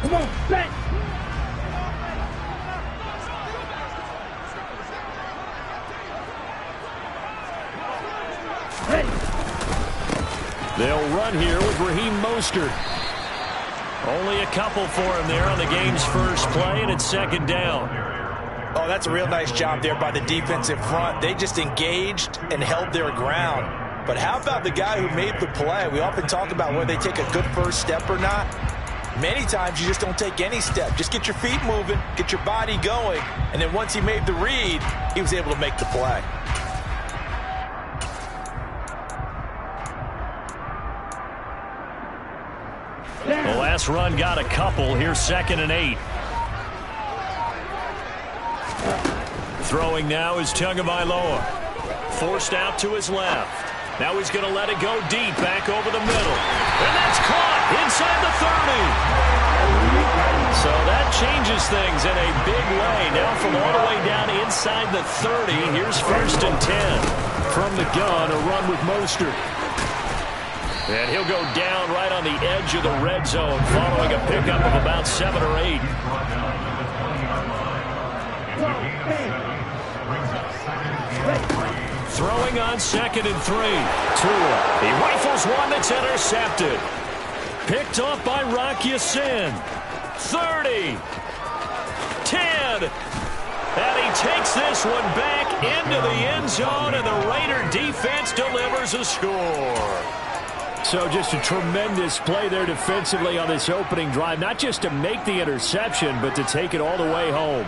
Come on, back. They'll run here with Raheem Mostert. Only a couple for him there on the game's first play, and it's second down. Oh, that's a real nice job there by the defensive front. They just engaged and held their ground. But how about the guy who made the play? We often talk about whether they take a good first step or not. Many times you just don't take any step. Just get your feet moving, get your body going, and then once he made the read, he was able to make the play. The last run got a couple. Here's 2nd and 8. Throwing now is Tagovailoa. Forced out to his left. Now he's going to let it go deep, back over the middle. And that's caught inside the 30. So that changes things in a big way. Now from all the way down inside the 30, here's 1st and 10. From the gun, a run with Mostert. And he'll go down right on the edge of the red zone following a pickup of about 7 or 8. Throwing on 2nd and 3. Tua. He rifles one that's intercepted. Picked off by Rock Ya-Sin. 30. 10. And he takes this one back into the end zone, and the Raider defense delivers a score. So just a tremendous play there defensively on this opening drive. Not just to make the interception, but to take it all the way home.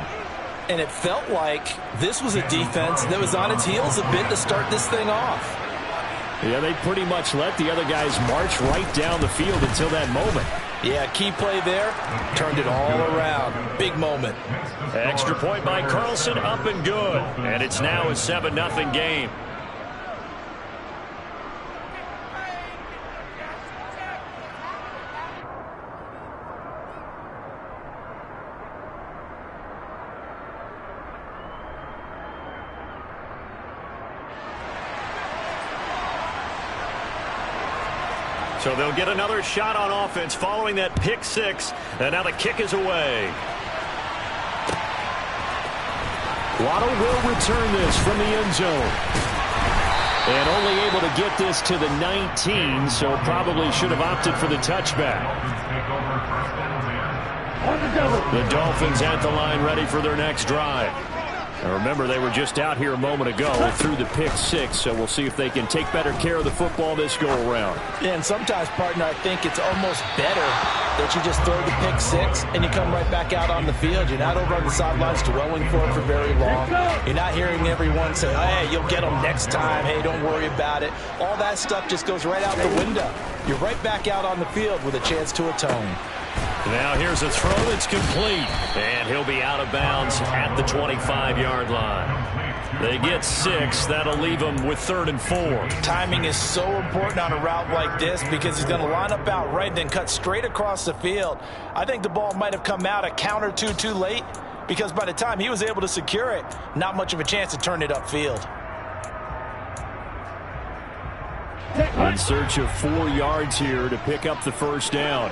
And it felt like this was a defense that was on its heels a bit to start this thing off. Yeah, they pretty much let the other guys march right down the field until that moment. Yeah, key play there. Turned it all around. Big moment. Extra point by Carlson, up and good. And it's now a 7-0 game. So they'll get another shot on offense following that pick 6. And now the kick is away. Waddle will return this from the end zone. And only able to get this to the 19, so probably should have opted for the touchback. The Dolphins at the line ready for their next drive. Now remember, they were just out here a moment ago through the pick 6, so we'll see if they can take better care of the football this go-around. Yeah, and sometimes, partner, I think it's almost better that you just throw the pick 6 and you come right back out on the field. You're not over on the sidelines dwelling for it for very long. You're not hearing everyone say, hey, you'll get them next time. Hey, don't worry about it. All that stuff just goes right out the window. You're right back out on the field with a chance to atone. Now here's a throw that's complete. And he'll be out of bounds at the 25-yard line. They get 6. That'll leave them with 3rd and 4. Timing is so important on a route like this because he's going to line up out right and then cut straight across the field. I think the ball might have come out a count or two too late because by the time he was able to secure it, not much of a chance to turn it upfield. In search of 4 yards here to pick up the first down.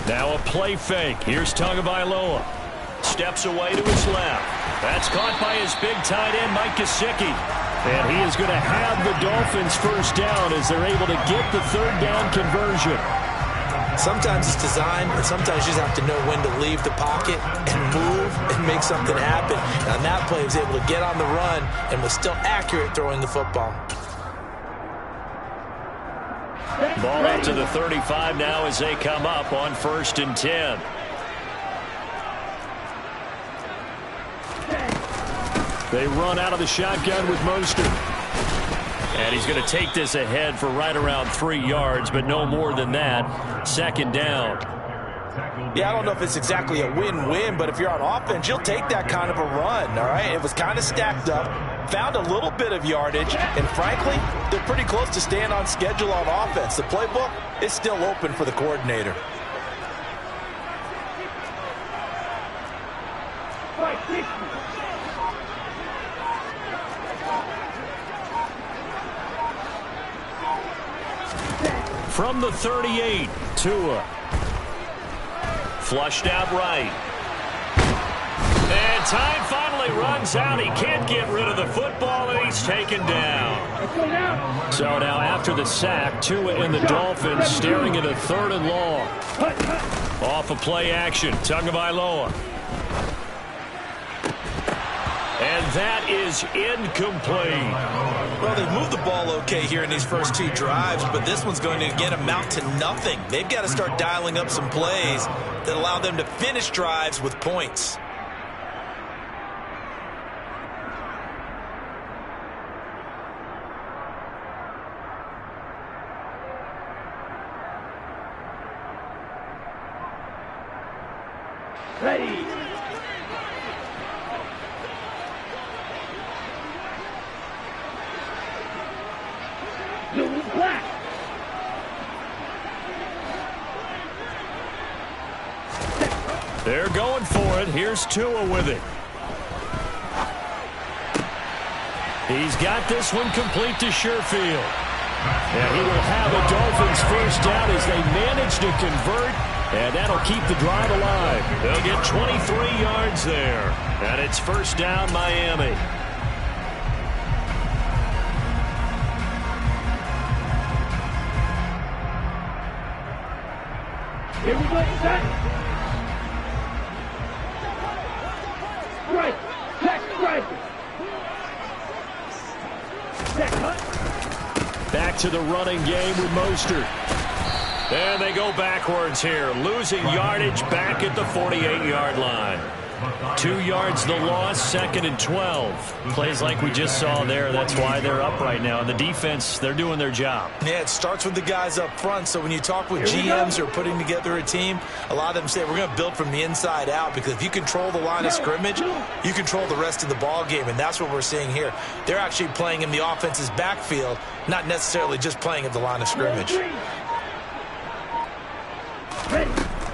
Now a play fake. Here's Tagovailoa. Steps away to his left. That's caught by his big tight end, Mike Gesicki. And he is going to have the Dolphins first down as they're able to get the 3rd down conversion. Sometimes it's designed, and sometimes you just have to know when to leave the pocket and move and make something happen. And on that play, he was able to get on the run and was still accurate throwing the football. Ball up to the 35 now as they come up on 1st and 10. They run out of the shotgun with Mostert. And he's going to take this ahead for right around 3 yards, but no more than that. 2nd down. Yeah, I don't know if it's exactly a win-win, but if you're on offense, you'll take that kind of a run, all right? It was kind of stacked up, found a little bit of yardage, and frankly, they're pretty close to staying on schedule on offense. The playbook is still open for the coordinator. From the 38, Tua. Flushed out right. And time finally runs out. He can't get rid of the football, and he's taken down. So now after the sack, Tua and the Dolphins staring at a 3rd and long. Off of play action, Tagovailoa. And that is incomplete. Well, they moved the ball okay here in these first 2 drives, but this one's going to, again, amount to nothing. They've got to start dialing up some plays that allow them to finish drives with points. Ready. Black. They're going for it. Here's Tua with it. He's got this one complete to Sherfield. And he will have a Dolphins first down as they manage to convert. And that'll keep the drive alive. They'll get 23 yards there. And it's first down, Miami. Here we go, set. Strike. Check, strike. Check, cut. Back to the running game with Mostert. And they go backwards here, losing yardage back at the 48-yard line. 2 yards the loss, 2nd and 12. Plays like we just saw there. That's why they're up right now. And the defense, they're doing their job. Yeah, it starts with the guys up front. So when you talk with GMs who are putting together a team, a lot of them say we're going to build from the inside out, because if you control the line of scrimmage, you control the rest of the ball game. And that's what we're seeing here. They're actually playing in the offense's backfield, not necessarily just playing at the line of scrimmage.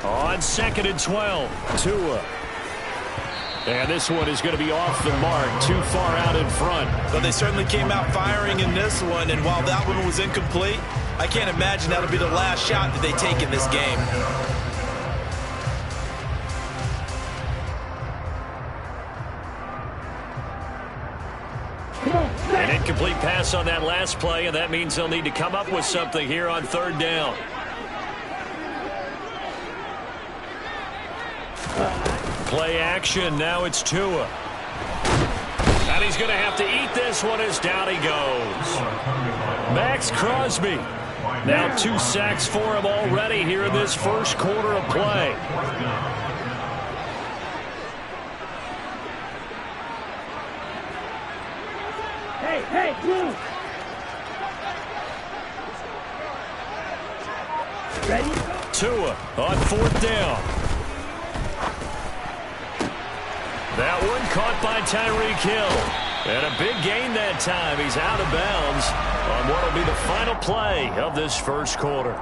On 2nd and 12, Tua. And this one is going to be off the mark, too far out in front. But they certainly came out firing in this one, and while that one was incomplete, I can't imagine that'll be the last shot that they take in this game. An incomplete pass on that last play, and that means they'll need to come up with something here on 3rd down. Play action, now it's Tua. And he's going to have to eat this one as down he goes. Max Crosby. Now 2 sacks for him already here in this first quarter of play. Hey, blue. Ready? Tua on 4th down. That one caught by Tyreek Hill. And a big gain that time. He's out of bounds on what will be the final play of this first quarter.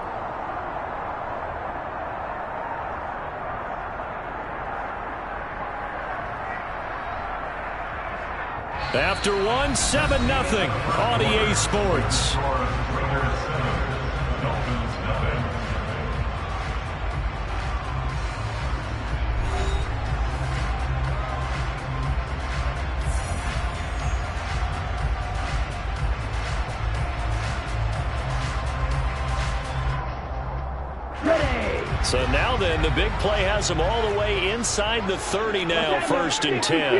After one, 7-0 on EA Sports. So now then, the big play has them all the way inside the 30 now, 1st and 10.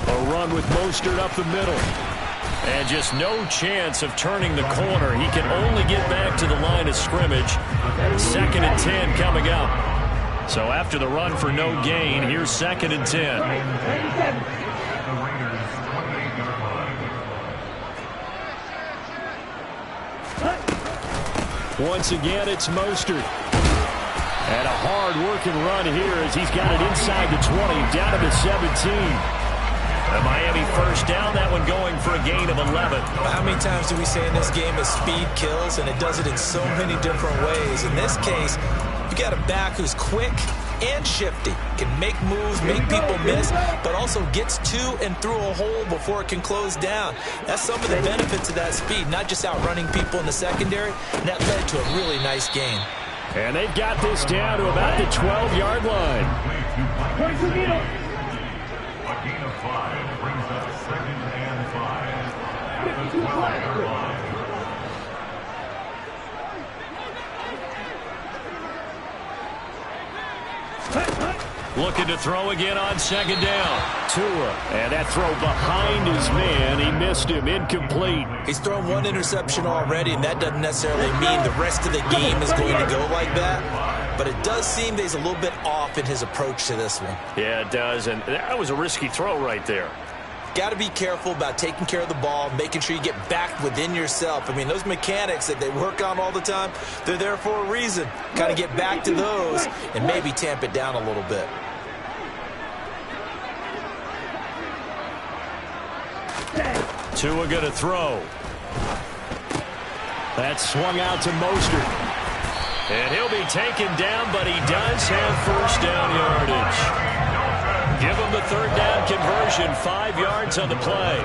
A run with Mostert up the middle. And just no chance of turning the corner. He can only get back to the line of scrimmage. 2nd and 10 coming up. So after the run for no gain, here's 2nd and 10. Once again, it's Mostert. And a hard-working run here as he's got it inside the 20, down to the 17. A Miami first down, that one going for a gain of 11. How many times do we say in this game that speed kills, and it does it in so many different ways? In this case, you got a back who's quick, and shifty. Can make moves, make people miss, but also gets to and through a hole before it can close down. That's some of the benefits of that speed, not just outrunning people in the secondary, and that led to a really nice gain. And they've got this down to about the 12-yard line. Where's the needle? A gain of 5 brings up 2nd and 5. 52 flags. Looking to throw again on 2nd down. Tua, and that throw behind his man. He missed him. Incomplete. He's thrown one interception already, and that doesn't necessarily mean the rest of the game is going to go like that. But it does seem that he's a little bit off in his approach to this one. Yeah, it does, and that was a risky throw right there. Got to be careful about taking care of the ball, making sure you get back within yourself. I mean, those mechanics that they work on all the time, they're there for a reason. Kind of get back to those and maybe tamp it down a little bit. Tua going to throw. That's swung out to Mostert. And he'll be taken down, but he does have first down yardage. Give him the 3rd down conversion, 5 yards on the play.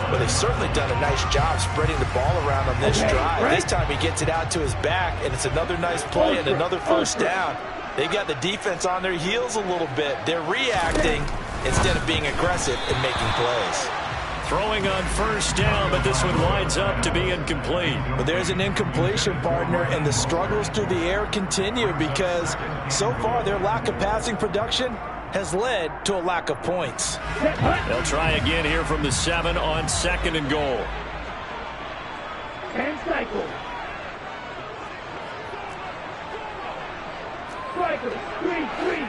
Well, they've certainly done a nice job spreading the ball around on this drive. This time he gets it out to his back, and it's another nice play and another first down. They've got the defense on their heels a little bit. They're reacting instead of being aggressive and making plays. Throwing on first down, but this one winds up to be incomplete. But there's an incompletion, partner, and the struggles through the air continue because so far their lack of passing production has led to a lack of points. They'll try again here from the 7 on 2nd and goal. And cycle. Strikers, 3-3.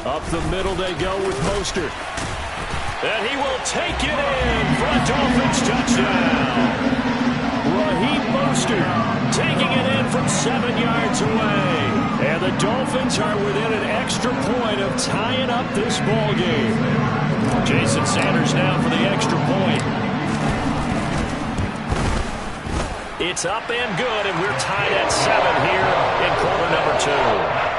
Up the middle they go with Mostert. And he will take it in for a Dolphins touchdown. Raheem Mostert taking it in from 7 yards away. And the Dolphins are within an extra point of tying up this ball game. Jason Sanders now for the extra point. It's up and good, and we're tied at 7 here in quarter number 2.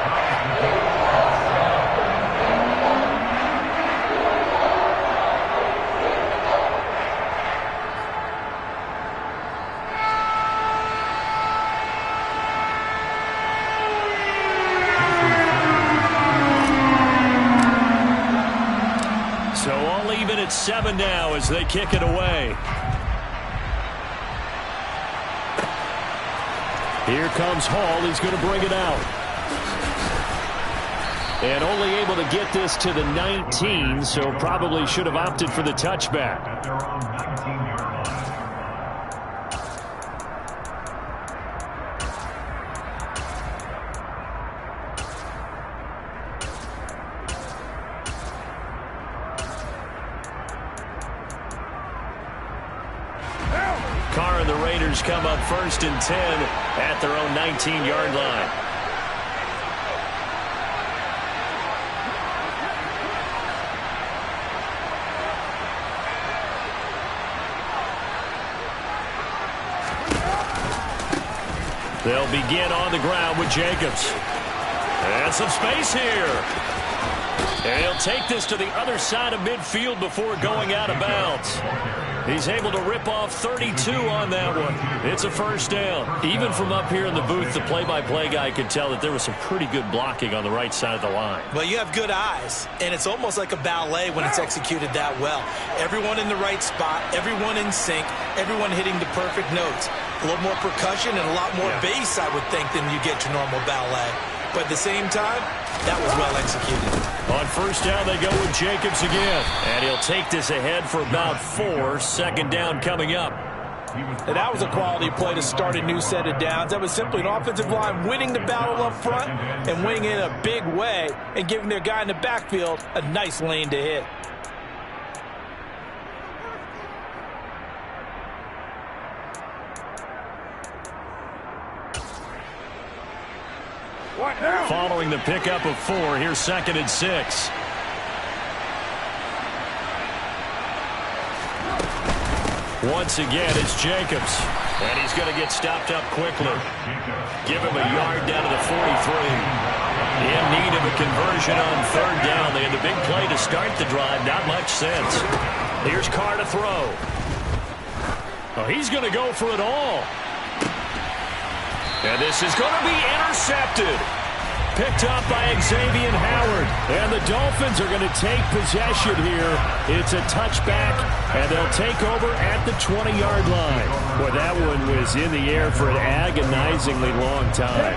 It's 7 now as they kick it away. Here comes Hall. He's going to bring it out. And only able to get this to the 19, so probably should have opted for the touchback. They're on 19-yard line. Carr and the Raiders come up 1st and 10 at their own 19-yard line. They'll begin on the ground with Jacobs. And some space here. And he'll take this to the other side of midfield before going out of bounds. He's able to rip off 32 on that one. It's a first down. Even from up here in the booth, the play-by-play guy could tell that there was some pretty good blocking on the right side of the line. Well, you have good eyes, and it's almost like a ballet when it's executed that well. Everyone in the right spot, everyone in sync, everyone hitting the perfect notes. A little more percussion and a lot more bass, I would think, than you get your normal ballet. But at the same time, that was well executed. On first down, they go with Jacobs again. And he'll take this ahead for about 4. 2nd down coming up. And that was a quality play to start a new set of downs. That was simply an offensive line winning the battle up front and winning in a big way and giving their guy in the backfield a nice lane to hit. Following the pickup of 4, here's 2nd and 6. Once again, it's Jacobs. And he's going to get stopped up quickly. Give him a yard down to the 43. In need of a conversion on third down. They had the big play to start the drive. Not much sense. Here's Carr to throw. Oh, he's going to go for it all. And this is going to be intercepted. Picked up by Xavier Howard. And the Dolphins are going to take possession here. It's a touchback, and they'll take over at the 20-yard line. Boy, that one was in the air for an agonizingly long time.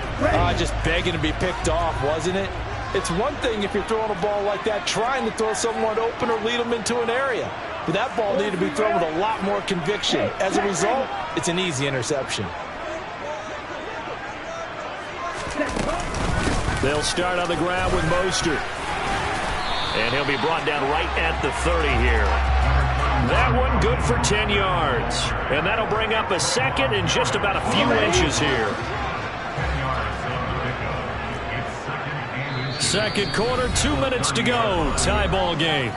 Just begging to be picked off, wasn't it? It's one thing if you're throwing a ball like that, trying to throw someone open or lead them into an area. But that ball needed to be thrown with a lot more conviction. As a result, it's an easy interception. They'll start on the ground with Mostert. And he'll be brought down right at the 30 here. That one good for 10 yards. And that'll bring up a second and just about a few inches here. Second quarter, 2 minutes to go. Tie ball game.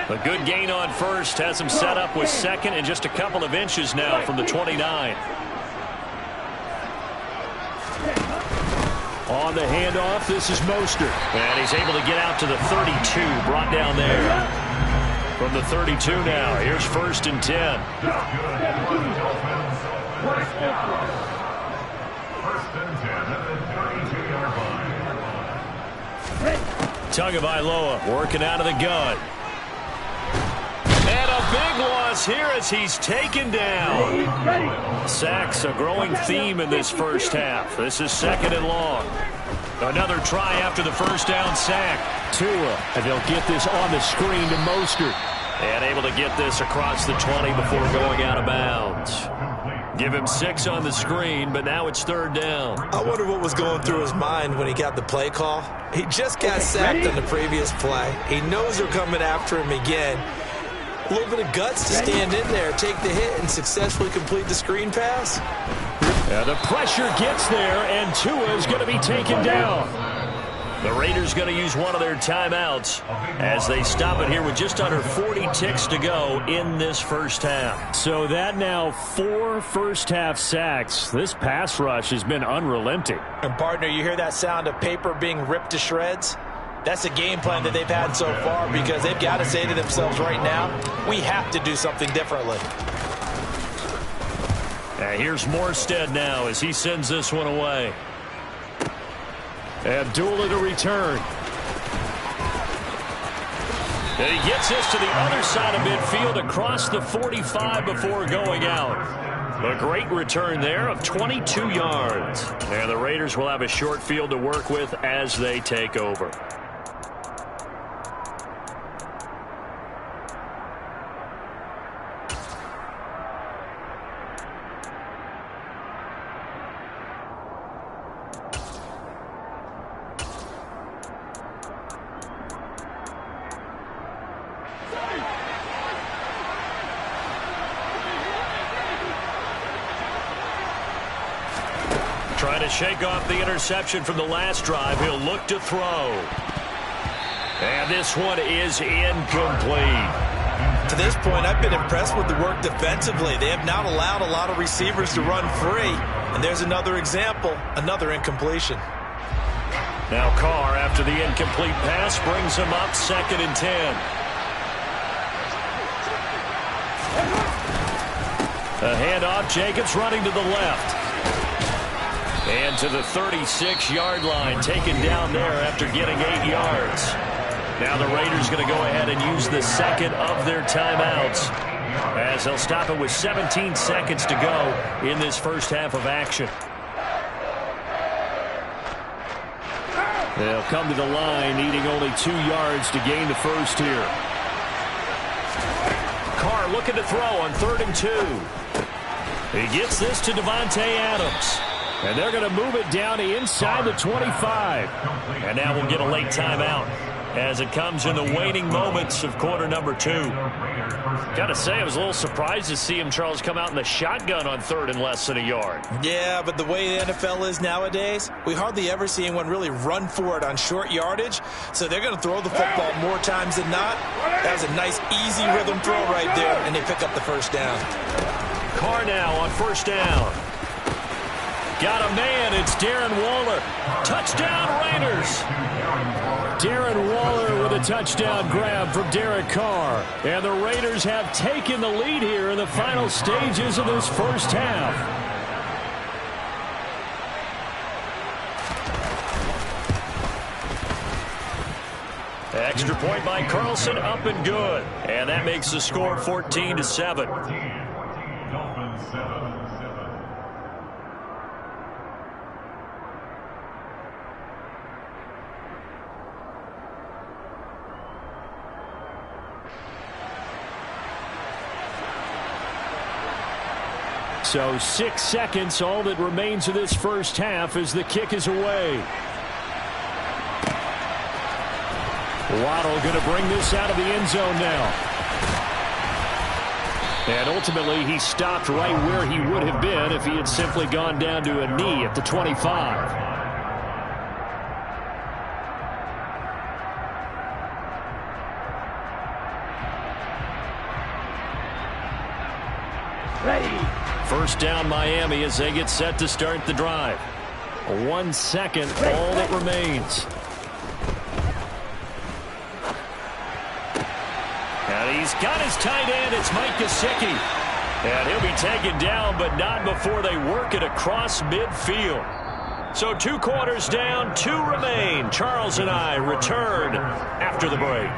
A good gain on first has him set up with second and just a couple of inches now from the 29. On the handoff, this is Mostert. And he's able to get out to the 32, brought down there. From the 32 now, here's 1st and 10. First and 10 at the 32-yard line. Tagovailoa working out of the gun. And a big loss here as he's taken down. Sacks, a growing theme in this first half. This is 2nd and long. Another try after the first down sack. Tua, and they'll get this on the screen to Mostert. And able to get this across the 20 before going out of bounds. Give him 6 on the screen, but now it's 3rd down. I wonder what was going through his mind when he got the play call. He just got sacked on the previous play. He knows they're coming after him again. A little bit of guts to stand in there, take the hit, and successfully complete the screen pass. Yeah, the pressure gets there, and Tua is going to be taken down. The Raiders going to use one of their timeouts as they stop it here with just under 40 ticks to go in this first half. So that now 4 first-half sacks. This pass rush has been unrelenting. And, partner, you hear that sound of paper being ripped to shreds? That's the game plan that they've had so far because they've got to say to themselves right now, we have to do something differently. Here's Morstead now as he sends this one away. Abdullah to return. And he gets this to the other side of midfield across the 45 before going out. A great return there of 22 yards. And the Raiders will have a short field to work with as they take over. Trying to shake off the interception from the last drive. He'll look to throw. And this one is incomplete. To this point, I've been impressed with the work defensively. They have not allowed a lot of receivers to run free. And there's another example, another incompletion. Now Carr, after the incomplete pass, brings him up 2nd and 10. A handoff, Jacobs running to the left. And to the 36-yard line, taken down there after getting 8 yards. Now the Raiders going to go ahead and use the second of their timeouts as they'll stop it with 17 seconds to go in this first half of action. They'll come to the line, needing only 2 yards to gain the first here. Carr looking to throw on 3rd and 2. He gets this to Devontae Adams. And they're going to move it down to inside the 25. And now we'll get a late timeout. as it comes in the waning moments of quarter number 2. Got to say, I was a little surprised to see him, Charles, come out in the shotgun on 3rd and less than a yard. Yeah, but the way the NFL is nowadays, we hardly ever see anyone really run for it on short yardage. So they're going to throw the football more times than not. That was a nice, easy rhythm throw right there, and they pick up the first down. Carr now on 1st down. Got a man. It's Darren Waller. Touchdown, Raiders. Darren Waller with a touchdown grab from Derek Carr. And the Raiders have taken the lead here in the final stages of this first half. Extra point by Carlson, up and good. And that makes the score 14-7. 14, Dolphins 7. So 6 seconds, all that remains of this first half as the kick is away. Waddle going to bring this out of the end zone now. And ultimately, he stopped right where he would have been if he had simply gone down to a knee at the 25. First down, Miami, as they get set to start the drive. 1 second, all that remains. And he's got his tight end. It's Mike Gesicki. And he'll be taken down, but not before they work it across midfield. So 2 quarters down, 2 remain. Charles and I return after the break.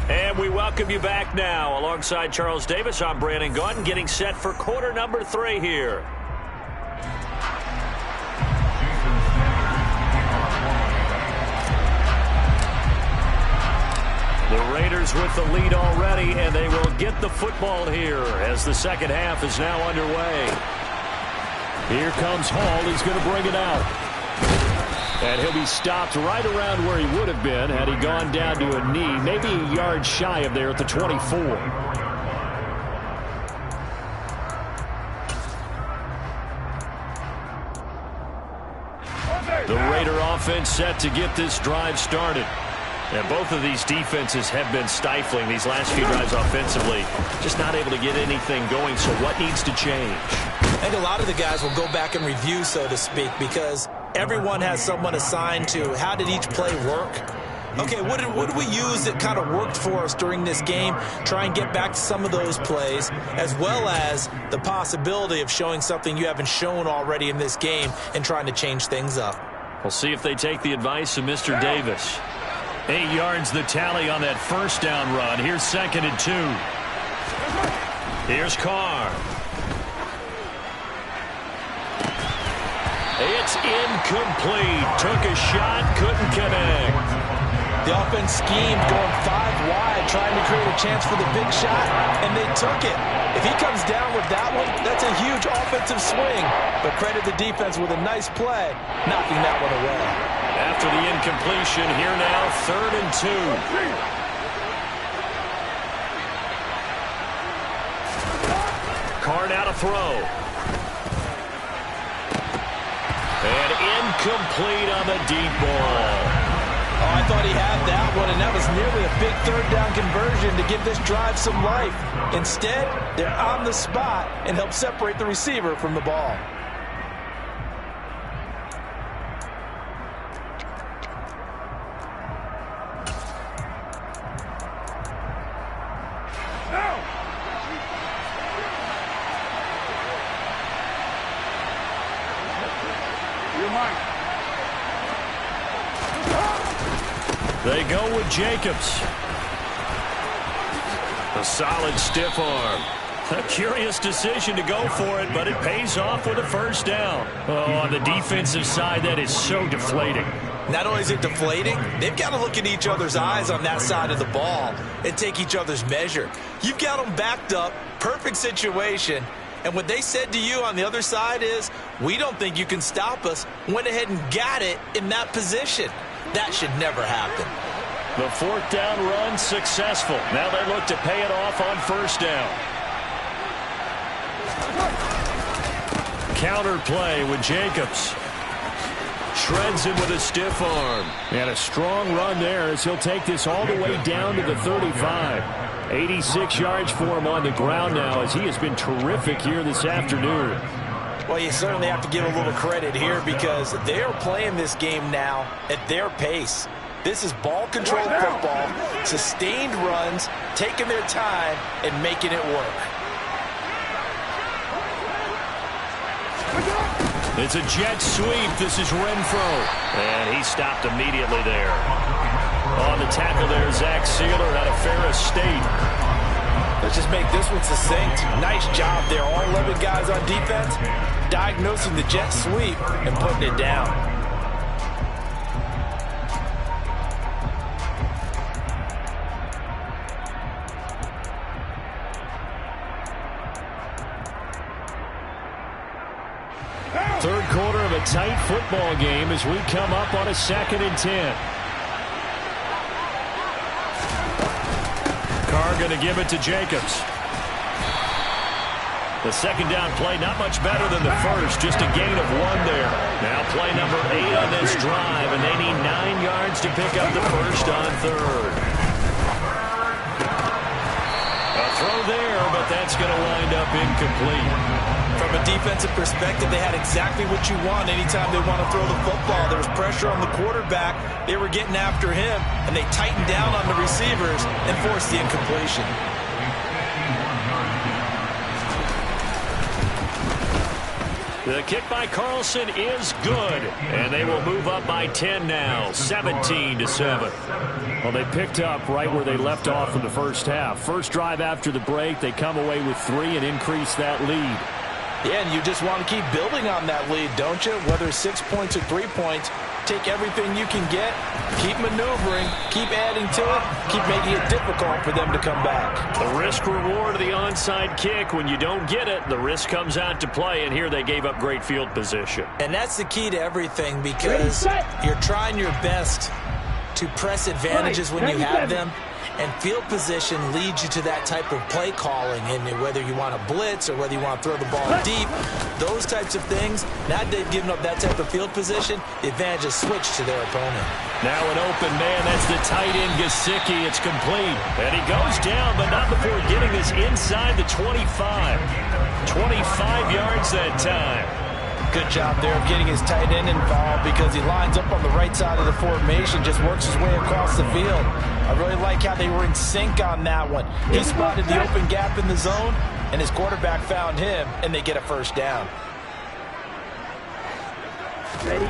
And we welcome you back now. Alongside Charles Davis, I'm Brandon Gaudin, getting set for quarter number 3 here. The Raiders with the lead already, and they will get the football here as the second half is now underway. Here comes Hall. He's going to bring it out. And he'll be stopped right around where he would have been had he gone down to a knee, maybe a yard shy of there at the 24. The Raider offense set to get this drive started. And both of these defenses have been stifling these last few drives offensively. Just not able to get anything going, so what needs to change? I think a lot of the guys will go back and review, so to speak, because everyone has someone assigned to how did each play work. Okay, what did we use that kind of worked for us during this game? Try and get back to some of those plays, as well as the possibility of showing something you haven't shown already in this game and trying to change things up. We'll see if they take the advice of Mr. Davis. 8 yards the tally on that first down run. Here's 2nd and 2. Here's Carr. It's incomplete. Took a shot, couldn't connect. The offense schemed going 5 wide, trying to create a chance for the big shot, and they took it. If he comes down with that one, that's a huge offensive swing. But credit the defense with a nice play, knocking that one away. After the incompletion, here now, 3rd and 2. Carr now to throw. And incomplete on the deep ball. Oh, I thought he had that one, and that was nearly a big 3rd down conversion to give this drive some life. Instead, they're on the spot and help separate the receiver from the ball. They go with Jacobs. A solid stiff arm. A curious decision to go for it, but it pays off with a first down. Oh, on the defensive side, that is so deflating. Not only is it deflating, they've got to look in each other's eyes on that side of the ball and take each other's measure. You've got them backed up, perfect situation, and what they said to you on the other side is, we don't think you can stop us. Went ahead and got it in that position. That should never happen. The fourth down run successful. Now they look to pay it off on first down. Counter play with Jacobs. Shreds him with a stiff arm. And a strong run there as he'll take this all the way down to the 35. 86 yards for him on the ground now as he has been terrific here this afternoon. Well, you certainly have to give a little credit here because they are playing this game now at their pace. This is ball control football, sustained runs, taking their time and making it work. It's a jet sweep. This is Renfro. And he stopped immediately there. On the tackle there, Zach Sealer out of Ferris State. Let's just make this one succinct. Nice job there. All 11 guys on defense diagnosing the jet sweep and putting it down. Third quarter of a tight football game as we come up on a 2nd and 10. Carr going to give it to Jacobs. The second down play not much better than the first, just a gain of 1 there. Now play number 8 on this drive, and they need 9 yards to pick up the first on third. A throw there, but that's going to wind up incomplete. From a defensive perspective, they had exactly what you want anytime they want to throw the football. There was pressure on the quarterback. They were getting after him, and they tightened down on the receivers and forced the incompletion. The kick by Carlson is good, and they will move up by 10 now, 17-7. Well, they picked up right where they left off in the first half. First drive after the break, they come away with 3 and increase that lead. Yeah, and you just want to keep building on that lead, don't you? Whether it's 6 points or 3 points, take everything you can get, keep maneuvering, keep adding to it, keep making it difficult for them to come back. The risk reward of the onside kick, when you don't get it, the risk comes out to play, and here they gave up great field position. And that's the key to everything because you're trying your best to press advantages when you have them. And field position leads you to that type of play calling, and whether you want to blitz or whether you want to throw the ball deep, those types of things, now that they've given up that type of field position, the advantage is switched to their opponent. Now an open man, that's the tight end, Gesicki. It's complete. And he goes down, but not before getting this inside the 25. 25 yards that time. Good job there of getting his tight end involved because he lines up on the right side of the formation, just works his way across the field. I really like how they were in sync on that one. He spotted the open gap in the zone, and his quarterback found him, and they get a first down. Ready?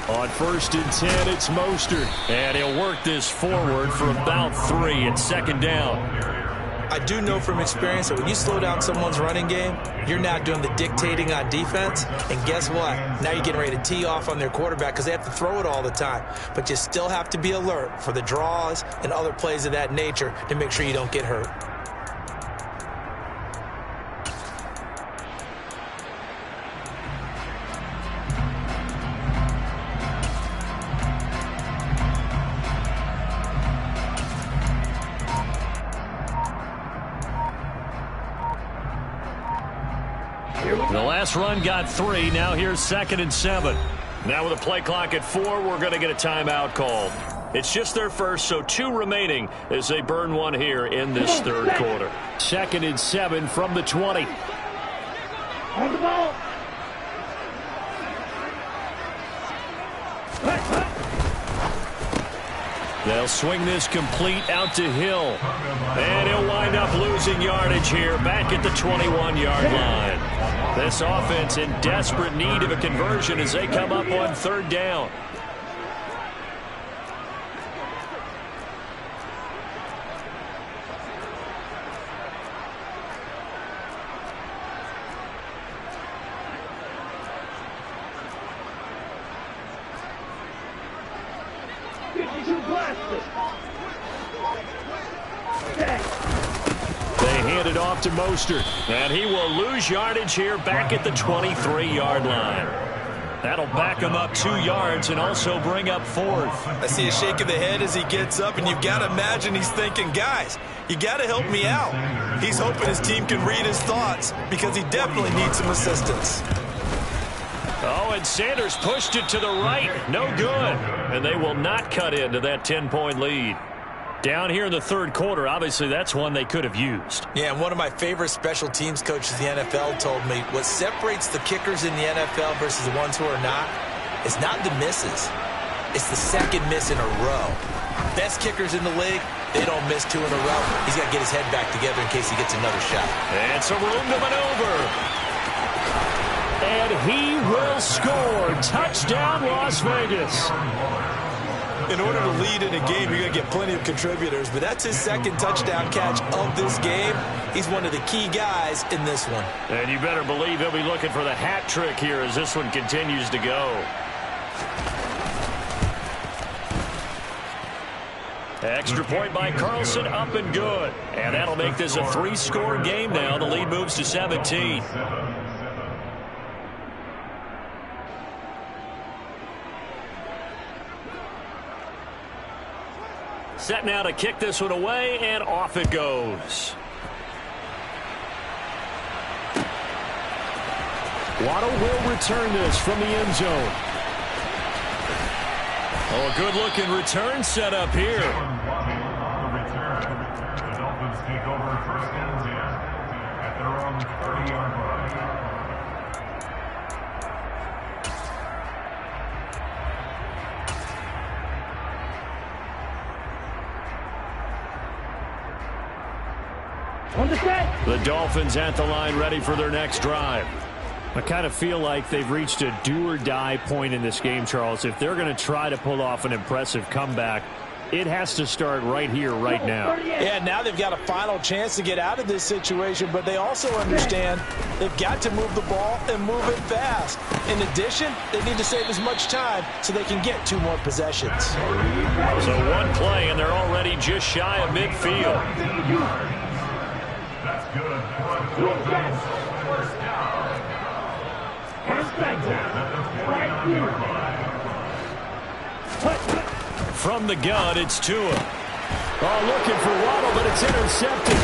On 1st and 10, it's Mostert. And he'll work this forward for about 3 at 2nd down. I do know from experience that when you slow down someone's running game, you're not doing the dictating on defense. And guess what? Now you're getting ready to tee off on their quarterback because they have to throw it all the time. But you still have to be alert for the draws and other plays of that nature to make sure you don't get hurt. The last run got 3. Now here's 2nd and 7. Now with a play clock at 4, we're going to get a timeout called. It's just their first, so 2 remaining as they burn 1 here in this third quarter. 2nd and 7 from the 20. On the ball. They'll swing this complete out to Hill. And he'll wind up losing yardage here back at the 21-yard line. This offense in desperate need of a conversion as they come up on 3rd down. hand it off to Mostert. And he will lose yardage here back at the 23-yard line. That'll back him up 2 yards and also bring up 4th. I see a shake of the head as he gets up, and you've got to imagine he's thinking, guys, you got to help me out. He's hoping his team can read his thoughts because he definitely needs some assistance. Oh, and Sanders pushed it to the right. No good. And they will not cut into that 10-point lead. Down here in the 3rd quarter, obviously that's one they could have used. Yeah, and one of my favorite special teams coaches in the NFL told me what separates the kickers in the NFL versus the ones who are not is not the misses. It's the second miss in a row. Best kickers in the league, they don't miss 2 in a row. He's got to get his head back together in case he gets another shot. And some room to maneuver. And he will score. Touchdown, Las Vegas. In order to lead in a game, you're going to get plenty of contributors, but that's his 2nd touchdown catch of this game. He's one of the key guys in this one. And you better believe he'll be looking for the hat trick here as this one continues to go. Extra point by Carlson, up and good. And that'll make this a 3-score game now. The lead moves to 17. Set now to kick this one away, and off it goes. Waddle will return this from the end zone. Oh, a good-looking return set up here. The Dolphins take over 1st and 10 at their own 30-yard line. On the set. The Dolphins at the line, ready for their next drive. I kind of feel like they've reached a do-or-die point in this game, Charles. If they're going to try to pull off an impressive comeback, it has to start right here, right now. Yeah, now they've got a final chance to get out of this situation, but they also understand they've got to move the ball and move it fast. In addition, they need to save as much time so they can get 2 more possessions. So 1 play, and they're already just shy of midfield. That's good. First down. From the gun, it's Tua. Oh, looking for Waddle, but it's intercepted.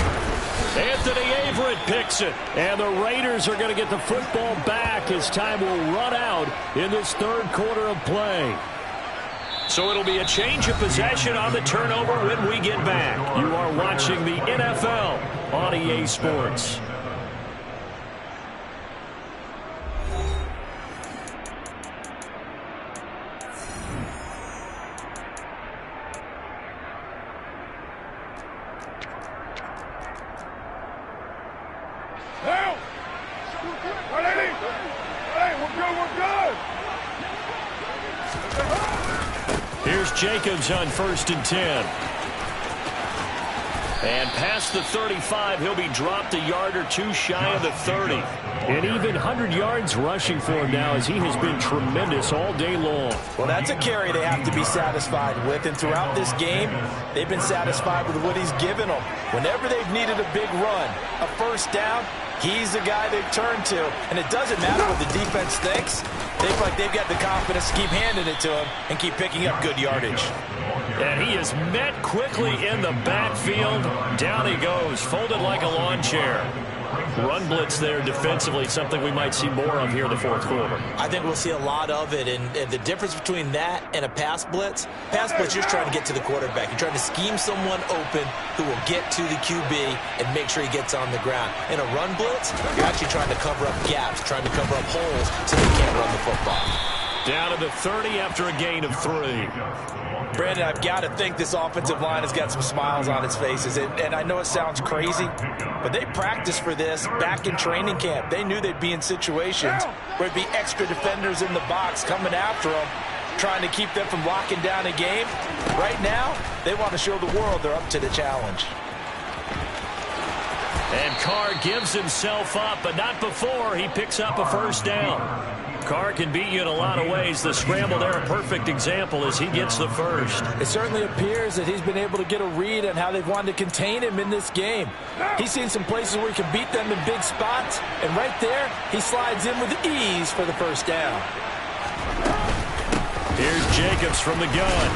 Anthony Averett picks it. And the Raiders are going to get the football back as time will run out in this 3rd quarter of play. So it'll be a change of possession on the turnover when we get back. You are watching the NFL on EA Sports. Here's Jacobs on 1st and 10. And past the 35, he'll be dropped a yard or 2 shy of the 30. And even 100 yards rushing for him now as he has been tremendous all day long. Well, that's a carry they have to be satisfied with. And throughout this game, they've been satisfied with what he's given them. Whenever they've needed a big run, a 1st down, he's the guy they've turned to. And it doesn't matter what the defense thinks. They feel like they've got the confidence to keep handing it to him and keep picking up good yardage. And he is met quickly in the backfield. Down he goes, folded like a lawn chair. Run blitz there defensively, something we might see more of here in the 4th quarter. I think we'll see a lot of it, and the difference between that and a pass blitz, you're just trying to get to the quarterback. You're trying to scheme someone open who will get to the QB and make sure he gets on the ground. In a run blitz, you're actually trying to cover up gaps, trying to cover up holes so they can't run the football. Down to the 30 after a gain of 3. Brandon, I've got to think this offensive line has got some smiles on its faces. And I know it sounds crazy, but they practiced for this back in training camp. They knew they'd be in situations where there'd be extra defenders in the box coming after them, trying to keep them from locking down a game. Right now, they want to show the world they're up to the challenge. And Carr gives himself up, but not before he picks up a 1st down. Carr can beat you in a lot of ways. The scramble there, a perfect example as he gets the first. It certainly appears that he's been able to get a read on how they've wanted to contain him in this game. He's seen some places where he can beat them in big spots, and right there, he slides in with ease for the first down. Here's Jacobs from the gun.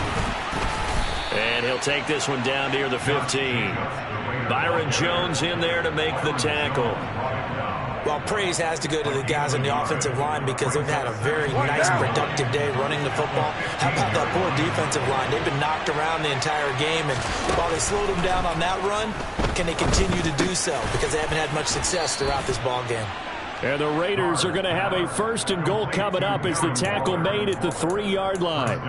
And he'll take this one down near the 15. Byron Jones in there to make the tackle. Well, praise has to go to the guys on the offensive line because they've had a very nice, productive day running the football. How about that poor defensive line? They've been knocked around the entire game, and while they slowed them down on that run, can they continue to do so? Because they haven't had much success throughout this ball game. And the Raiders are going to have a 1st and goal coming up as the tackle made at the 3-yard line.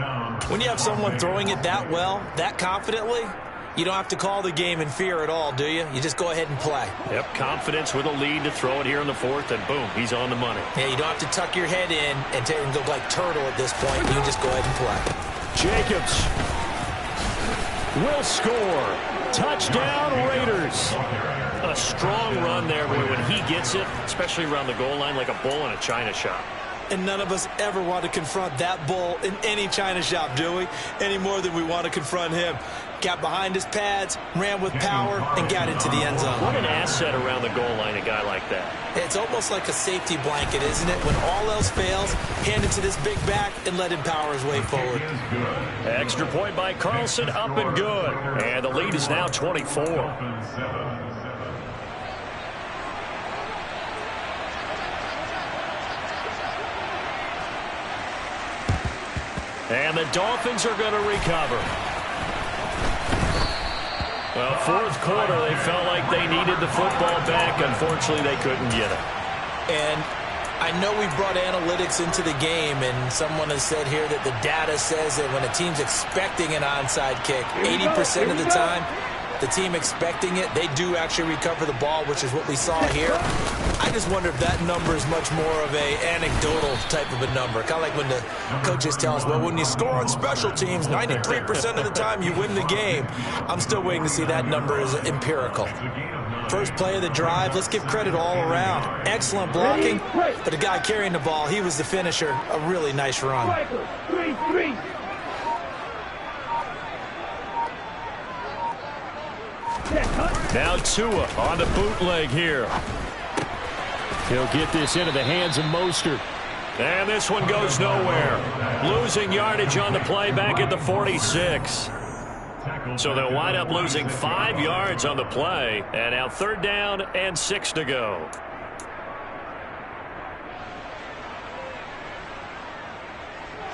When you have someone throwing it that well, that confidently, you don't have to call the game in fear at all, do you? You just go ahead and play. Yep, confidence with a lead to throw it here in the 4th, and boom, he's on the money. Yeah, you don't have to tuck your head in and look like turtle at this point. You can just go ahead and play. Jacobs will score. Touchdown, Raiders. A strong run there, boy, when he gets it, especially around the goal line, like a bull in a china shop. And none of us ever want to confront that bull in any china shop, do we? Any more than we want to confront him. Got behind his pads, ran with power, and got into the end zone. What an asset around the goal line, a guy like that. It's almost like a safety blanket, isn't it? When all else fails, hand it to this big back and let him power his way forward. Extra point by Carlson, up and good. And the lead is now 24. And the Dolphins are going to recover. Well, 4th quarter, they felt like they needed the football back. Unfortunately, they couldn't get it. And I know we brought analytics into the game, and someone has said here that the data says that when a team's expecting an onside kick, 80% of the time, the team expecting it, they do actually recover the ball, which is what we saw here. I just wonder if that number is much more of a anecdotal type of a number. Kind of like when the coaches tell us, well, when you score on special teams, 93% of the time you win the game. I'm still waiting to see that number is empirical. First play of the drive, let's give credit all around. Excellent blocking, but the guy carrying the ball, he was the finisher. A really nice run. Now Tua on the bootleg here. He'll get this into the hands of Mostert. And this one goes nowhere. Losing yardage on the play back at the 46. So they'll wind up losing 5 yards on the play. And now 3rd down and 6 to go.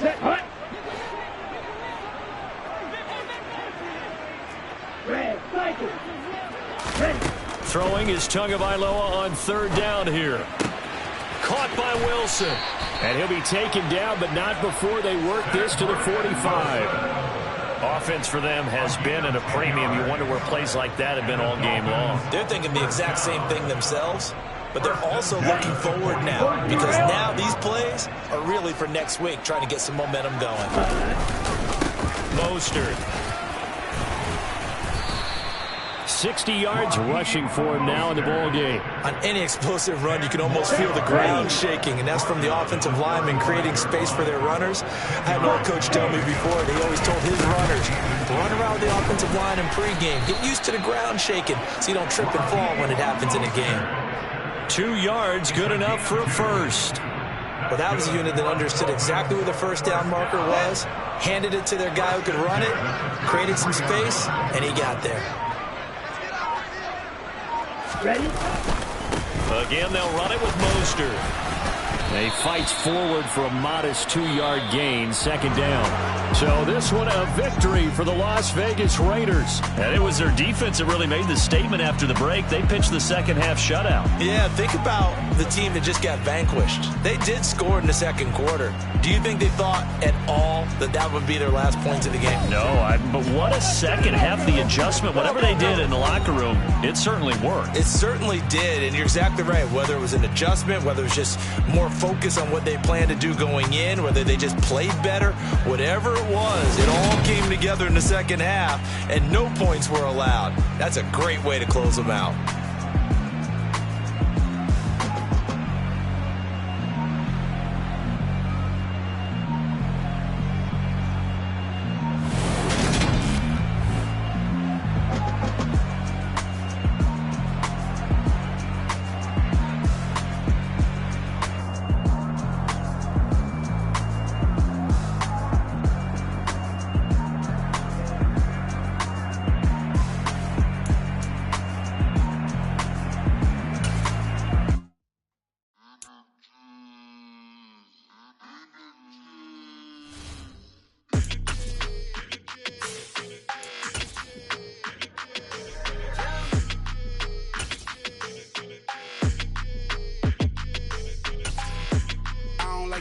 Set, hut. Red, cycle. Ready. Throwing is Tagovailoa on 3rd down here. Caught by Wilson. And he'll be taken down, but not before they work this to the 45. Offense for them has been at a premium. You wonder where plays like that have been all game long. They're thinking the exact same thing themselves, but they're also looking forward now because now these plays are really for next week, trying to get some momentum going. Mostert. 60 yards rushing for him now in the ball game. On any explosive run, you can almost feel the ground shaking, and that's from the offensive linemen creating space for their runners. I had an old coach tell me before, they always told his runners, run around the offensive line in pregame. Get used to the ground shaking so you don't trip and fall when it happens in a game. 2 yards, good enough for a first. Well, that was a unit that understood exactly where the first down marker was, handed it to their guy who could run it, created some space, and he got there. Ready? Again, they'll run it with Mostert. He fights forward for a modest 2-yard gain, 2nd down. So this one a victory for the Las Vegas Raiders. And it was their defense that really made the statement after the break. They pitched the second-half shutout. Yeah, think about the team that just got vanquished. They did score in the 2nd quarter. Do you think they thought at all that that would be their last points of the game? No, but what a second half, the adjustment. Whatever they did in the locker room, it certainly worked. It certainly did, and you're exactly right. Whether it was an adjustment, whether it was just more focus on what they planned to do going in, whether they just played better, whatever it was, it all came together in the second half, and no points were allowed. That's a great way to close them out.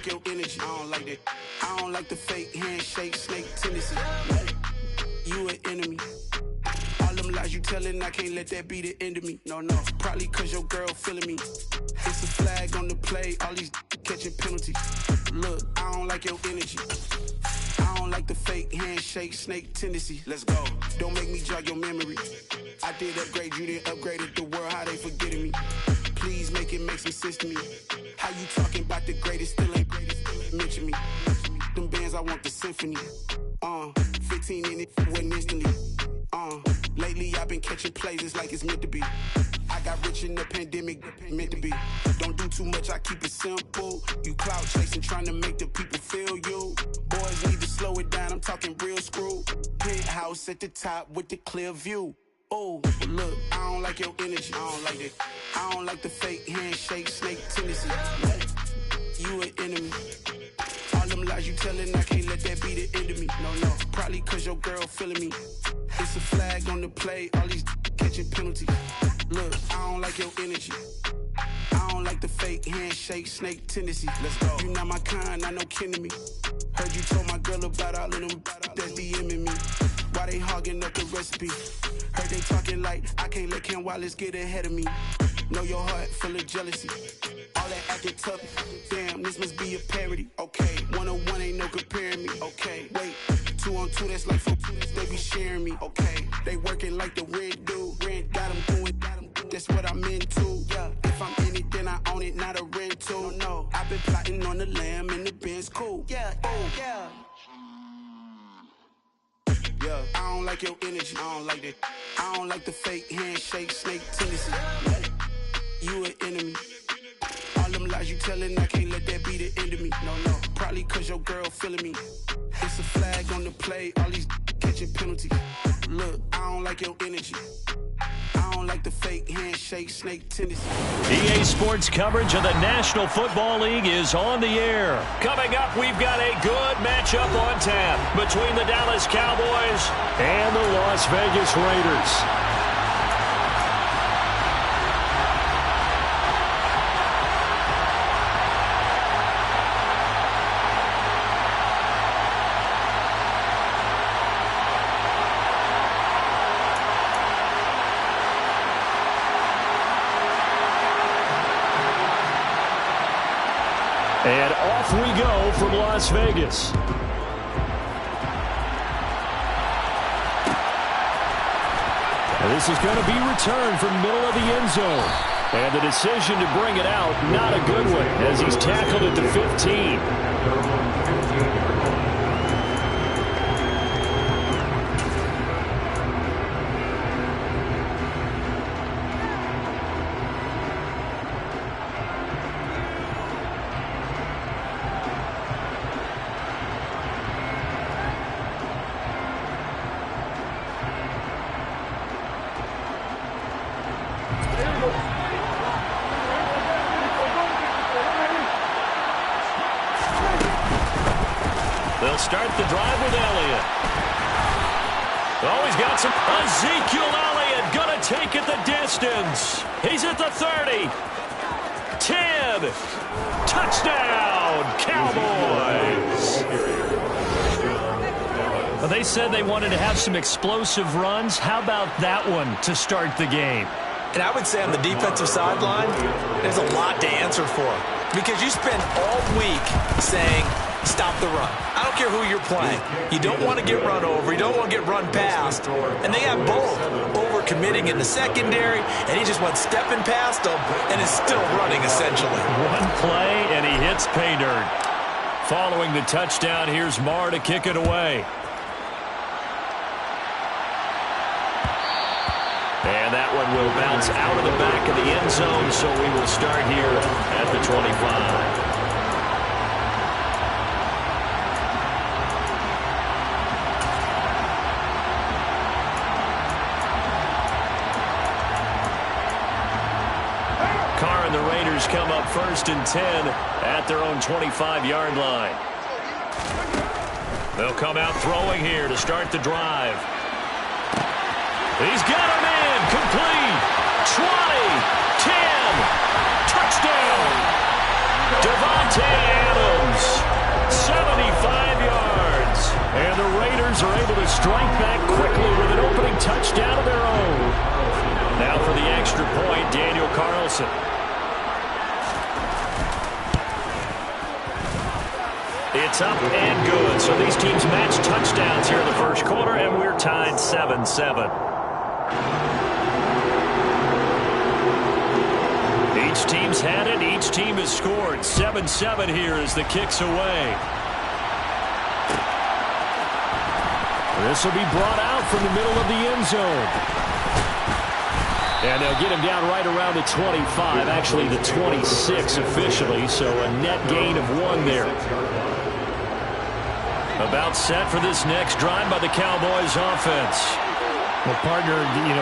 your energy. I don't like that. I don't like the fake handshake, snake tendency. You an enemy. All them lies you telling, I can't let that be the end of me. No, probably cause your girl feeling me. It's a flag on the play, all these catching penalties. Look, I don't like your energy. I don't like the fake handshake, snake tendency. Let's go. Don't make me jog your memory. I did upgrade, you didn't upgrade it. The world, how they forgetting me. Please make it make some sense to me. How you talking about the greatest, still ain't greatest, still ain't mention me. Them bands, I want the symphony. 15 in it, wasn't instantly. Lately I've been catching plays, it's like it's meant to be. I got rich in the pandemic, meant to be. Don't do too much, I keep it simple. You clout chasing, trying to make the people feel you. Boys need to slow it down, I'm talking real screw. Penthouse at the top with the clear view. Oh, look, I don't like your energy, I don't like it. I don't like the fake handshake, snake tendency. You an enemy. All them lies you telling, I can't let that be the end of me. No, probably cause your girl feeling me. It's a flag on the play, all these catching penalties. Look, I don't like your energy. I don't like the fake handshake, snake tendency. Let's go. You not my kind, I know kin to me. Heard you told my girl about all of them that's DMing me. Why they hogging up the recipe? Heard they talking like I can't let Ken Wallace get ahead of me. Know your heart full of jealousy. All that acting tough, damn, this must be a parody. Okay, 1-on-1 ain't no comparing me. Okay, wait, 2-on-2, that's like 4-2, they be sharing me. Okay, they working like the rent dude. Rent got them doing, that's what I'm into. Yeah, if I'm in it, then I own it, not a rental. No, I've been plotting on the lamb and the Benz cool. Yeah, yeah. Yeah, I don't like your energy, I don't like that. I don't like the fake handshake, snake tendency. You an enemy. All them lies you telling, I can't let that be the end of me. No, probably cause your girl feeling me. It's a flag on the play, all these catching penalties. Look, I don't like your energy. I don't like the fake handshake, snake tendency. EA Sports coverage of the National Football League is on the air. Coming up, we've got a good matchup on tap between the Dallas Cowboys and the Las Vegas Raiders. And off we go from Las Vegas. And this is going to be returned from middle of the end zone. And the decision to bring it out, not a good one, as he's tackled at the 15. They'll start the drive with Elliott. Oh, he's got some. Ezekiel Elliott going to take it the distance. He's at the 30. 10. Touchdown, Cowboys. Well, they said they wanted to have some explosive runs. How about that one to start the game? And I would say on the defensive sideline, there's a lot to answer for. Because you spend all week saying, stop the run. I don't care who you're playing. You don't want to get run over. You don't want to get run past. And they have both over-committing in the secondary, and he just went stepping past them and is still running, essentially. One play, and he hits pay dirt. Following the touchdown, here's Marr to kick it away. And that one will bounce out of the back of the end zone, so we will start here at the 25. And the Raiders come up 1st and 10 at their own 25-yard line. They'll come out throwing here to start the drive. He's got him in. Complete. 20. 10. Touchdown. Devontae Adams. strike back quickly with an opening touchdown of their own. Now for the extra point, Daniel Carlson. It's up and good. So these teams match touchdowns here in the first quarter, and we're tied 7-7. Each team's had it. Each team has scored. 7-7 here as the kick's away. This will be brought out from the middle of the end zone. And they'll get him down right around the 25, actually the 26 officially, so a net gain of 1 there. About set for this next drive by the Cowboys offense. Well, partner,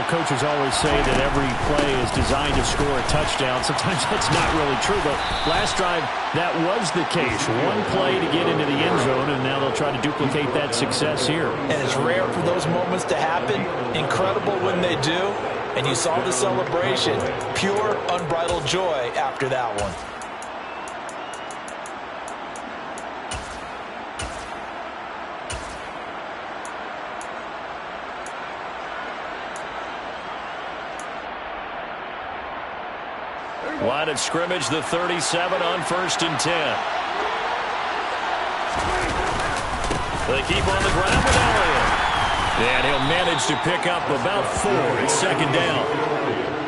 coaches always say that every play is designed to score a touchdown. Sometimes that's not really true, but last drive, that was the case. 1 play to get into the end zone, and now they'll try to duplicate that success here. And it's rare for those moments to happen. Incredible when they do. And you saw the celebration. Pure, unbridled joy after that one. Line of scrimmage, the 37 on 1st and 10. They keep on the ground with Elliott. And he'll manage to pick up about 4. It's 2nd down.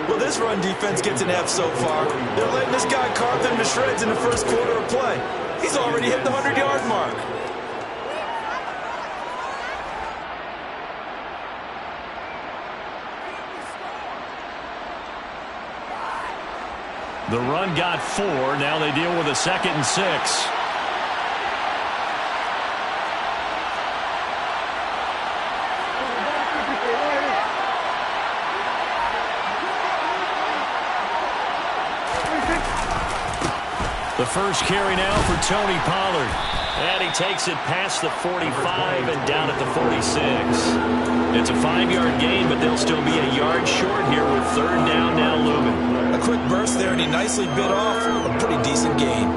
Well, this run defense gets an F so far. They're letting this guy carve them to shreds in the first quarter of play. He's already hit the 100-yard mark. The run got 4. Now they deal with a 2nd and 6. The first carry now for Tony Pollard. And he takes it past the 45 and down at the 46. It's a 5-yard gain, but they'll still be a yard short here with 3rd down now looming. A quick burst there, and he nicely bit off a pretty decent gain.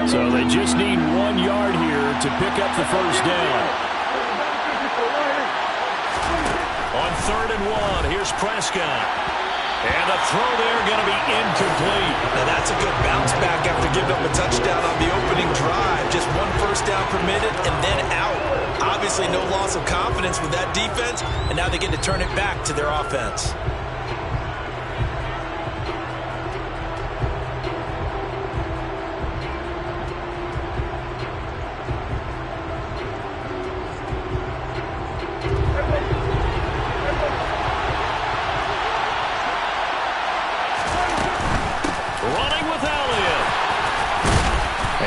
So they just need 1 yard here to pick up the first down. On 3rd and 1, here's Prescott. And the throw there going to be incomplete. Now that's a good bounce back after giving up a touchdown on the opening drive. Just 1 first down permitted and then out. Obviously no loss of confidence with that defense, and now they get to turn it back to their offense.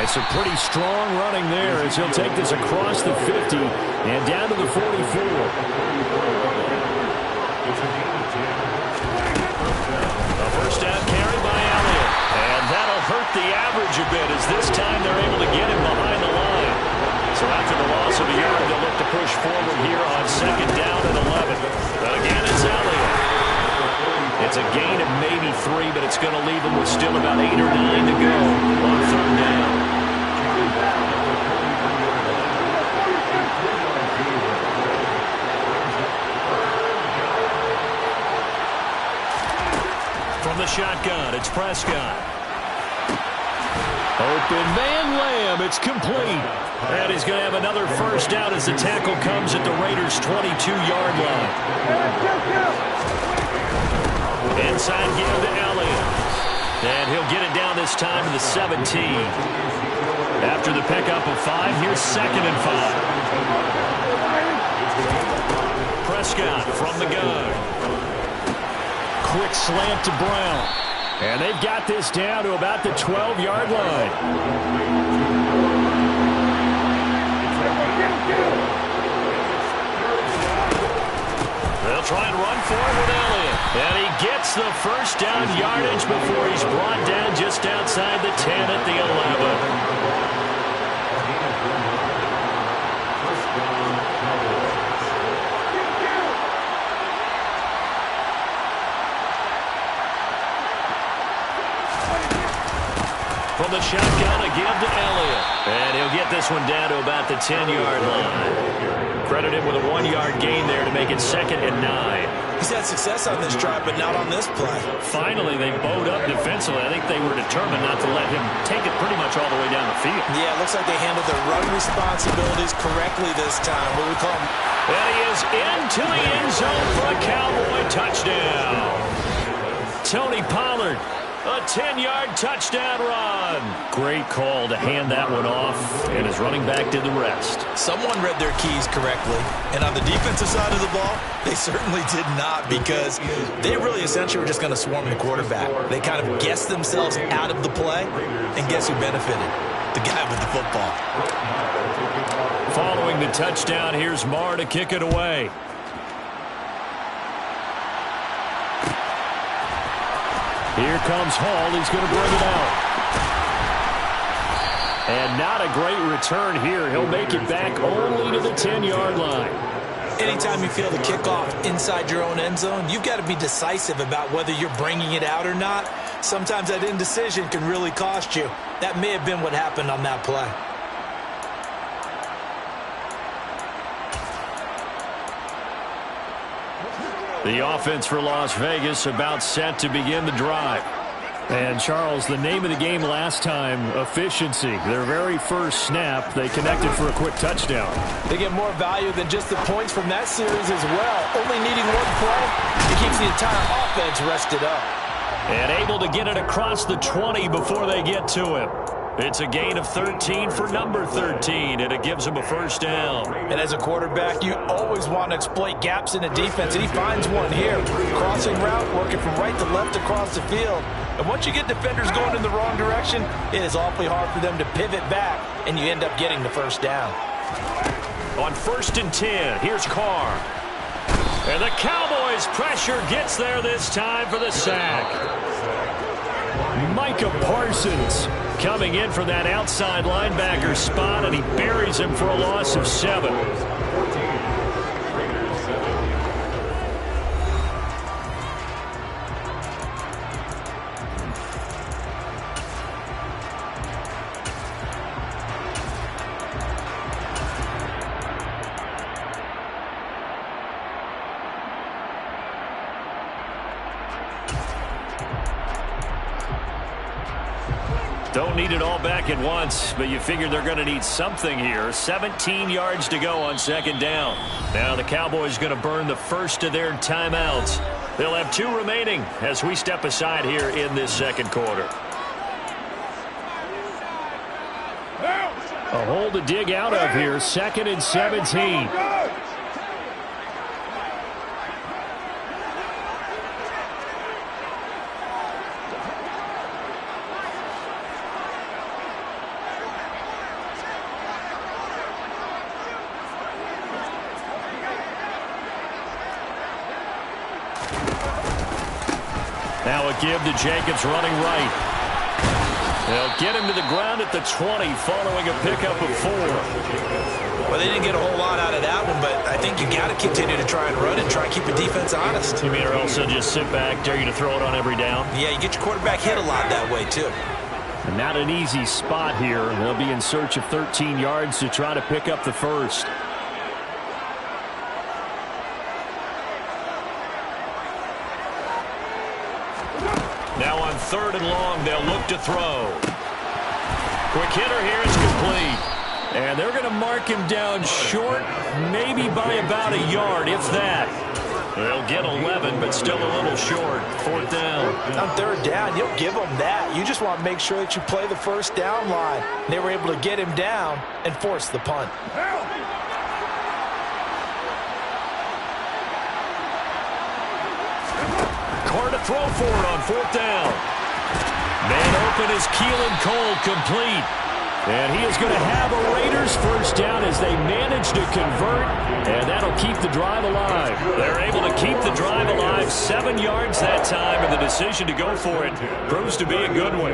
It's a pretty strong running there as he'll take this across the 50 and down to the 44. A first down carry by Elliott. And that'll hurt the average a bit as this time they're able to get him behind the line. So after the loss of a yard, they'll look to push forward here on 2nd down and 11. Again, it's Elliott. It's a gain of maybe 3, but it's going to leave them with still about 8 or 9 to go on 3rd down. From the shotgun, it's Prescott. Open man, Lamb. It's complete. And he's going to have another first down as the tackle comes at the Raiders' 22-yard line. Inside give to Elliott. And he'll get it down this time to the 17. After the pickup of 5, here's 2nd and 5. Prescott from the gun. Quick slant to Brown. And they've got this down to about the 12-yard line. They'll try and run for it with Elliott. And he gets the first down yardage before he's brought down just outside the 10 at the 11. From the shotgun, a give to Elliott. And he'll get this one down to about the 10-yard line. Credit him with a 1-yard gain there to make it 2nd and 9. He's had success on this drive, but not on this play. Finally, they bowed up defensively. I think they were determined not to let him take it pretty much all the way down the field. Yeah, it looks like they handled their run responsibilities correctly this time. What we call him. And he is into the end zone for a Cowboy touchdown. Tony Pollard, a 10-yard touchdown run. Great call to hand that one off, and his running back did the rest. Someone read their keys correctly, and on the defensive side of the ball, they certainly did not, because they really essentially were just going to swarm the quarterback. They kind of guessed themselves out of the play, and guess who benefited? The guy with the football. Following the touchdown, here's Marr to kick it away. Here comes Hall. He's going to bring it out. And not a great return here. He'll make it back only to the 10-yard line. Anytime you feel the kickoff inside your own end zone, you've got to be decisive about whether you're bringing it out or not. Sometimes that indecision can really cost you. That may have been what happened on that play. The offense for Las Vegas about set to begin the drive. And, Charles, the name of the game last time, efficiency. Their very first snap, they connected for a quick touchdown. They get more value than just the points from that series as well. Only needing one play, it keeps the entire offense rested up. And able to get it across the 20 before they get to him. It's a gain of 13 for number 13, and it gives him a first down. And as a quarterback, you always want to exploit gaps in the defense, and he finds one here. Crossing route, working from right to left across the field. And once you get defenders going in the wrong direction, it is awfully hard for them to pivot back, and you end up getting the first down. On 1st and 10, here's Carr. And the Cowboys' pressure gets there this time for the sack. Micah Parsons coming in for that outside linebacker spot, and he buries him for a loss of 7. Don't need it all back at once, but you figure they're going to need something here. 17 yards to go on 2nd down. Now the Cowboys going to burn the first of their timeouts. They'll have 2 remaining as we step aside here in this 2nd quarter. A hole to dig out of here. 2nd and 17. Now a give to Jacobs running right. They'll get him to the ground at the 20 following a pickup of 4. Well, they didn't get a whole lot out of that one, but I think you got to continue to try and run and try and keep the defense honest. You mean, or else they'll just sit back, dare you to throw it on every down? Yeah, you get your quarterback hit a lot that way, too. And not an easy spot here. They'll be in search of 13 yards to try to pick up the first. Now on 3rd and long, they'll look to throw. Quick hitter here is complete. And they're going to mark him down short, maybe by about a yard, if that. They'll get 11, but still a little short. 4th down. On 3rd down, you don't give them that. You just want to make sure that you play the first down line. They were able to get him down and force the punt. Carr to throw for it on 4th down. Man open is Keelan Cole, complete. And he is going to have a Raiders first down as they manage to convert, and that'll keep the drive alive. They're able to keep the drive alive, 7 yards that time, and the decision to go for it proves to be a good one.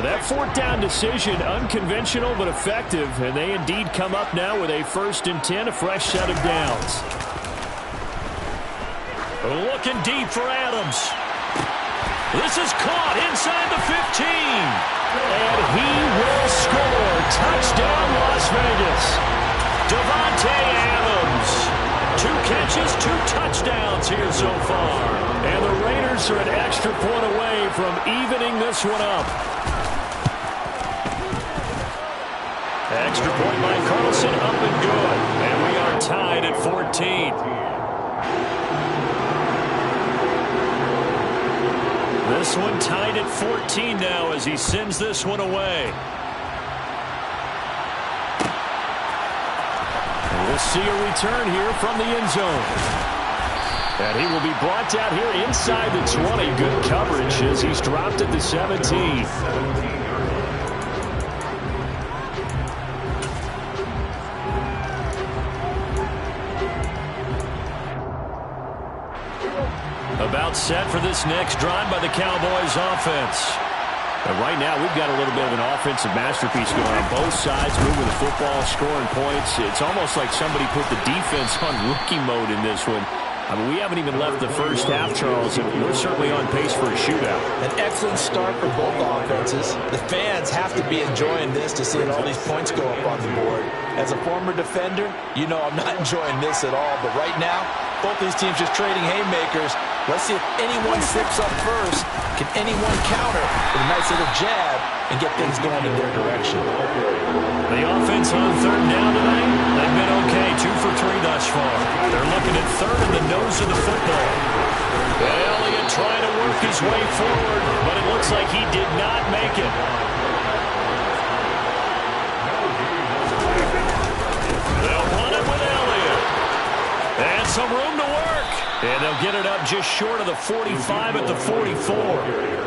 That 4th down decision, unconventional but effective, and they indeed come up now with a 1st and 10, a fresh set of downs. Looking deep for Adams. This is caught inside the 15. And he will score. Touchdown, Las Vegas. Devontae Adams. 2 catches, 2 touchdowns here so far. And the Raiders are an extra point away from evening this one up. Extra point by Carlson, up and good. And we are tied at 14. This one tied at 14 now as he sends this one away. And we'll see a return here from the end zone. And he will be brought down here inside the 20. Good coverage as he's dropped at the 17. About set for this next drive by the Cowboys offense. And right now we've got a little bit of an offensive masterpiece going on both sides, moving the football, scoring points. It's almost like somebody put the defense on rookie mode in this one. I mean, we haven't even left the first half, Charles, and we're certainly on pace for a shootout. An excellent start for both offenses. The fans have to be enjoying this to see all these points go up on the board. As a former defender, you know I'm not enjoying this at all, but right now, both these teams just trading haymakers. Let's see if anyone slips up first. Can anyone counter with a nice little jab and get things going in their direction? The offense on third down tonight, they've been okay. 2 for 3 thus far. They're looking at third in the nose of the football. Elliott trying to work his way forward, but it looks like he did not make it. They'll run it with Elliott. And some room to work. And they'll get it up just short of the 45 at the 44.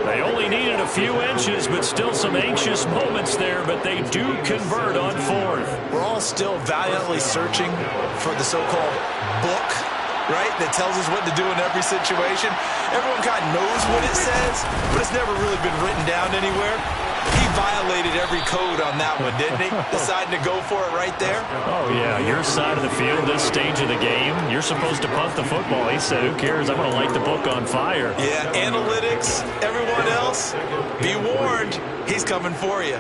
They only needed a few inches, but still some anxious moments there, but they do convert on fourth. We're all still valiantly searching for the so-called book, right, that tells us what to do in every situation. Everyone kind of knows what it says, but it's never really been written down anywhere. He violated every code on that one, didn't he? Deciding to go for it right there. Oh, yeah, your side of the field, this stage of the game, you're supposed to punt the football. He said, who cares? I'm going to light the book on fire. Yeah, analytics, everyone else, be warned, he's coming for you.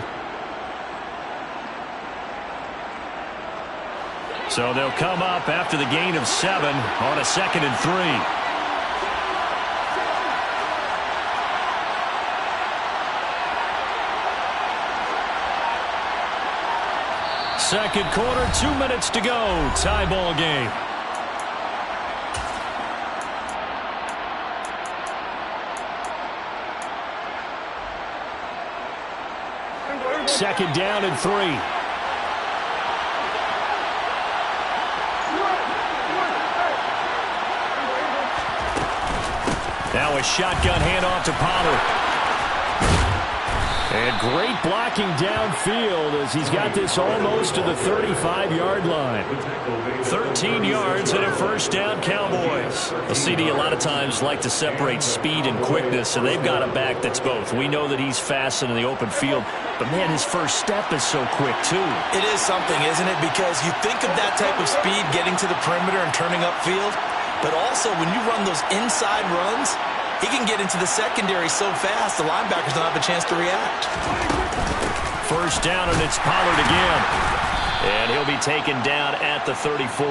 So they'll come up after the gain of 7 on a 2nd and 3. Second quarter, 2 minutes to go. Tie ball game. Second down and 3. Now a shotgun handoff to Pollard. And great blocking downfield as he's got this almost to the 35-yard line. 13 yards and a first down, Cowboys. The CD a lot of times like to separate speed and quickness, and they've got a back that's both. We know that he's fast in the open field, but, man, his first step is so quick, too. It is something, isn't it? Because you think of that type of speed getting to the perimeter and turning upfield, but also when you run those inside runs, he can get into the secondary so fast, the linebackers don't have a chance to react. First down, and it's Pollard again. And he'll be taken down at the 34.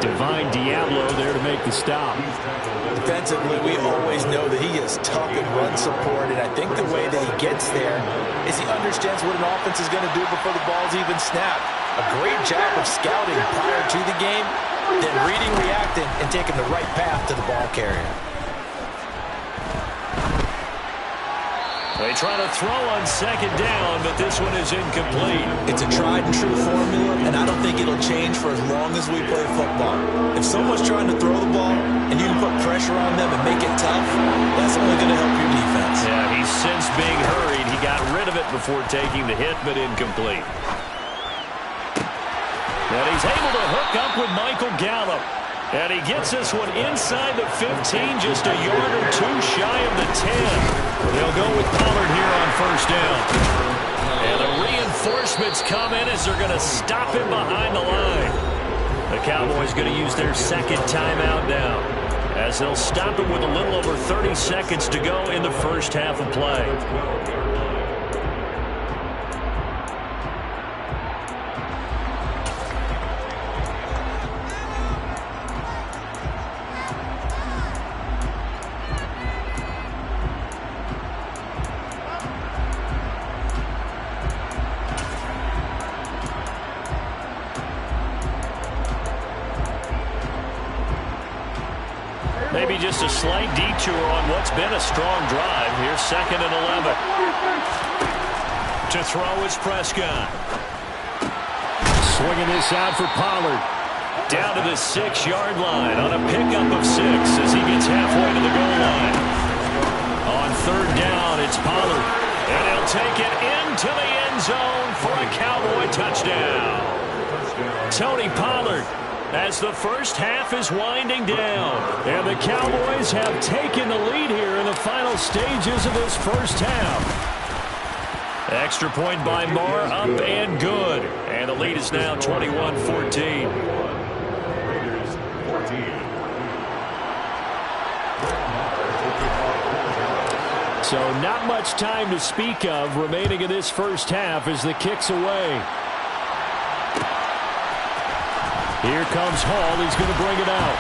Divine Diablo there to make the stop. Defensively, we always know that he is tough in run support, and I think the way that he gets there is he understands what an offense is going to do before the ball's even snapped. A great job of scouting prior to the game, then reading, reacting, and taking the right path to the ball carrier. They try to throw on second down, but this one is incomplete. It's a tried-and-true formula, and I don't think it'll change for as long as we play football. If someone's trying to throw the ball and you can put pressure on them and make it tough, that's only going to help your defense. Yeah, he's since being hurried. He got rid of it before taking the hit, but incomplete. And he's able to hook up with Michael Gallup. And he gets this one inside the 15, just a yard or two shy of the 10. They'll go with Pollard here on first down. And the reinforcements come in as they're going to stop him behind the line. The Cowboys going to use their second timeout now. as they'll stop it with a little over 30 seconds to go in the first half of play. Maybe just a slight detour on what's been a strong drive. Here's 2nd and 11. To throw is Prescott. Swinging this out for Pollard. Down to the 6-yard line on a pickup of 6 as he gets halfway to the goal line. On 3rd down, it's Pollard. And he'll take it into the end zone for a Cowboy touchdown. Tony Pollard, as the first half is winding down. And the Cowboys have taken the lead here in the final stages of this first half. Extra point by Moore, up and good. And the lead is now 21-14. So not much time to speak of remaining in this first half as the kick's away. Here comes Hall. He's going to bring it out.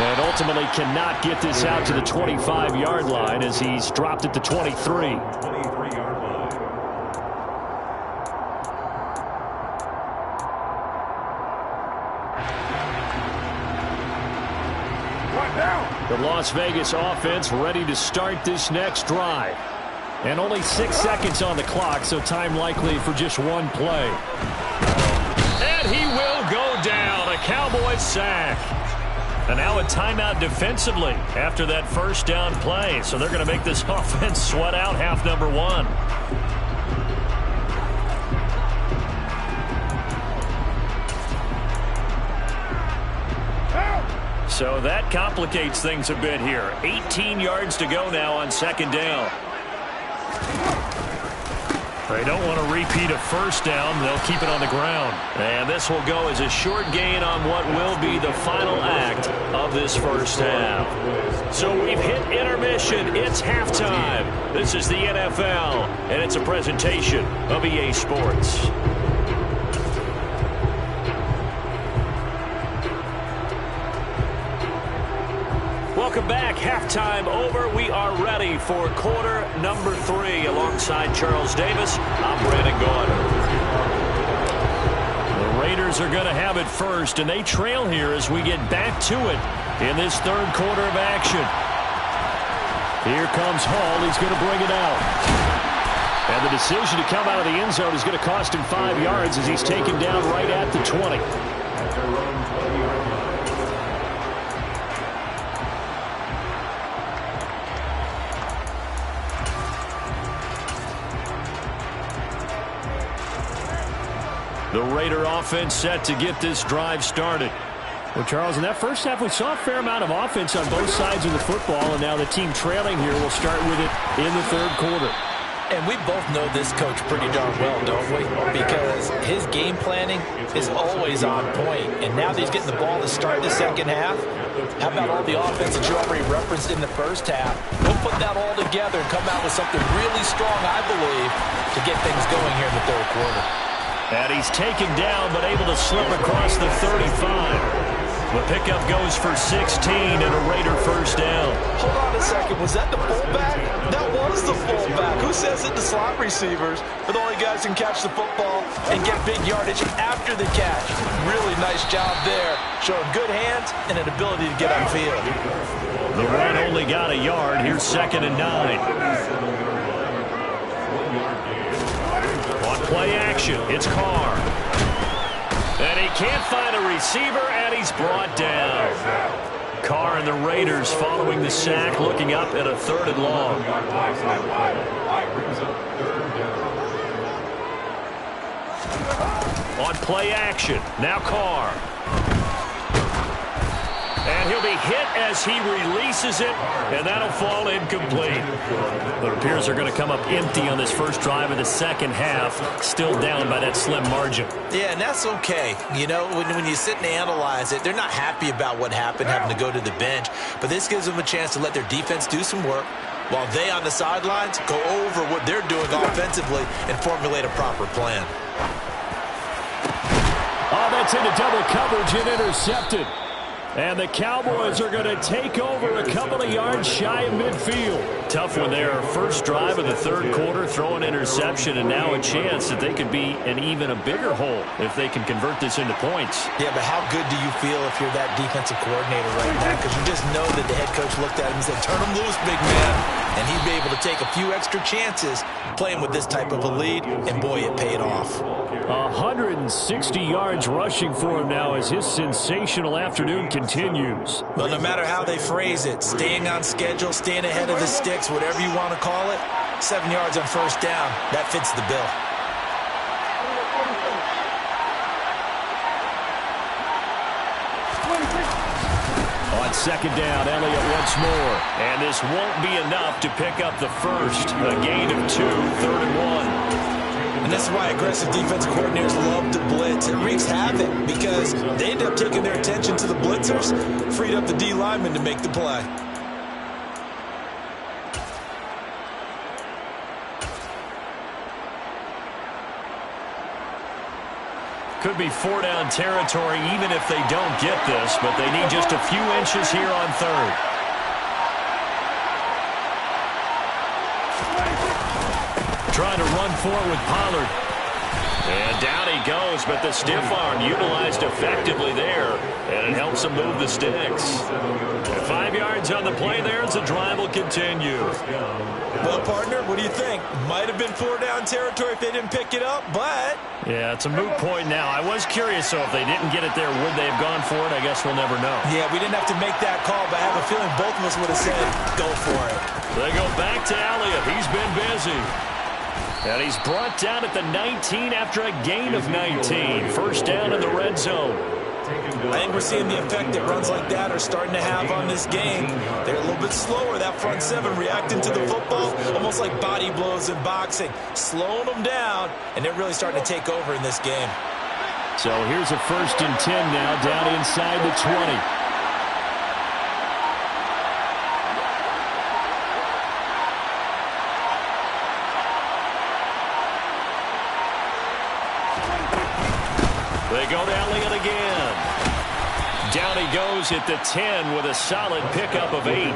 And ultimately cannot get this out to the 25-yard line as he's dropped at the 23. 23-yard line. The Las Vegas offense ready to start this next drive. And only 6 seconds on the clock, so time likely for just one play. And he will go down. A Cowboys sack. And now a timeout defensively after that first down play. So they're going to make this offense sweat out half number 1. So that complicates things a bit here. 18 yards to go now on 2nd down. They don't want to repeat a first down. They'll keep it on the ground. And this will go as a short gain on what will be the final act of this first half. So we've hit intermission. It's halftime. This is the NFL, and it's a presentation of EA Sports. Welcome back. Halftime over. We are ready for quarter number 3. Alongside Charles Davis, I'm Brandon Gordon. The Raiders are going to have it first, and they trail here as we get back to it in this 3rd quarter of action. Here comes Hall. He's going to bring it out. And the decision to come out of the end zone is going to cost him 5 yards as he's taken down right at the 20. The Raider offense set to get this drive started. Well, Charles, in that first half, we saw a fair amount of offense on both sides of the football, and now the team trailing here will start with it in the 3rd quarter. And we both know this coach pretty darn well, don't we? Because his game planning is always on point. And now that he's getting the ball to start the 2nd half, how about all the offense that you already referenced in the first half? We'll put that all together and come out with something really strong, I believe, to get things going here in the 3rd quarter. And he's taken down, but able to slip across the 35. The pickup goes for 16 and a Raider first down. Hold on a second. Was that the fullback? That was the fullback. Who says it? The slot receivers are the only guys who can catch the football and get big yardage after the catch. Really nice job there. Showing good hands and an ability to get upfield. The run only got a yard. Here's 2nd and 9. On play action, it's Carr. And he can't find a receiver, and he's brought down. Carr and the Raiders following the sack, looking up at a 3rd and long. On play action, now Carr. And he'll be hit as he releases it, and that'll fall incomplete. It appears they're going to come up empty on this first drive of the second half, still down by that slim margin. Yeah, and that's okay. You know, when you sit and analyze it, they're not happy about what happened, having to go to the bench. But this gives them a chance to let their defense do some work while they on the sidelines go over what they're doing offensively and formulate a proper plan. Oh, that's into double coverage and intercepted. And the Cowboys are going to take over a couple of yards shy of midfield. Tough one there. First drive of the third quarter, throw an interception, and now a chance that they could be in even a bigger hole if they can convert this into points. Yeah, but how good do you feel if you're that defensive coordinator right now? Because you just know that the head coach looked at him and said, turn him loose, big man. And he'd be able to take a few extra chances playing with this type of a lead, and boy, it paid off. 160 yards rushing for him now as his sensational afternoon continues. Well, no matter how they phrase it, staying on schedule, staying ahead of the sticks, whatever you want to call it, 7 yards on first down, that fits the bill. On second down, Elliott once more. And this won't be enough to pick up the first. A gain of 2, 3rd and 1. And this is why aggressive defensive coordinators love to blitz. It wreaks havoc because they end up taking their attention to the blitzers, freed up the D lineman to make the play. Could be 4-down territory even if they don't get this, but they need just a few inches here on third. Trying to run for it with Pollard. And down he goes, but the stiff arm utilized effectively there, and it helps him move the sticks. 5 yards on the play there as the drive will continue. Well, partner, what do you think? Might have been 4-down territory if they didn't pick it up, but... Yeah, it's a moot point now. I was curious, so if they didn't get it there, would they have gone for it? I guess we'll never know. Yeah, we didn't have to make that call, but I have a feeling both of us would have said, go for it. They go back to Elliott. He's been busy. And he's brought down at the 19 after a gain of 19. First down in the red zone. I think we're seeing the effect that runs like that are starting to have on this game. They're a little bit slower, that front seven, reacting to the football, almost like body blows in boxing, slowing them down, and they're really starting to take over in this game. So here's a 1st and 10 now, down inside the 20. They go to Elliott again. Down he goes at the 10 with a solid pickup of 8.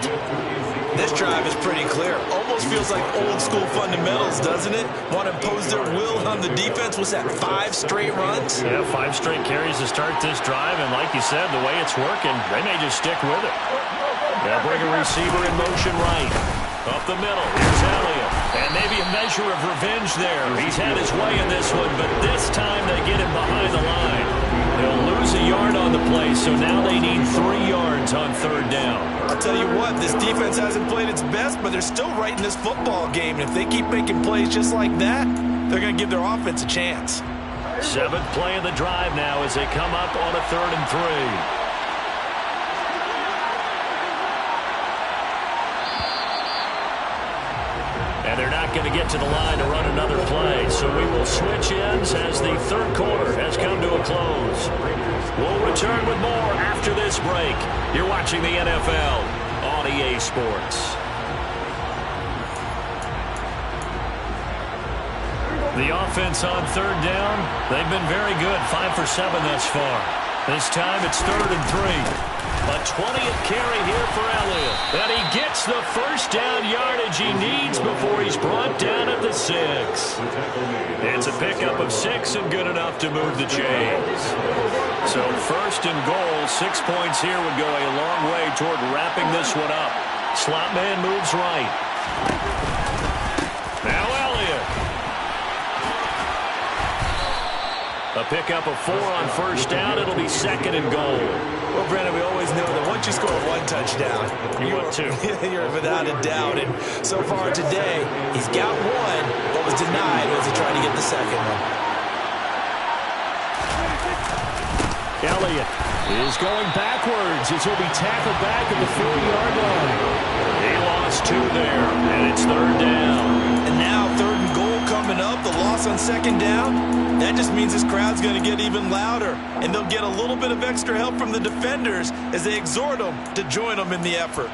This drive is pretty clear. Almost feels like old school fundamentals, doesn't it? Want to impose their will on the defense. What's that, 5 straight runs? Yeah, 5 straight carries to start this drive. And like you said, the way it's working, they may just stick with it. They'll bring a receiver in motion right. Up the middle, here's Elliott. And maybe a measure of revenge there. He's had his way in this one, but this time they get him behind the line. They'll lose a yard on the play, so now they need 3 yards on 3rd down. I'll tell you what, this defense hasn't played its best, but they're still right in this football game. And if they keep making plays just like that, they're going to give their offense a chance. 7th play of the drive now as they come up on a 3rd and 3. And they're not going to get to the line to run another play. So we will switch ends as the third quarter has come to a close. We'll return with more after this break. You're watching the NFL on EA Sports. The offense on 3rd down, they've been very good. 5 for 7 thus far. This time it's 3rd and 3. A 20th carry here for Elliott. And he gets the first down yardage he needs before he's brought down at the 6. It's a pickup of 6 and good enough to move the chains. So 1st and goal, 6 points here would go a long way toward wrapping this one up. Slot man moves right. Now Elliott. A pickup of 4 on first down. It'll be 2nd and goal. Well, Brandon, we always know that once you score 1 touchdown, you're without a doubt. And so far today, he's got 1, but was denied as he tried to get the 2nd one. Elliott is going backwards as he'll be tackled back at the 40-yard line. He lost 2 there, and it's 3rd down. And now 3rd and goal coming up, the loss on 2nd down. That just means this crowd's going to get even louder, and they'll get a little bit of extra help from the defenders as they exhort them to join them in the effort.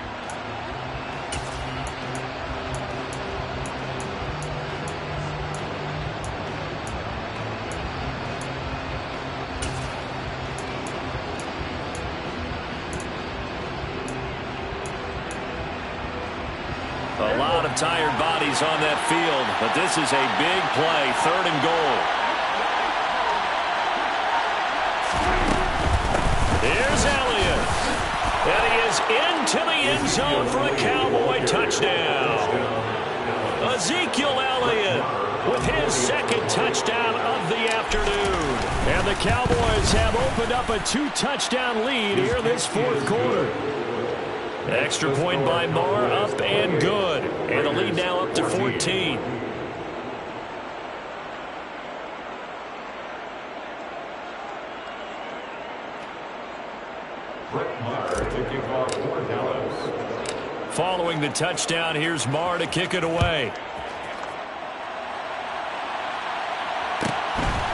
A lot of tired bodies on that field, but this is a big play, 3rd and goal. Here's Elliott. And he is into the end zone for a Cowboy touchdown. Ezekiel Elliott with his 2nd touchdown of the afternoon. And the Cowboys have opened up a 2-touchdown lead here in this 4th quarter. Extra point by Moore, up and good. And the lead now up to 14. Following the touchdown, here's Marr to kick it away.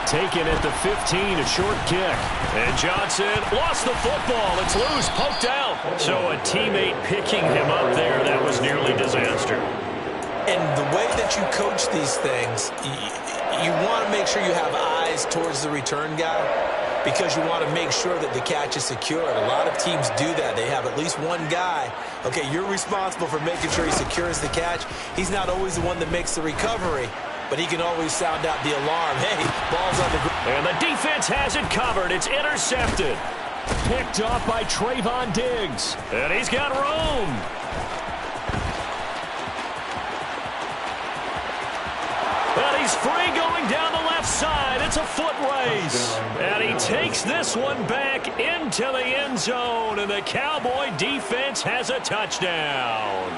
Taken at the 15, a short kick. And Johnson lost the football. It's loose, poked out. So a teammate picking him up there, that was nearly disaster. And the way that you coach these things, you want to make sure you have eyes towards the return guy because you want to make sure that the catch is secured. A lot of teams do that. They have at least one guy. Okay, you're responsible for making sure he secures the catch. He's not always the one that makes the recovery, but he can always sound out the alarm. Hey, ball's on the ground. And the defense has it covered. It's intercepted. Picked off by Trayvon Diggs. And he's got room. And he's free going down the left side. It's a foot race. And he takes this one back into the end zone. And the Cowboy defense has a touchdown.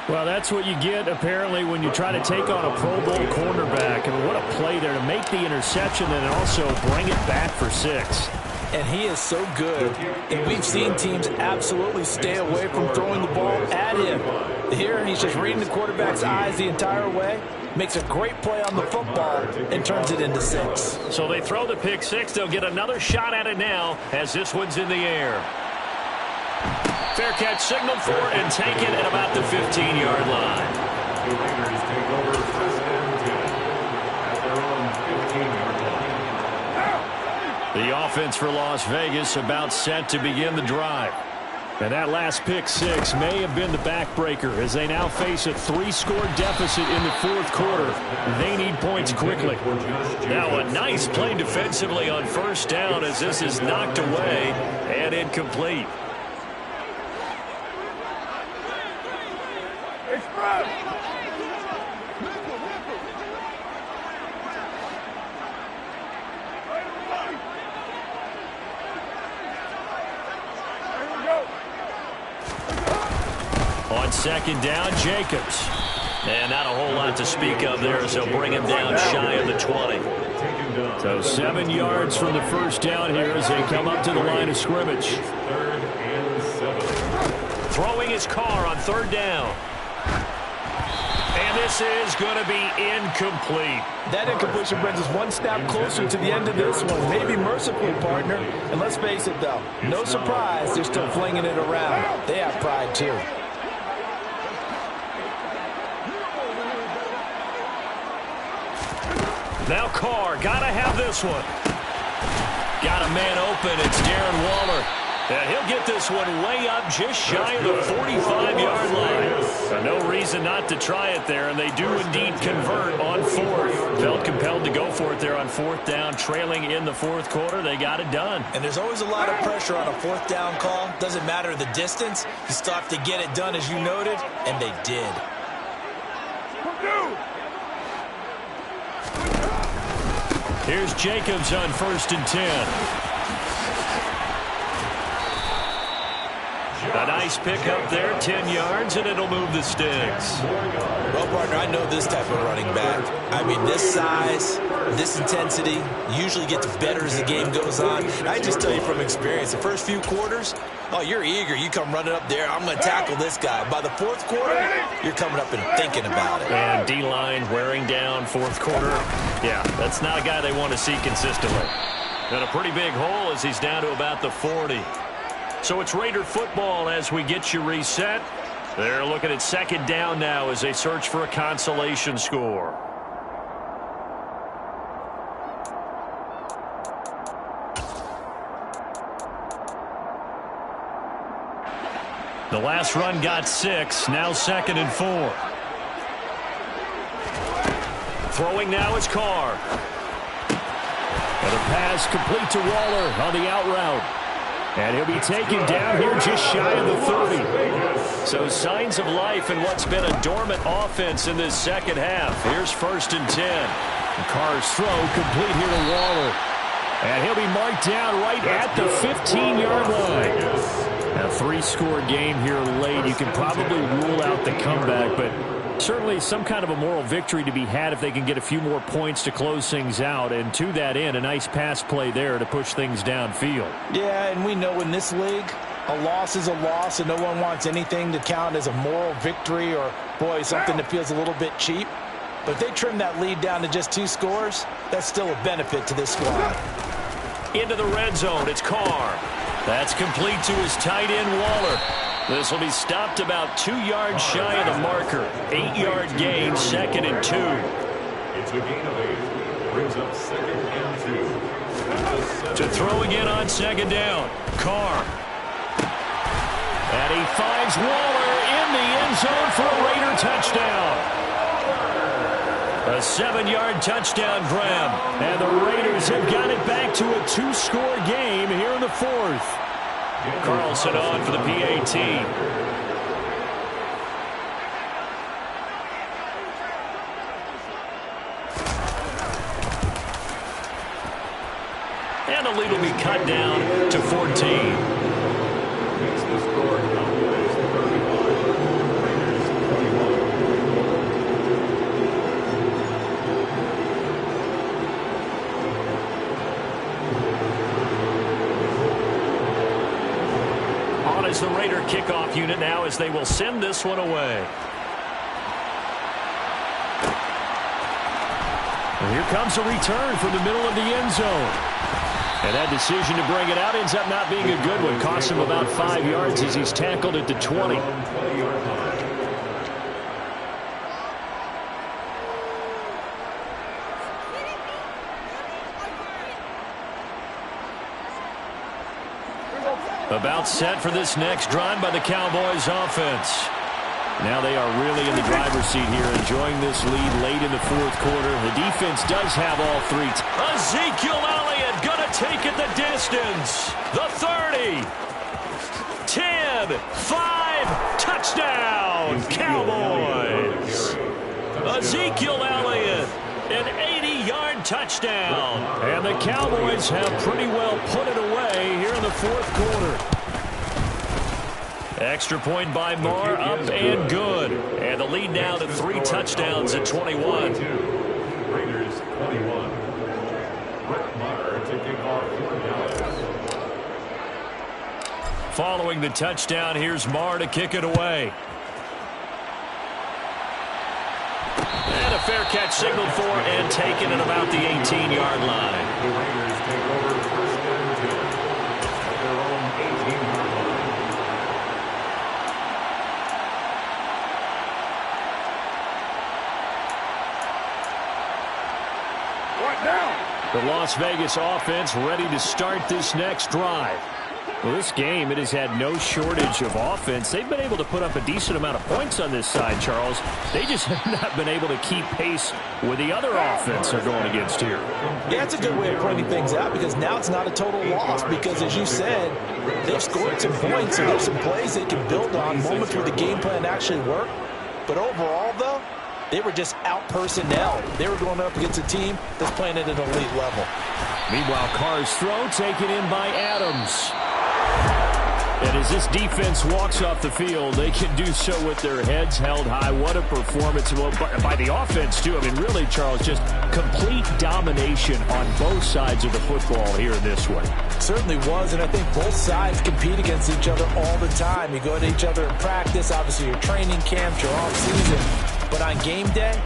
Well, that's what you get, apparently, when you try to take on a Pro Bowl cornerback. I mean, what a play there to make the interception and also bring it back for 6. And he is so good. And we've seen teams absolutely stay away from throwing the ball at him. Here, he's just reading the quarterback's eyes the entire way, makes a great play on the football, and turns it into 6. So they throw the pick 6. They'll get another shot at it now as this one's in the air. Fair catch signaled for and taken at about the 15-yard line. The Raiders take over 1st and 10 at their own 15-yard line. The offense for Las Vegas about set to begin the drive. And that last pick 6 may have been the backbreaker as they now face a 3-score deficit in the 4th quarter. They need points quickly. Now a nice play defensively on 1st down as this is knocked away and incomplete. On 2nd down, Jacobs. And not a whole lot to speak of there, so bring him down shy of the 20. So 7 yards from the 1st down here as they come up to the line of scrimmage. 3rd and 7. Throwing his car on 3rd down. And this is going to be incomplete. That incompletion brings us one step closer to the end of this one. Maybe mercifully, partner. And let's face it, though, no surprise, they're still flinging it around. They have pride, too. Now Carr, gotta have this one. Got a man open, it's Darren Waller. And he'll get this one way up just shy of the 45-yard line. So no reason not to try it there, and they do indeed convert on 4th. Felt compelled to go for it there on 4th down, trailing in the 4th quarter. They got it done. And there's always a lot of pressure on a 4th down call. Doesn't matter the distance. You still have to get it done, as you noted, and they did. Here's Jacobs on 1st and 10. A nice pickup there, 10 yards, and it'll move the sticks. Well, partner, I know this type of running back. I mean, this size, this intensity usually gets better as the game goes on. And I just tell you from experience, the first few quarters, oh, you're eager. You come running up there, I'm going to tackle this guy. By the fourth quarter, you're coming up and thinking about it. And D-line wearing down fourth quarter. Yeah, that's not a guy they want to see consistently. And a pretty big hole as he's down to about the 40. So it's Raider football as we get you reset. They're looking at second down now as they search for a consolation score. The last run got 6. Now 2nd and 4. Throwing now is Carr. And a pass complete to Waller on the out route. And he'll be taken down here just shy of the 30. So signs of life in what's been a dormant offense in this second half. Here's 1st and 10. And Carr's throw complete here to Waller. And he'll be marked down right at the 15-yard line. A 3-score game here late. You can probably rule out the comeback, but certainly some kind of a moral victory to be had if they can get a few more points to close things out. And to that end, a nice pass play there to push things downfield. Yeah, and we know in this league, a loss is a loss, and no one wants anything to count as a moral victory or, boy, something that feels a little bit cheap. But if they trim that lead down to just 2 scores, that's still a benefit to this squad. Into the red zone, it's Carr. That's complete to his tight end, Waller. This will be stopped about 2 yards shy of the marker. 8-yard gain, 2nd and 2. It's a gain of 8. Brings up 2nd and 2. To throw again on 2nd down, Carr. And he finds Waller in the end zone for a Raider touchdown. A 7-yard touchdown grab. And the Raiders have got it back to a 2-score game here in the 4th. Carlson on for the PAT. And the lead will be cut down to 14. Makes the score now is 35. Raiders 21. On is the Raider kickoff unit now as they will send this one away. And here comes a return from the middle of the end zone. And that decision to bring it out ends up not being a good one. Costs him about 5 yards as he's tackled at the 20. About set for this next drive by the Cowboys offense. Now they are really in the driver's seat here, enjoying this lead late in the 4th quarter. The defense does have all 3. Ezekiel Elliott going to take it the distance. The 30. 10. 5. Touchdown. Cowboys. Ezekiel Elliott. An 80-yard touchdown. And the Cowboys have pretty well put it away here in the 4th quarter. Extra point by Marr, up and good. And the lead now to 3 touchdowns at 21. Raiders 21. Brett Maher taking off 4 downs. Following the touchdown, here's Marr to kick it away. And a fair catch signaled for and taken at about the 18-yard line. The Raiders take over 1st and 10 at their own 18-yard line. What now? The Las Vegas offense ready to start this next drive. Well, this game, it has had no shortage of offense. They've been able to put up a decent amount of points on this side, Charles. They just have not been able to keep pace with the other offense they're going against here. Yeah, it's a good way of pointing things out because now it's not a total loss because, as you said, they've scored some points and there's some plays they can build on, moments where the game plan actually worked. But overall, though, they were just out-personnel. They were going up against a team that's playing at an elite level. Meanwhile, Carr's throw taken in by Adams. And as this defense walks off the field, they can do so with their heads held high. What a performance by the offense, too. I mean, really, Charles, just complete domination on both sides of the football here in this one. Certainly was, and I think both sides compete against each other all the time. You go to each other in practice, obviously your training camps, your off-season. But on game day,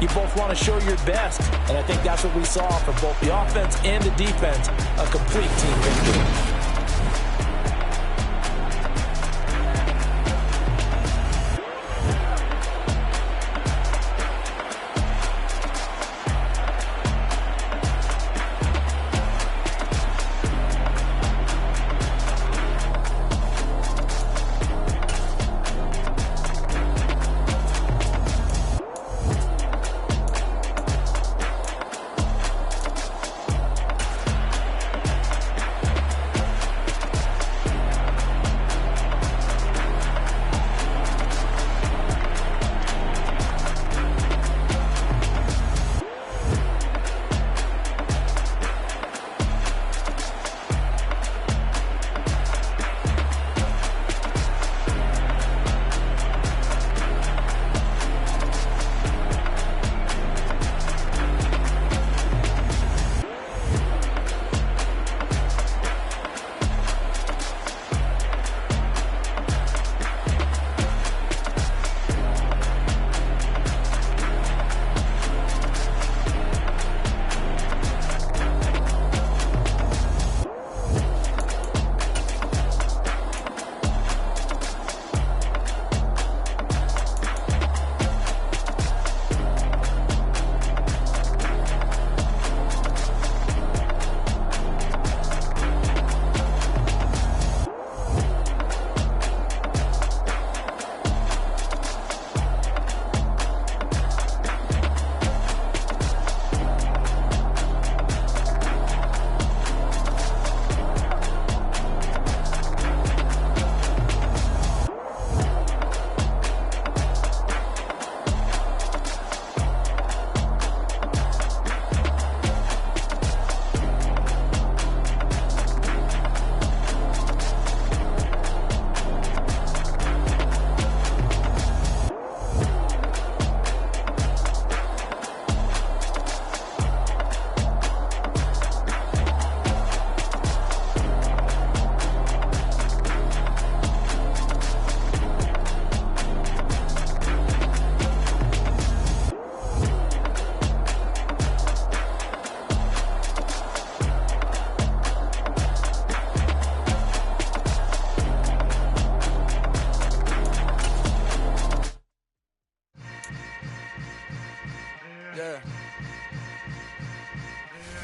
you both want to show your best. And I think that's what we saw from both the offense and the defense, a complete team victory.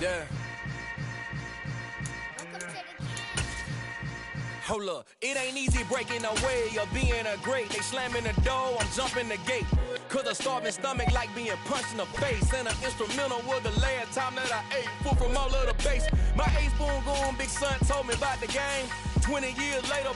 Yeah. Hold up, it ain't easy breaking away or being a great. They slamming the door, I'm jumping the gate. Cause a starving stomach like being punched in the face. And an instrumental was the last time that I ate food from all of the base. My ace spoon goon, big son told me about the game. 20 years later,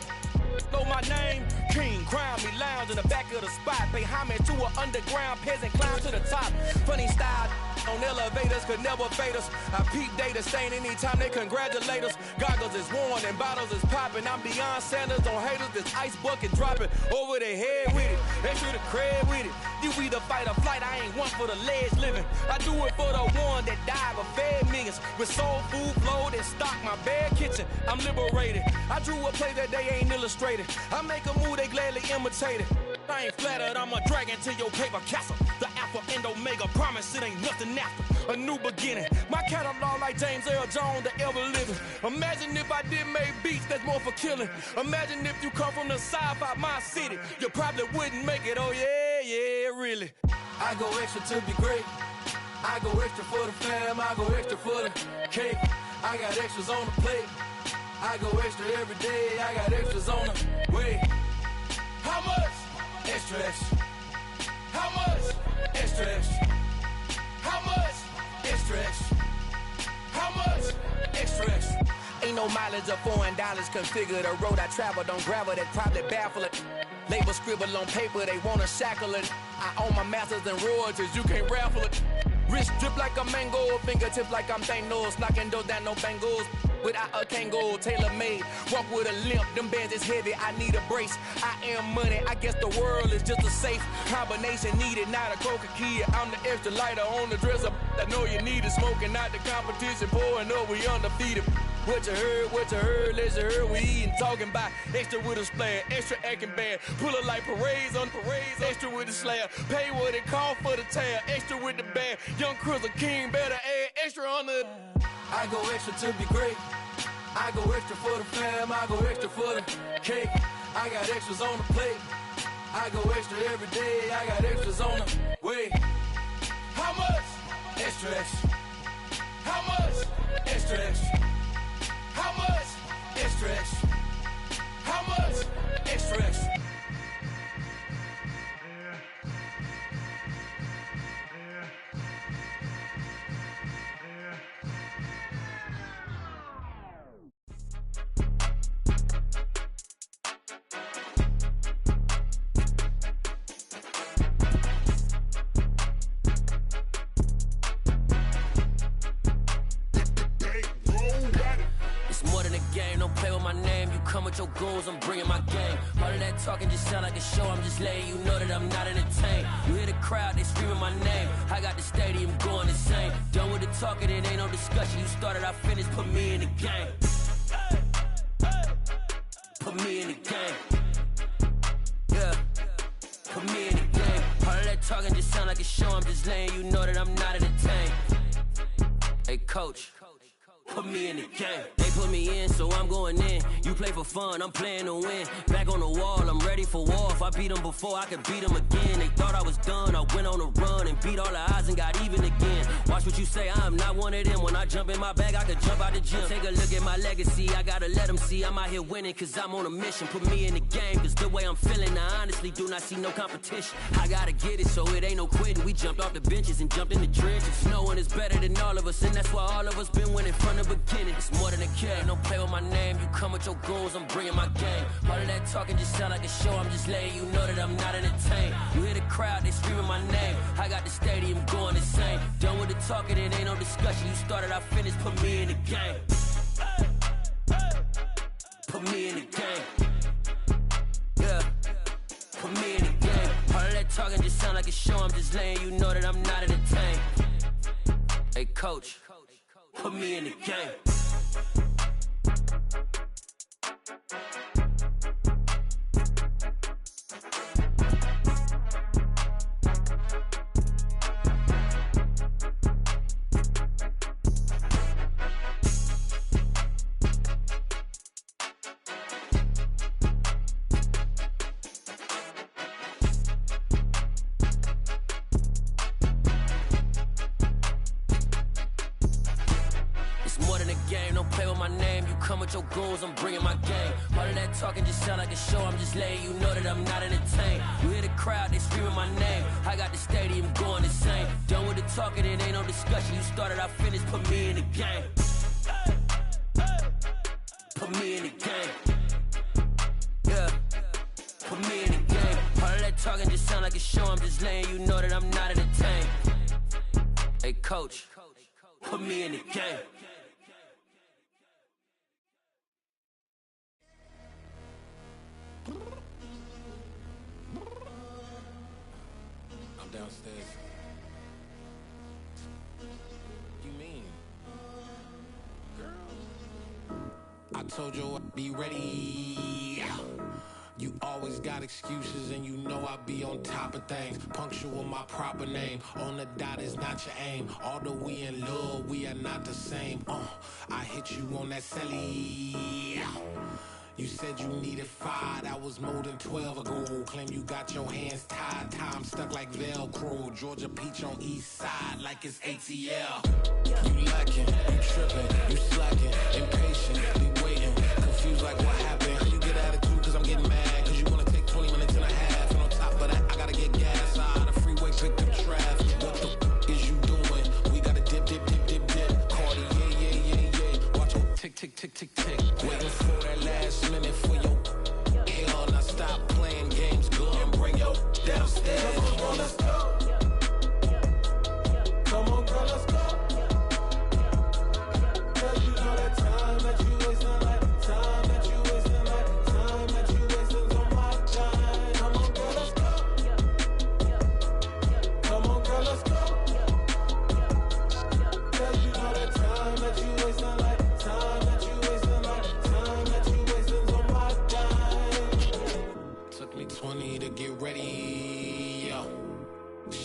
know my name. King, crown me, lounge in the back of the spot. Pay homage to an underground peasant, climb to the top. Funny style on elevators could never fade us. I peep data stain anytime they congratulate us. Goggles is worn and bottles is popping. I'm beyond Sanders on haters, this ice bucket dropping over their head with it. They should have cred with it. You either fight or flight, I ain't one for the ledge living. I do it for the one that died but fed millions. With soul food flowed and stock my bad kitchen. I'm liberated. I drew a play that they ain't illustrated. I make a move, they gladly imitate it. I ain't flattered, I'm a dragon to your paper castle. The alpha and omega, promise it ain't nothing after. A new beginning. My catalog like James Earl Jones, the ever living. Imagine if I did make beats that's more for killing. Imagine if you come from the sci-fi my city. You probably wouldn't make it, oh yeah, really. I go extra to be great. I go extra for the fam, I go extra for the cake. I got extras on the plate. I go extra every day, I got extras on the way. How much? Extra, extra. How much? Extra, extra. How much? Extra, extra. How much? Extra, extra. Ain't no mileage of $4 configure the road I travel. Don't gravel that probably baffle it. Label scribble on paper, they wanna shackle it. I own my masters and royalties, you can't raffle it. Wrist drip like a mango, fingertip like I'm Thanos, knocking those down no bangles. without a Kangol, tailor-made. Walk with a limp, them bands is heavy, I need a brace. I am money, I guess the world is just a safe combination needed, not a coca key. I'm the extra lighter on the dresser. I know you need it, smoking out the competition, pouring up, we undefeated. What you heard, let's hear we eatin', talking about extra with a splash, extra acting bad, pull it like parades on parades, extra with the slab, pay what it cost for the tab, extra with the band, young Chris a king, better add extra on the. I go extra to be great, I go extra for the fam, I go extra for the cake, I got extras on the plate, I go extra every day, I got extras on the way. How much? Extra, extra. How much? Extra, extra. How much? Extra, extra. How much? Extra, extra. Come with your goons, I'm bringing my game. All of that talking just sound like a show. I'm just letting you know that I'm not entertained. You hear the crowd, they screaming my name. I got the stadium going insane. Done with the talking, it ain't no discussion. You started, I finished, put me in the game. Put me in the game. Yeah, put me in the game. All of that talking just sound like a show. I'm just letting you know that I'm not entertained. Hey, coach. Put me in the game. They put me in, so I'm going in. You play for fun, I'm playing to win. Back on the wall, I'm ready for war. If I beat them before, I could beat them again. They thought I was done, I went on a run and beat all the odds and got even again. Watch what you say, I'm not one of them. When I jump in my bag, I could jump out the gym. Take a look at my legacy, I gotta let them see I'm out here winning, cause I'm on a mission. Put me in the game, cause the way I'm feeling, I honestly do not see no competition. I gotta get it, so it ain't no quitting. We jumped off the benches and jumped in the trenches. No one is better than all of us, and that's why all of us been winning from the beginning. It's more than a kid, don't play with my name. You come with your goons, I'm bringing my game. All of that talking just sound like a show. I'm just letting you know that I'm not entertained. You hear the crowd, they screaming my name. I got the stadium going insane. Done with the talking, it ain't no discussion. You started, I finished, put me in the game. Put me in the game. Yeah, put me in the game. All of that talking just sound like a show. I'm just letting you know that I'm not entertained. Hey, coach. Put me in the game. Your goons, I'm bringing my game. All of that talking just sound like a show. I'm just letting you know that I'm not entertained. You hear the crowd, they screaming my name. I got the stadium going insane. Done with the talking, it ain't no discussion. You started, I finished, put me in the game. Put me in the game. Yeah, put me in the game. All of that talking just sound like a show. I'm just letting you know that I'm not entertained. Hey, coach, put me in the game. Downstairs. You mean? Girl, I told you I'd be ready. You always got excuses and you know I be on top of things. Punctual my proper name. On the dot is not your aim. Although we in love, we are not the same. I hit you on that celly. You said you needed 5, that was more than 12 ago. Claim you got your hands tied, time stuck like Velcro. Georgia Peach on east side like it's ATL. You lacking, you tripping, you slacking, impatient, be waiting, confused like what happened. You get attitude cause I'm getting mad, cause you wanna take 20 minutes and a half. And on top of that, I gotta get gas out of the freeway, pick up traffic. What the is you doing? We gotta dip, dip, dip, dip, dip. Cardi, yeah. Watch your tick, tick, tick, tick, tick. Waiting for that last minute for your hell. Now stop playing games, go and bring your downstairs. Come on, girl, let's go. Come on, girl, let's go. Cause you know that time that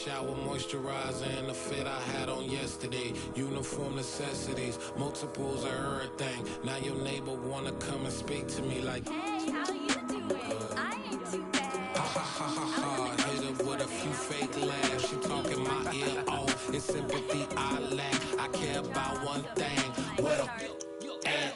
shower moisturizer and the fit I had on yesterday. Uniform necessities, multiples of everything. Now your neighbor wanna come and speak to me like, hey, how you doing? I ain't too bad. ha ha ha ha ha. Hit her with a few fake laughs. She talking my ear off. It's sympathy I lack. I care about one thing. What a at.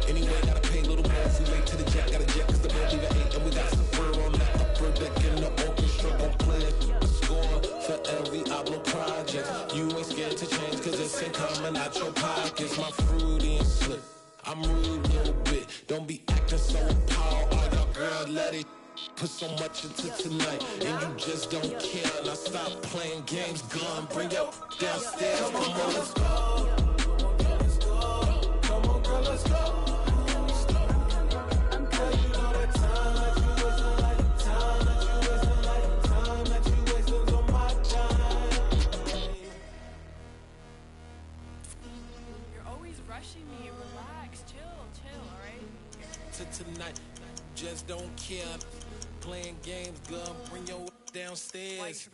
Anyway, gotta pay a little more. If we late to the jet, gotta jet, cause the bed leave at 8. And we got some fur on that upper deck in the orchestra. Gon' play a score for every Ablo project. You ain't scared to change, cause it's in coming out your pockets. My fruity and slip. I'm rude a little bit. Don't be acting so appalled. All y'all girl, let it put so much into tonight. And you just don't care. Now stop playing games, gun. Bring your downstairs. Come on, let's go. Come on, girl, let's go. Tonight, just don't care. Playing games, girl, bring your downstairs.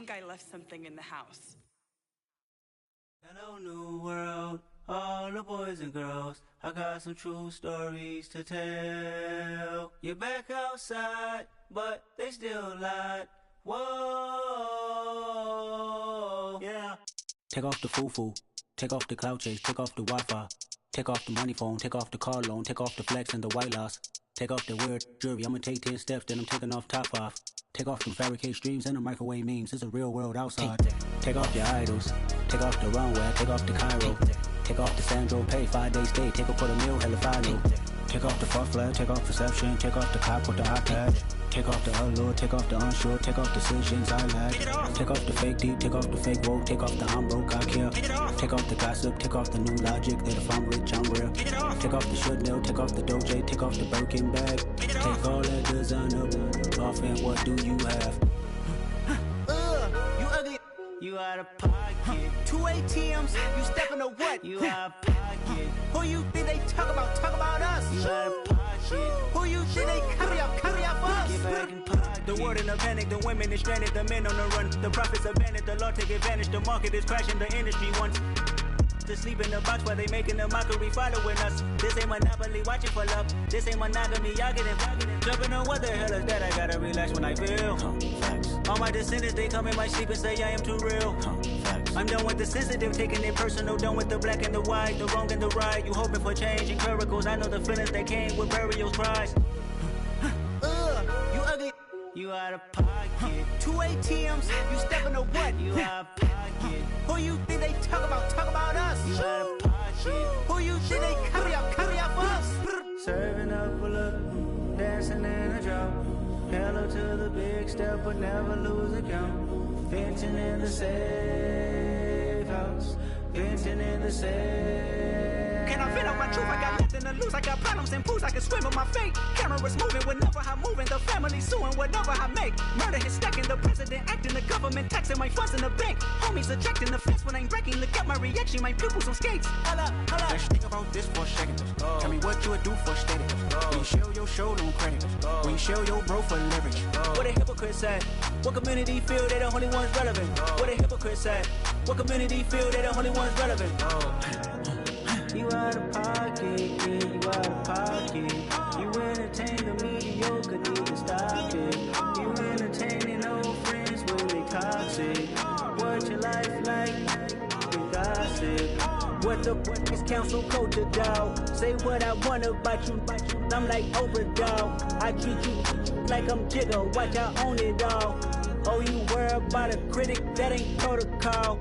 I left something in the house. Hello, new world, all the boys and girls. I got some true stories to tell. You're back outside, but they still lied. Whoa, yeah. Take off the foo-foo, take off the cloud chase, take off the Wi-Fi, take off the money phone, take off the car loan, take off the flex and the white loss. Take off the weird jewelry, I'ma take 10 steps, then I'm taking off top off. Take off them fabricated streams and the microwave memes. It's a real world outside. Take off your idols. Take off the runway. Take off the Cairo. Take off the Sandro Pay. 5-day stay. Take off for the meal. Hella follow. Take off the fuck flag. Take off perception. Take off the cop with the iPad. Take off the allure. Take off the unsure. Take off decisions I lack. Take off the fake deep. Take off the fake woke. Take off the I'm broke. I care. Take off the gossip. Take off the new logic that if I'm rich I'm real. Take off the should know. Take off the Doja. Take off the Birkin bag. Take all that designer off and what do you have? You ugly. You out of pocket. 2 ATMs. You stepping to what? You out of pocket. Who you think they talk about? Talk about us. You out of pocket. Who you think they carry up for us? Get back in pocket. The world in a panic. The women is stranded. The men on the run. The profits abandoned. The law take advantage. The market is crashing. The industry wants to sleep in the box while they making a mockery following us. This ain't Monopoly, watching for love. This ain't monogamy, y'all getting jumping on what the hell is that? I gotta relax when I feel. All my descendants, they come in my sleep and say I am too real. I'm done with the sensitive, taking it personal. Done with the black and the white, the wrong and the right. You hoping for change and miracles. I know the feelings that came with burial cries. You ugly. You out of pocket. 2 ATMs. You stepping to what? You out of pocket. Who you think they talk about? Talk about us. You out of pocket. Who you think they carry up for us? Serving up a look, dancing in a drop. Hello to the big step, but never lose a count. Venting in the safe house. Venting in the safe. Can I vent out my truth? I got nothing to lose. I got problems and pools. I can swim with my fate. Cameras moving whenever I'm moving. The family suing whatever I make. Murder is stacking. The president acting. The government taxing my funds in the bank. Homies attracting the fence when I'm breaking. Look at my reaction. My pupils on skates. Holla, holla. Let's think about this for a second. Tell me what you would do for status. When you show your show, no credit. When you show your bro for leverage. What a hypocrite said. What community feel they the only ones relevant? What a hypocrite said. What community feel they the only ones relevant? You out of pocket, yeah, you out of pocket. You entertain the mediocre, need to stop it. You entertaining old friends when they toxic. What your life like? You gossip. What the fuck is council culture, dog? Say what I want about you. I'm like overdog. I treat you like I'm Jigga. Watch I own it all. Oh, you worry about a critic? That ain't protocol.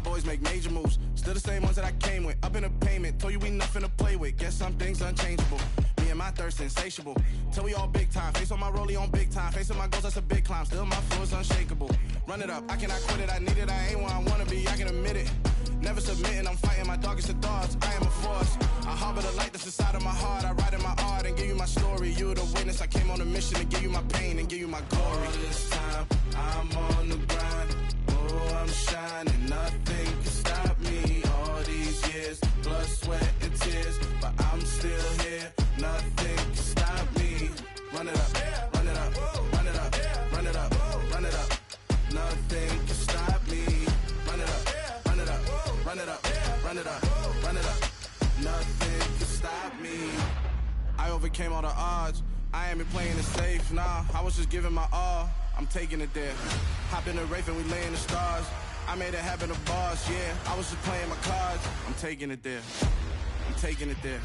boys make major moves. Still the same ones that I came with. Up in the payment, told you we nothing to play with. Guess some things unchangeable. Me and my thirst insatiable. Till we all big time. Face on my rollie on big time. Facing my goals, that's a big climb. Still my flow is unshakable. Run it up, I cannot quit it. I need it, I ain't where I wanna be. I can admit it. Never submitting, I'm fighting my darkest of thoughts. I am a force. I harbor the light that's inside of my heart. I write in my art and give you my story. You the witness. I came on a mission to give you my pain and give you my glory. All this time, I'm on the grind. Oh, I'm shining. Nothing can stop me. All these years, blood, sweat, and tears. But I'm still here. Nothing can stop me. Run it up, run it up, run it up, run it up, run it up. Nothing can stop me. Run it up, run it up, run it up, run it up, run it up. Nothing can stop me. I overcame all the odds. I ain't been playing it safe, nah. I was just giving my all. I'm taking it there. Hop in the Wraith and we lay in the stars. I made it happen, the boss, yeah. I was just playing my cards. I'm taking it there. I'm taking it there.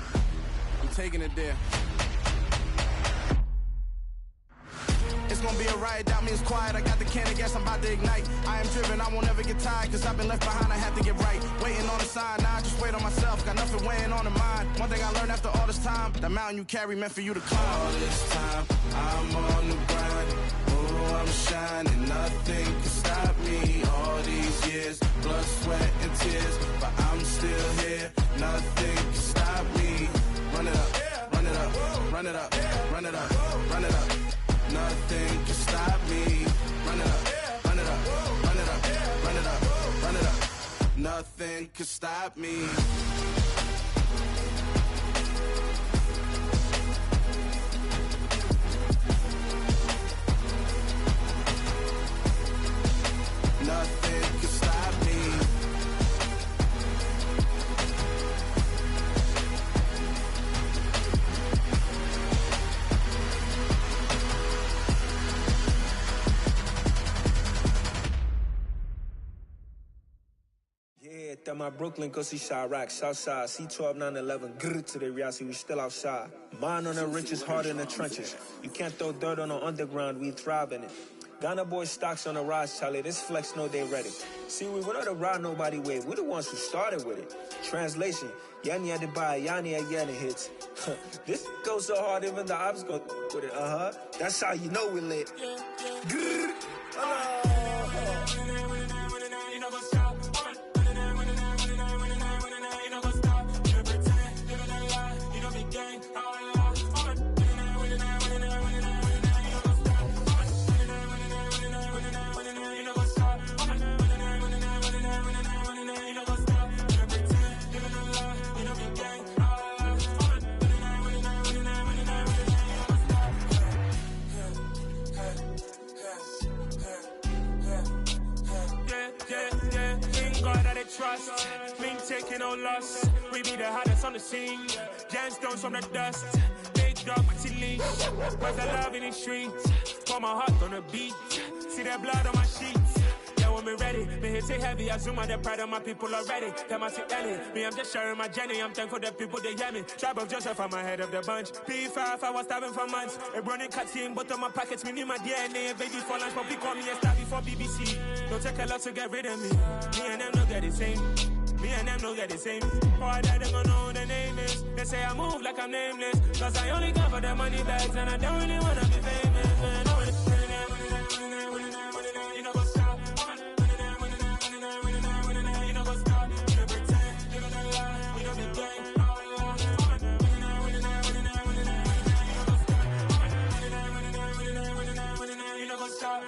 I'm taking it there. It's gonna be a riot, doubt me it's quiet. I got the can of gas, I'm about to ignite. I am driven, I won't ever get tired. Cause I've been left behind, I have to get right. Waiting on the sign, now I just wait on myself. Got nothing weighing on the mind. One thing I learned after all this time, the mountain you carry meant for you to climb. All this time, I'm on the grind. Oh, I'm shining, nothing can stop me. All these years, blood, sweat, and tears. But I'm still here, nothing can stop me. Run it up, run it up, run it up, run it up, run it up. Nothing can stop me. Run it up, run it up, run it up, run it up, run it up. Nothing can stop me. Nothing can stop me. Yeah, that my Brooklyn, go see Chirac, Southside, C12, 911, grrr to the reality, we still outside. Mine on the richest, heart in the trenches. You can't throw dirt on the underground, we thrive in it. Ghana boys stocks on the rise, Charlie, this flex know they ready. See, we went on the ride nobody wave, we the ones who started with it. Translation, Yanni had to buy, Yanni had Yanni hits. This goes so hard, even the ops go with it, That's how you know we lit. Grrr. Trust, we ain't taking no loss. We be the hottest on the scene. Gemstones from the dust. Big dog, pretty leash. Where's the love in the streets? Pour my heart on the beat. See that blood on my sheets. Yeah, when me ready, me hit it heavy. I zoom out the pride of my people already. Them I see early. Me, I'm just sharing my journey. I'm thankful that people they hear me. Tribe of Joseph, I'm ahead of the bunch. P5, I was starving for months. A running cut in, but on my pockets, me need my DNA. Baby for lunch, but we call me a star before BBC. Don't take a lot to get rid of me. Me and them don't get the same. Me and them don't get the same. Boy, that they gonna know the name is. They say I move like I'm nameless. Cause I only come for the money bags. And I don't really wanna be famous, man. You know what's up? You know what's up? You know pretend. You know the lie. You know the game. You know what's up?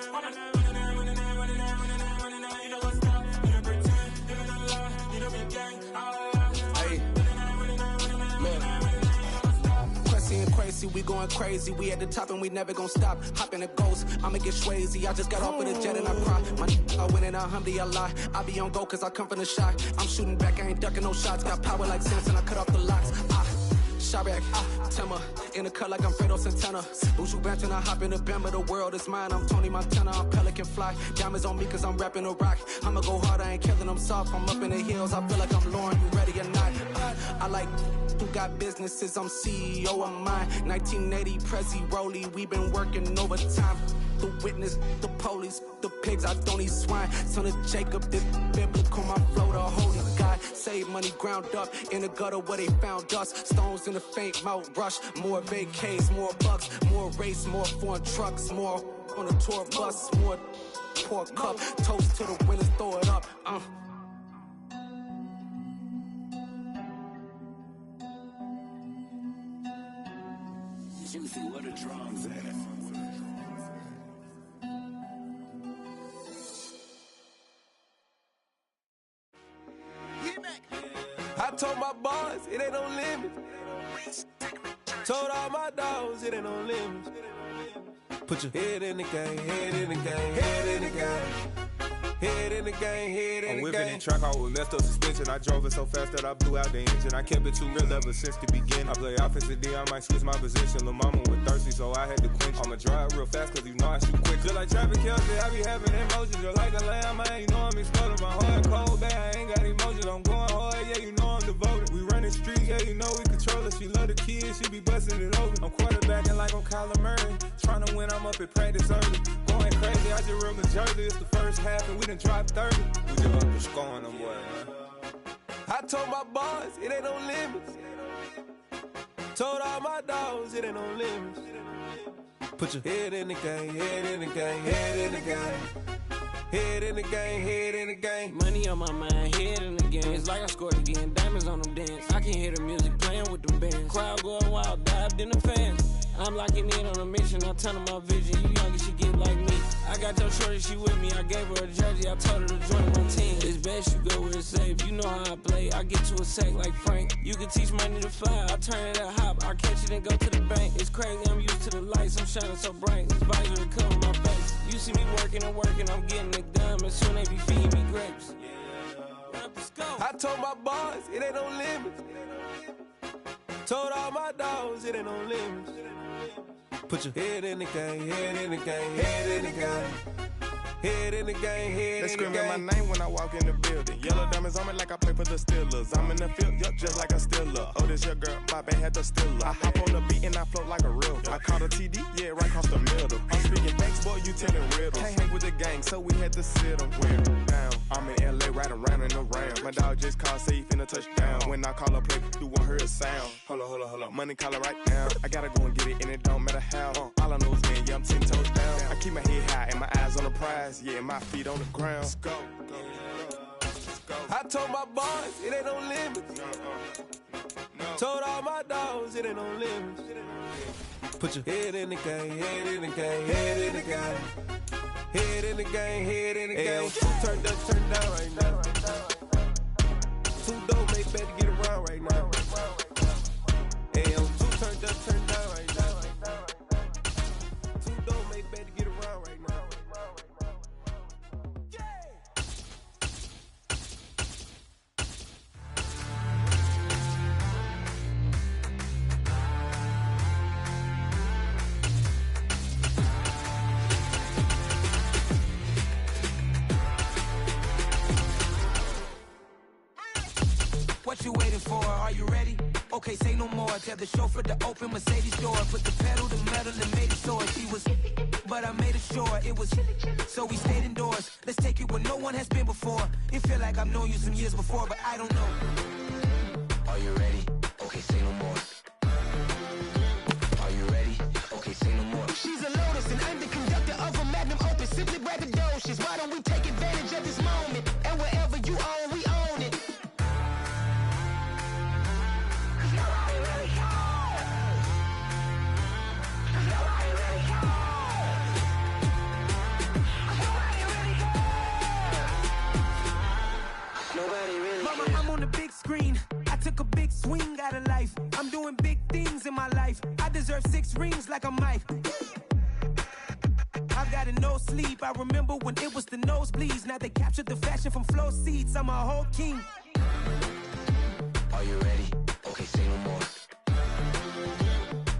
Crazy, we going crazy. We at the top and we never gonna stop. Hop in the ghost, I'ma get swayzy. I just got off with a jet and I cry. My I win in alhamdulillah. I be on go cause I come from the shot. I'm shooting back, I ain't ducking no shots. Got power like Samson, I cut off the locks. Chirac, Timmer, in the cut like I'm Fredo Santana. Buju Banton, I hop in the Bama, the world is mine. I'm Tony Montana, I'm Pelican Fly. Diamonds on me cause I'm rapping a rock. I'ma go hard, I ain't killing them soft. I'm up in the hills, I feel like I'm Lauren, you ready or not? I like who got businesses, I'm CEO of mine. 1980 Prezi Rolly, we been working overtime. the witness, the police, the pigs, I don't eat swine. Son of Jacob, this biblical, my flow, the holy God. Save money ground up in the gutter where they found us. Stones in the faint mouth rush. More vacays, more bucks, more race, more foreign trucks, more on a tour bus, more pork cup. Toast to the winners, throw it up. Juicy, what a drums at. I told my boys it ain't no limits. Told all my dogs it ain't no limits. Put your head in the game, head in the game, head in the game. Head in the game, head in the game. I'm whipping in track, I was left up suspension. I drove it so fast that I blew out the engine. I kept it too real ever since the beginning. I play offensive D, I might switch my position. Lil' mama was thirsty, so I had to quench. I'ma drive real fast, cause you know I shoot quick. Just like traffic Kelsey, I be having emotions. Just like a lamb, man, you know I'm exploding. My heart cold, bad, I ain't got emotions. I'm going hard, yeah, you know I'm devoted. We running streets, yeah, you know we control it. She love the kids, she be busting it over. I'm quarterbacking like I'm Kyler Murray. Trying to win, I'm up at practice early. Going crazy, I just real Jersey. It's the first half and we done dropped 30. We just up to scoring them, boy, man. I told my boys it ain't no limits. Told all my dogs it ain't no limits. Put your head in the game, head in the game, head in the game. Head in the game, head in the game. Money on my mind, head in the game. It's like I scored again, diamonds on them dance. I can hear the music playing with them bands. Crowd going wild, dived in the fans. I'm locking in on a mission, I tell her my vision. You young and she get like me. I got your shorty, she with me. I gave her a jersey, I told her to join my team. It's best you go where it's safe. You know how I play. I get to a sack like Frank. You can teach money to fly. I turn it at hop. I catch it and go to the bank. It's crazy, I'm used to the lights. I'm shining so bright. This visor will cover my face. You see me working and working. I'm getting it done. And soon they be feeding me grapes. I told my boys it ain't no limits. Told all my dogs it ain't no limits. Put your head in the game, head in the game, head in the game. Head in the game, head they in the game. They screaming my name when I walk in the building. Yellow diamonds on me like I play for the Steelers. I'm in the field, yup, just like a Steeler. Oh, this your girl, my band had the Steeler. I hop on the beat and I float like a real. I caught a TD, yeah, right across the middle. I'm speaking thanks, boy, you telling riddles. Can't hang with the gang, so we had to sit them down. I'm in LA, riding around and around. My dog just called, say he finna touchdown. When I call a play, you won't hear a sound. Hold up, money caller right now. I gotta go and get it, and it don't matter how. All I know is win, yeah, I'm 10 toes down. I keep my head high and my eyes on the prize, yeah, my feet on the ground. Let's go. I told my boys it ain't no limits. Told all my dogs it ain't no limits. Put your head in the game, head in the game, head in the game. Head in the game, head in the game. Turn up, turn down right now. Two dope, make better get around right now. Hey, I'm two turned up, turn down right now. Two dope, make better get around right now. What you waiting for? Are you ready? Okay, say no more. Tell the chauffeur to open Mercedes door. Put the pedal to metal and made it soar. She was, but I made it sure it was. So we stayed indoors. Let's take it where no one has been before. It feel like I've known you some years before, but I don't know. Are you ready? Okay, say no more. Are you ready? Okay, say no more. She's a Lotus and I'm the conductor of a Magnum Opus. Simply braggadocious. Why don't we take advantage of this moment? And wherever you own, we own it. Mama, I'm on the big screen. I took a big swing out of life. I'm doing big things in my life. I deserve 6 rings like I'm Mike. I've got no sleep. I remember when it was the nosebleeds. Now they captured the fashion from flow seats. I'm a whole king. Are you ready? Okay, say no more.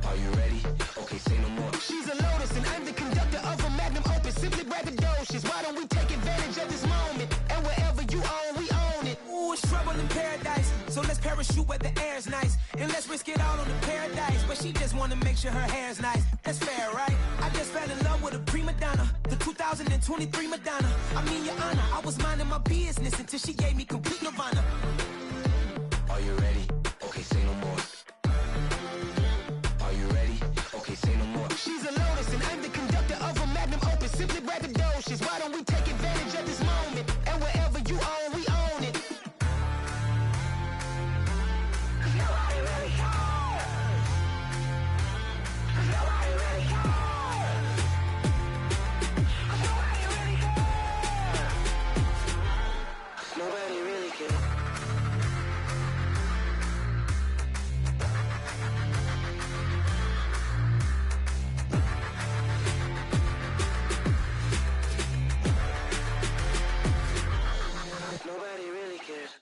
Are you ready? Okay, say no more. She's a Lotus and I'm the conductor of a Magnum Opus. Simply braggadocious. Why don't we take advantage of this moment? And wherever you own, we own it. Ooh, it's trouble in paradise. So let's parachute where the air's nice. And let's risk it all on the paradise. But she just wanna make sure her hair's nice. That's fair, right? I just fell in love with a prima donna, the 2023 Madonna. I mean, your honor, I was minding my business until she gave me complete nirvana. Are you ready? Okay, say no more. Are you ready? Okay, say no more. She's a lotus and I'm the conductor of a magnum opus. Simply braggadocious. Why don't we take advantage of this moment? And wherever you own, we own it. Nobody really cares. Nobody really cares. Nobody really cares. Nobody really cares. Nobody really cares.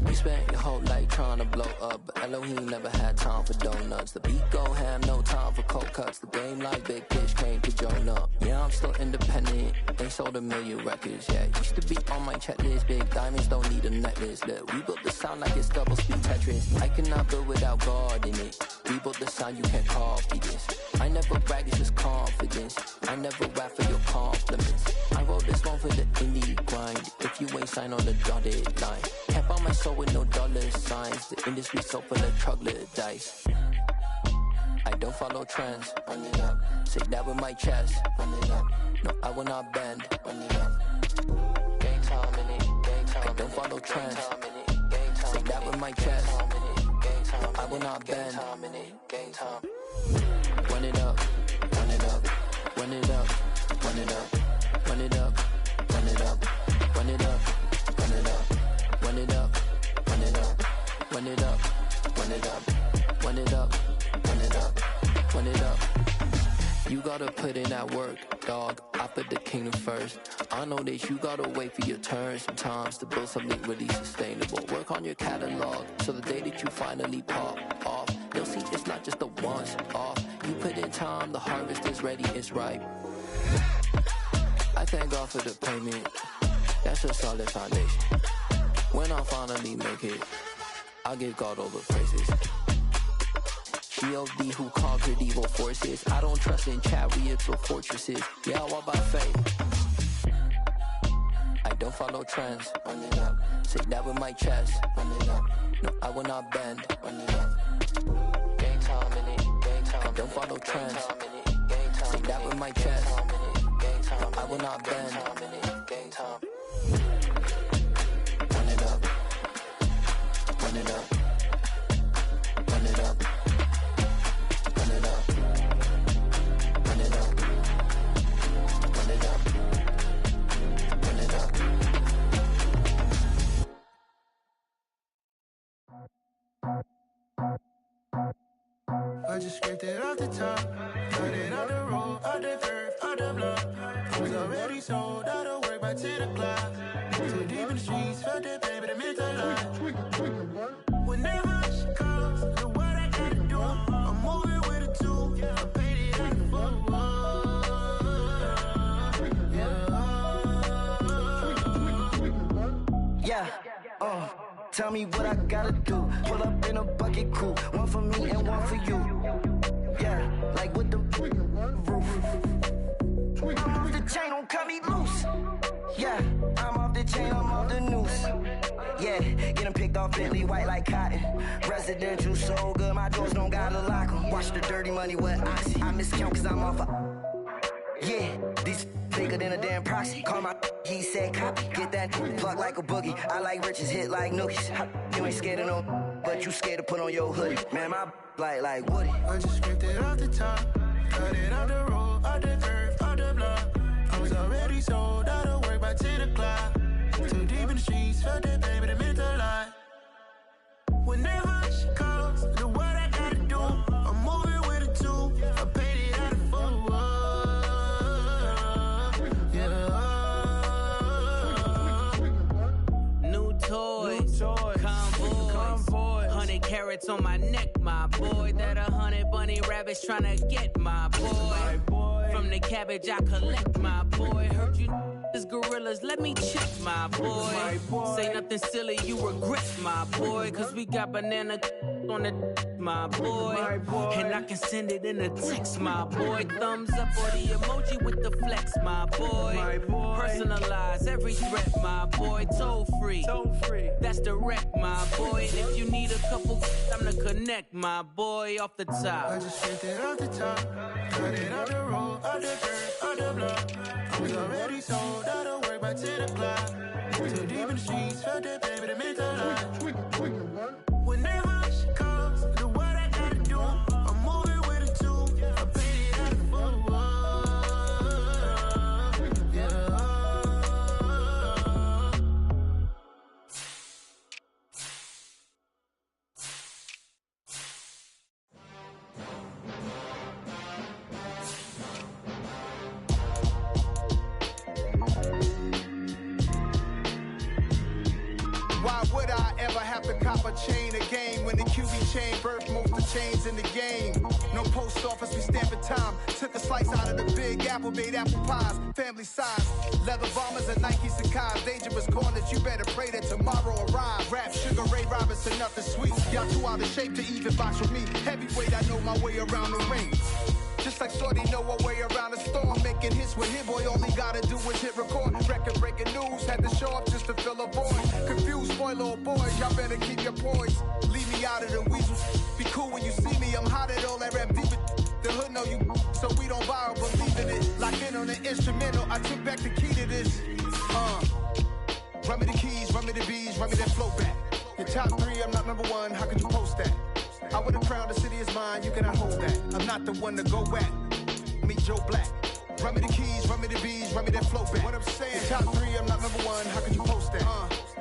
You spent your whole life trying to blow up, but Elohim never had time for donuts. The beat go ham, no time for cold cuts. The game like Big Fish came to join up. Yeah, I'm still independent, ain't sold a million records yet. Used to be on my checklist, big diamonds don't need a necklace. Look, we built the sound like it's double speed Tetris. I cannot build without God in it. We built the sound, you can't copy this. I never brag, it's just confidence. I never rap for your compliments. I wrote this one for the indie grind. If you ain't signed on the dotted line, can't buy my soul with no dollar signs. The industry so full of troglodytes. I don't follow trends. Run it up. Say that with my chest. Run it up. No, I will not bend. Run it up. Gang time in it. Gang time. I don't follow trends. Say that with my chest. I will not bend. Gang time. Run it up. Run it up. Run it up. Run it up. Run it up. Run it up. Run it up. Run it up. Run it up. Run it up. Run it up. Run it up. Run it up. Run it up. Run it up. You gotta put in that work, dog. I put the kingdom first. I know that you gotta wait for your turn sometimes to build something really sustainable. Work on your catalog, so the day that you finally pop off, you'll see it's not just a once off. You put in time, the harvest is ready, it's ripe. I thank God for the payment. That's a solid foundation. When I finally make it, I'll give God all the praises. G.O.D. who conquered evil forces. I don't trust in chariots or fortresses. Yeah, I walk by faith. I don't follow trends. Run it up. Say that with my chest. Run it up. No, I will not bend. Run it up. Gang time in it. Gang time. I don't follow trends. Say that with my chest. I will not bend. Gang time. Run it up. Run it up. Run it up. Run it up. Run it up. Run it up. Run it up. I just scraped it off the top, cut it out the road, out the curve, out the block. Was already sold, out of work by 10 o'clock. Too deep in the streets, felt that baby, the mental lie. Whenever she calls, the what I gotta do, I'm moving with a two, I paid it out the full. Yeah, tell me what I gotta do. Pull up in a bucket crew, one for me and one for you. Yeah, like with the roof. I'm off the chain, don't cut me loose. Yeah, I'm off the chain, I'm off the noose. Yeah, get them picked off Bentley, white like cotton. Residential so good, my doors don't gotta lock them. Watch the dirty money with oxy. I miscount cause I'm off a... Yeah, these bigger than a damn proxy. Call my he said copy. Get that plug like a boogie. I like riches, hit like nookies. You ain't scared of no, but you scared to put on your hoodie. Man, my like Woody. I just scraped it off the top, cut it out the road, out the curve, out the block. I was already sold, out of work by 10 o'clock. Too deep in the streets, felt that baby, the mental lie. Whenever she calls, the what I gotta do, I'm moving with a two. I paid it out of full. Convoy, 100 carats on my neck, my boy. That 100 bunny rabbits tryna get my boy. From the cabbage I collect, my boy. Heard you is gorillas, let me check, my boy. Say nothing silly, you regret, my boy. Cause we got banana on the my boy. And I can send it in a text, my boy. Thumbs up or the emoji with the flex, my boy. Personalize every threat, my boy. Toll free, that's direct, my boy. And if you need a couple, I'm to connect, my boy. Off the top, I just sent it off the top, cut it on the road, on the dirt, on the block. I was already sold, I don't work by 10 o'clock. Too deep in the streets, felt that baby, the mental lie. Whenever she calls, do what I gotta do. I'm moving with a two, I paid it out of Why would I ever have to cop a chain a game when the QB chain birthed most of chains in the game? No post office, we stamping time. Took a slice out of the big apple, made apple pies, family size. Leather bombers and Nike Sacai's. Dangerous corners, you better pray that tomorrow arrive. Rap, Sugar Ray Robinson, nothing sweet. Y'all too out of shape to even box with me. Heavyweight, I know my way around the ring. Just like Shorty know her way around the storm. Making hits with Hit Boy, all he gotta do is hit record. Record breaking news, had to show up just to fill a void. Confused boy, little boys, y'all better keep your poise. Leave me out of the weasels. Be cool when you see me, I'm hot at all that rap deep. The hood know you, so we don't borrow, believe in it. Lock in on the instrumental, I took back the key to this. Run me the keys, run me the bees, run me that flow back. Your top three, I'm not number one, how could you post that? I would've crowned the city is mine, you cannot hold that. I'm not the one to go back. Meet Joe Black. Run me the keys, run me the bees, run me that flow back. What I'm saying, your top three, I'm not number one, how could you post that?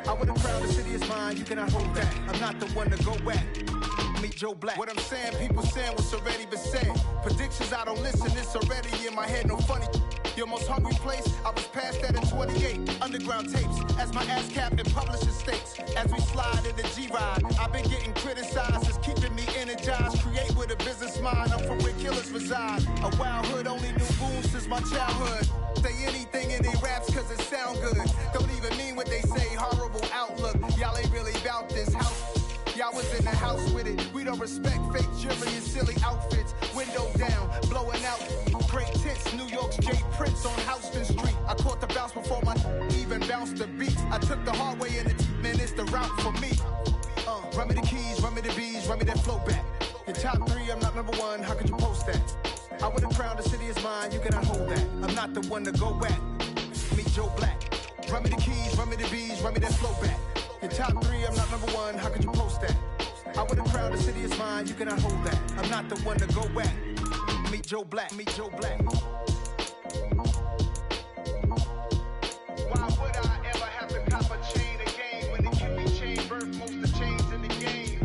I would've crowned the city is mine, you cannot hold that. I'm not the one to go back. Meet Joe Black. What I'm saying, people saying what's already been said. Predictions, I don't listen, it's already in my head, no funny. Your most hungry place, I was past that in 28. Underground tapes, as my ass cap in publishing states. As we slide in the G-Ride, I've been getting criticized, it's keeping me energized. Create with a business mind, I'm from where killers reside. A wild hood, only knew boom since my childhood. Say anything in they raps cause it sound good. Don't even mean what they say, horrible outlook. Y'all ain't really about this house. Y'all was in the house with it. We don't respect fake jewelry and silly outfits. Window down, blowing out. Great tits, New York's J. Prince on Houston Street. I caught the bounce before my even bounced the beat. I took the hard way in it, man, it's the route for me. Run me the keys, run me the bees, run me that flow back. Your top three, I'm not number one, how could you post that? I would've crowned the city is mine, you cannot hold that. I'm not the one to go back. Meet Joe Black. Run me the keys, run me the bees, run me that flow back. Your top three, I'm not number one, how could you post that? I would've crowned the city is mine, you cannot hold that. I'm not the one to go back. Meet Joe Black, meet Joe Black. Why would I ever have to cop a chain a game when the QB chain birthed most of the chains in the game?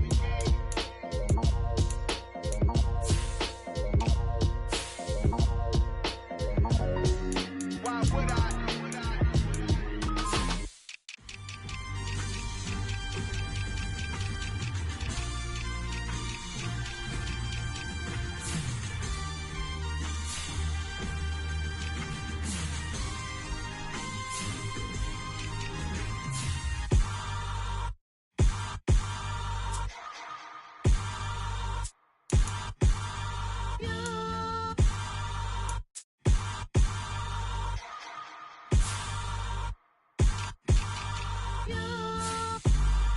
Why would I?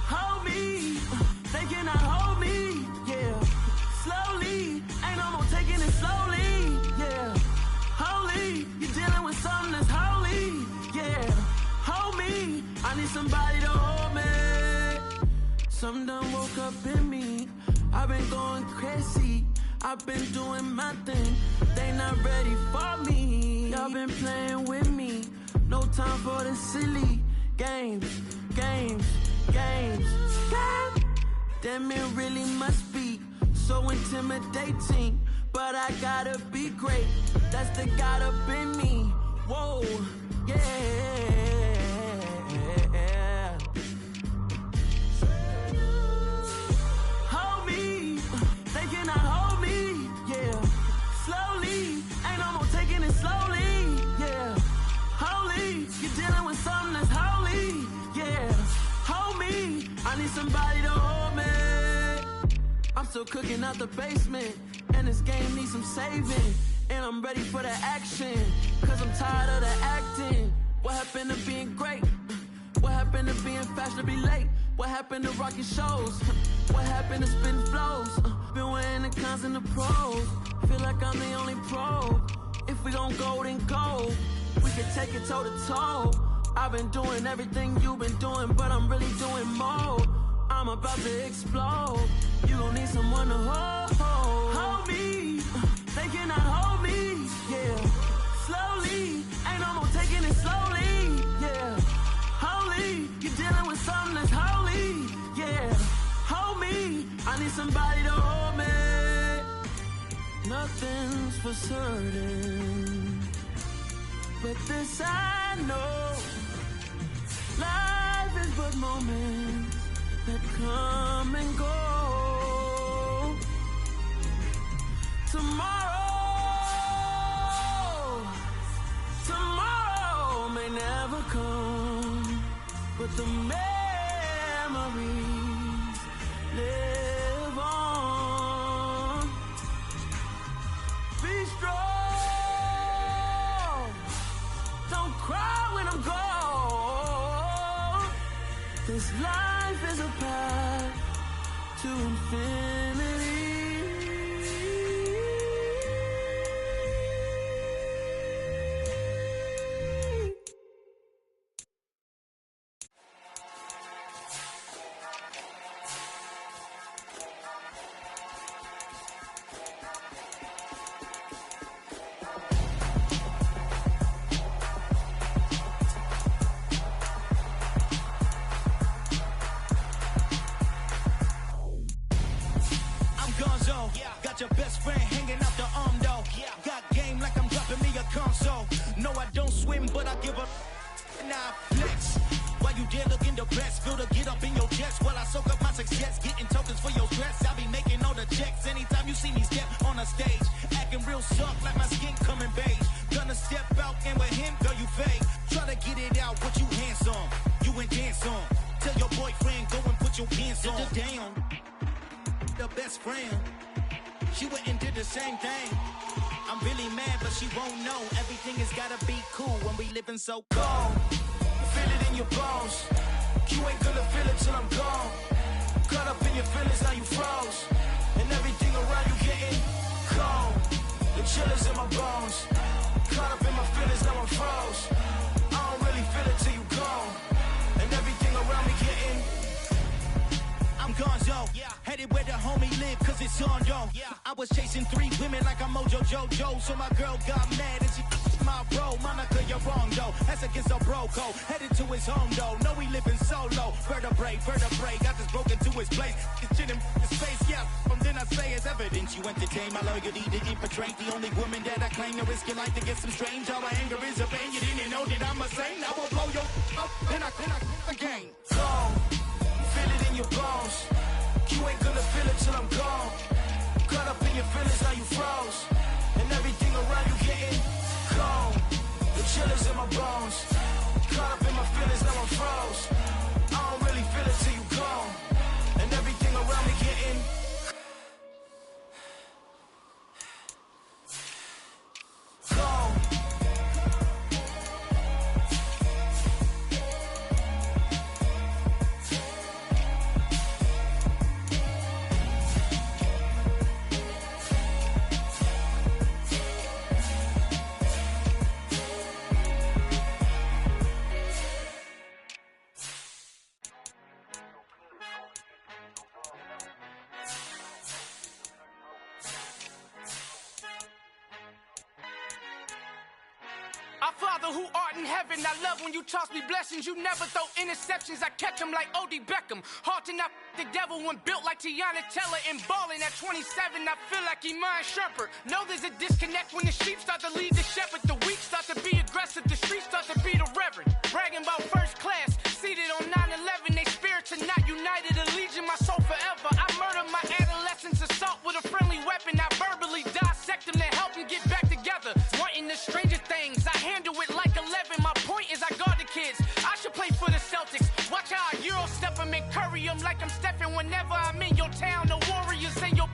Hold me, they cannot hold me, yeah. Slowly, ain't no more taking it slowly, yeah. Holy, you're dealing with something that's holy, yeah. Hold me, I need somebody to hold me. Something done woke up in me, I've been going crazy. I've been doing my thing, they not ready for me. Y'all been playing with me, no time for the silly games. Damn, it really must be so intimidating. But I gotta be great, that's the God up in me. Whoa, yeah. Hold me, they cannot hold me, yeah. Slowly, ain't no more taking it still cooking out the basement, and this game needs some saving. And I'm ready for the action, cause I'm tired of the acting. What happened to being great? What happened to being fashionably late? What happened to rocking shows? What happened to spitting flows? Been wearing the cons and the pros. Feel like I'm the only pro. If we gon' go, then go. We can take it toe to toe. I've been doing everything you've been doing, but I'm really doing more. I'm about to explode. You gon' need someone to hold me. They cannot hold me, yeah. Slowly, ain't no more taking it slowly, yeah. Holy, you're dealing with something that's holy, yeah. Hold me, I need somebody to hold me. Nothing's for certain, but this I know. Life is but moments that come and go. Tomorrow may never come, but the memories live on. Be strong, don't cry when I'm gone. This life is a path to infinity. Got your best friend hanging out the arm though. Got game like I'm dropping me a console. No, I don't swim, but I give up. Nah, flex. While you there looking the best, feel the get up in your chest while I soak up my success. Getting tokens for your stress. I be making all the checks anytime you see me step on a stage. Acting real soft like my skin coming beige. Gonna step out and with him, girl, you fake. Try to get it out, what you handsome. You ain't dance on. Tell your boyfriend, go and put your pants on. Down. The best friend. She went and did the same thing. I'm really mad, but she won't know. Everything has gotta be cool when we living so cold. Feel it in your bones. You ain't gonna feel it till I'm gone. Caught up in your feelings, now you froze. And everything around you getting cold. The chill is in my bones. Caught up in my feelings, now I'm froze. I don't really feel it till you gone. And everything around me getting I'm gonzo, headed where the homie live, cause it's on, yo. I was chasing 3 women like I'm Mojo Jojo, so my girl got mad and she my bro. Monica, you're wrong, though. That's against a bro code. Headed to his home, though. No, he living solo. Vertebrae, got this broken to his place. It's shit in his face, yeah. From then I say it's evidence you entertain my loyalty to infiltrate. The only woman that I claim to risk your life to get some strange. All my anger is a pain. You didn't know that I'm a saint. I will blow your up, then I again. Gone. Feel it in your bones. You ain't gonna feel it till I'm gone. Caught up in your feelings, now you froze. And everything around you getting cold. The chill is in my bones. Caught up in my feelings, now I'm froze. I don't really feel it till you gone. And everything around me getting gone. Our Father who art in heaven, I love when you toss me blessings. You never throw interceptions, I catch them like O.D. Beckham. Hard to not the devil when built like Tiana Teller and balling at 27. I feel like Iman Shumpert. Know there's a disconnect when the sheep start to lead the shepherd. The weak start to be aggressive, the streets start to be the reverend. Bragging about first class, seated on 9/11. They spirits are not united, a legion, my soul forever. I murdered my adolescence, assault with a friendly weapon. I verbally dissect them to help them get back together. Wanting the stranger things, I handle it like 11. My point is I guard the kids. I should play for the Celtics. Watch how I Euro step them and curry them like I'm Stephen. Whenever I'm in your town, the Warriors and your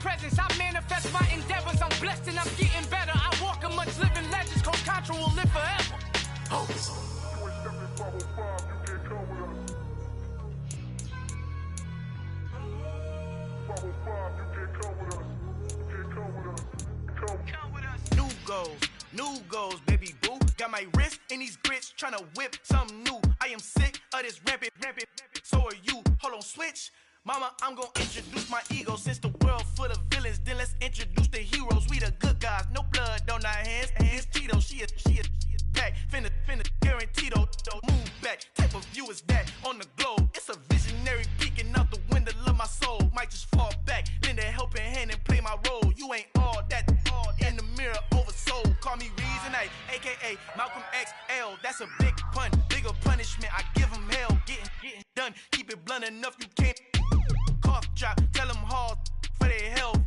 goals. New goals, baby boo. Got my wrist in these grits, tryna whip something new. I am sick of this rampant. So are you. Hold on, switch. Mama, I'm gonna introduce my ego. Since the world full of villains, then let's introduce the heroes. We the good guys, no blood on our hands. Hands Tito, she a pack. Finna guarantee though. Move back. Type of view is that on the globe? It's a visionary peeking out the window of my soul. Might just fall back, lend a helping hand and play my role. You ain't all that in the mirror oversold. Call me Reason A, aka Malcolm XL. That's a big pun, bigger punishment. I give him hell, getting done. Keep it blunt enough, you can't cough drop. Tell them hard for their health.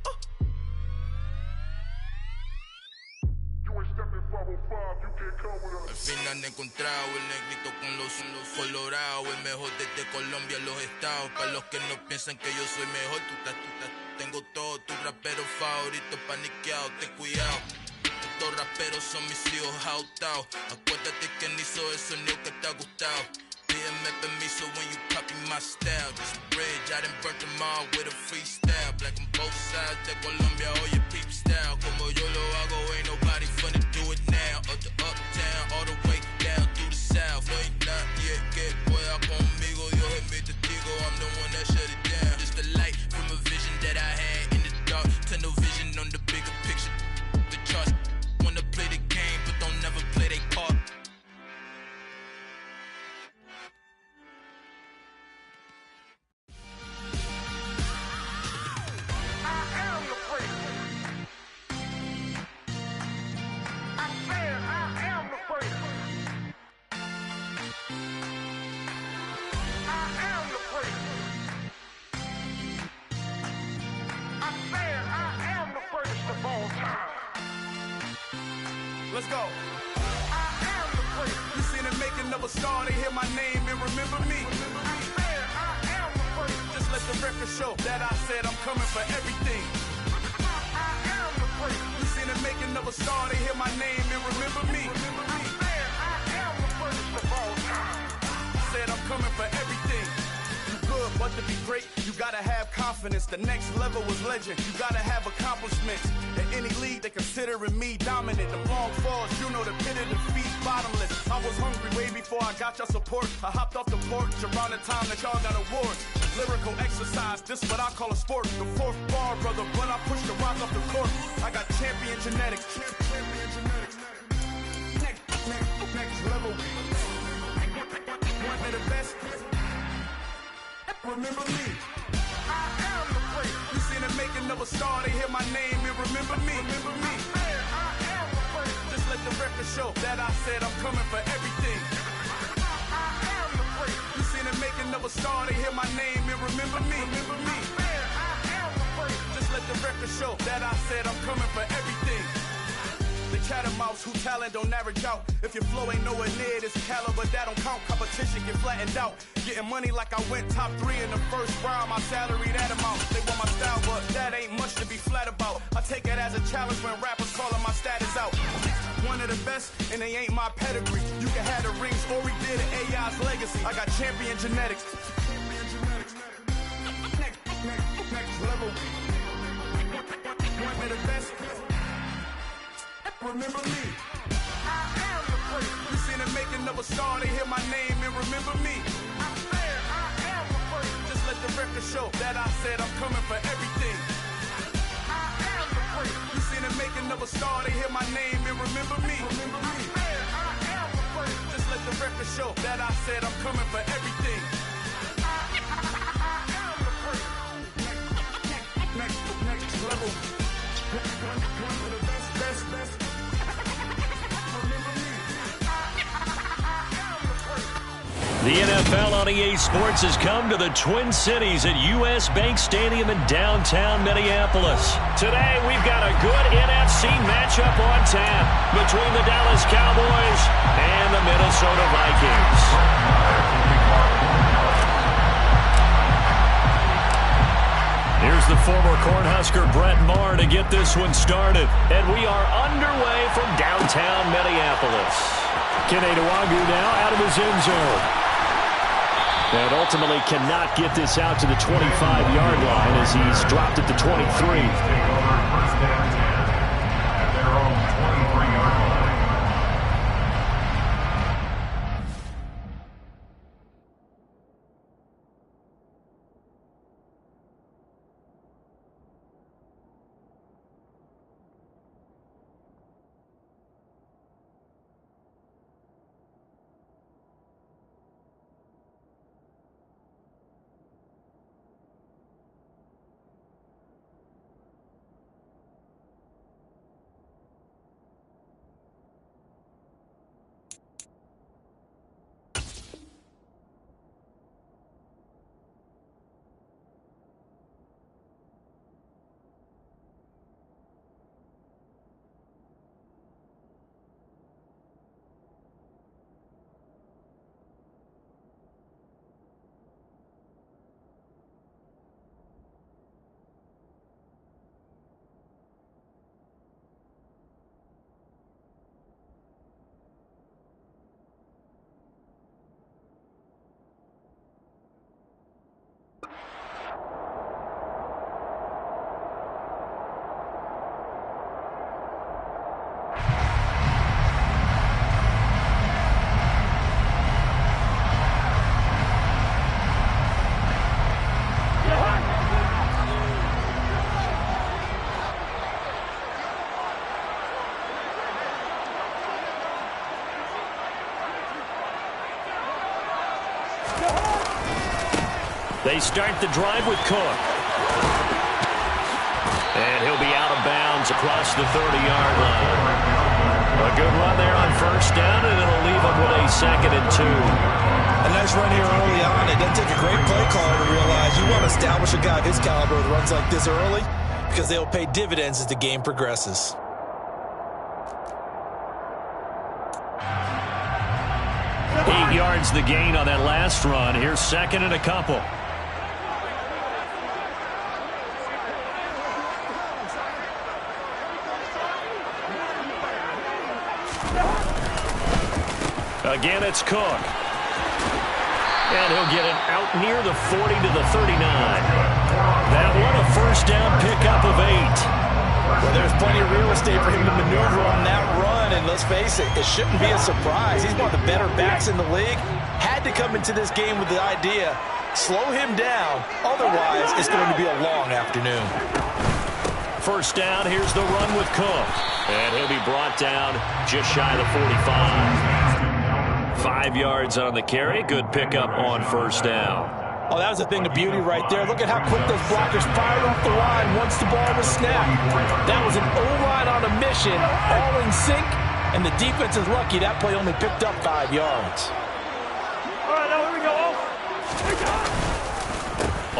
Al fin han encontrado el negrito con los colorados, el mejor desde Colombia, los estados. Para los que no piensan que yo soy mejor, tengo todo, tu rapero favorito paniqueado, ten cuidado. Estos raperos son mis hijos jautados. Acuérdate que ni hizo el sonido que te ha gustado. Pídeme permiso when you copy my style. This bridge, I done burnt them all with a freestyle. Black on both sides de Colombia, oye peep style. Como yo lo hago, ain't nobody finna do it now. Up to uptown, all the way down through the south. No hay nadie que pueda conmigo, Dios es mi testigo. I'm the one that shut it down. Just the light from a vision that I had in the dark. Tunnel vision on the bigger picture. The charts wanna play the game, but don't never play their part. Let's go. You seen the making of a star, they hear my name and remember me. Just let the record show that I said I'm coming for everything. You seen the making of a star, they hear my name and remember me. Said I'm coming for everything. Good, but to be great, you gotta have confidence. The next level was legend. You gotta have accomplishments. In any league, they considering me dominant. The long falls, you know the pit of defeat, bottomless. I was hungry way before I got your support. I hopped off the porch around the time that y'all got awards. Lyrical exercise, this what I call a sport. The fourth bar, brother, when I push the rock off the court. I got champion genetics. Next level. One of the best. Remember me. I am the place. You seen the making of a star, they hear my name and remember me. Remember me. I am the place. Just let the record show that I said I'm coming for everything. I am the place. You seen the making of a star, they hear my name and remember me. Remember me. I am the place. Just let the record show that I said I'm coming for everything. The catamounts who talent don't average out. If your flow ain't nowhere near this caliber, that don't count. Competition get flattened out. Getting money like I went top 3 in the first round. My salary that amount. They want my style, but that ain't much to be flat about. I take it as a challenge when rappers calling my status out. One of the best, and they ain't my pedigree. You can have the rings, or we did it, AI's legacy. I got champion genetics. Next level. One of the best. Remember me. I am the place. You seen the making of a star, they hear my name and remember me. I said I am the place. Just let the record show that I said I'm coming for everything. I am the place. You seen the making of a star, they hear my name and remember me. Remember me. I said I am the place. Just let the record show that I said I'm coming for everything. I am the place. Next level. One of the best. The NFL on EA Sports has come to the Twin Cities at U.S. Bank Stadium in downtown Minneapolis. Today, we've got a good NFC matchup on tap between the Dallas Cowboys and the Minnesota Vikings. Here's the former Cornhusker Brett Maher to get this one started. And we are underway from downtown Minneapolis. Kene Nwagu now out of his end zone. And ultimately cannot get this out to the 25-yard line as he's dropped at the 23. Take over first down 10 at their own 23. They start the drive with Cook. And he'll be out of bounds across the 30-yard line. A good run there on first down, and it'll leave them with a 2nd and 2. A nice run here early on. It doesn't take a great play caller to realize you want to establish a guy of his caliber with runs like this early because they'll pay dividends as the game progresses. Eight yards the gain on that last run. Here's 2nd and a couple. Again, it's Cook. And he'll get it out near the 40 to the 39. That one, a first down pickup of 8. Well, there's plenty of real estate for him to maneuver on that run, and let's face it, it shouldn't be a surprise. He's one of the better backs in the league. Had to come into this game with the idea, slow him down, otherwise it's going to be a long afternoon. First down, here's the run with Cook. And he'll be brought down just shy of the 45. 5 yards on the carry. Good pickup on first down. Oh, that was a thing of beauty right there. Look at how quick those blockers fired off the line once the ball was snapped. That was an O-line on a mission, all in sync, and the defense is lucky that play only picked up 5 yards. All right, now here we go.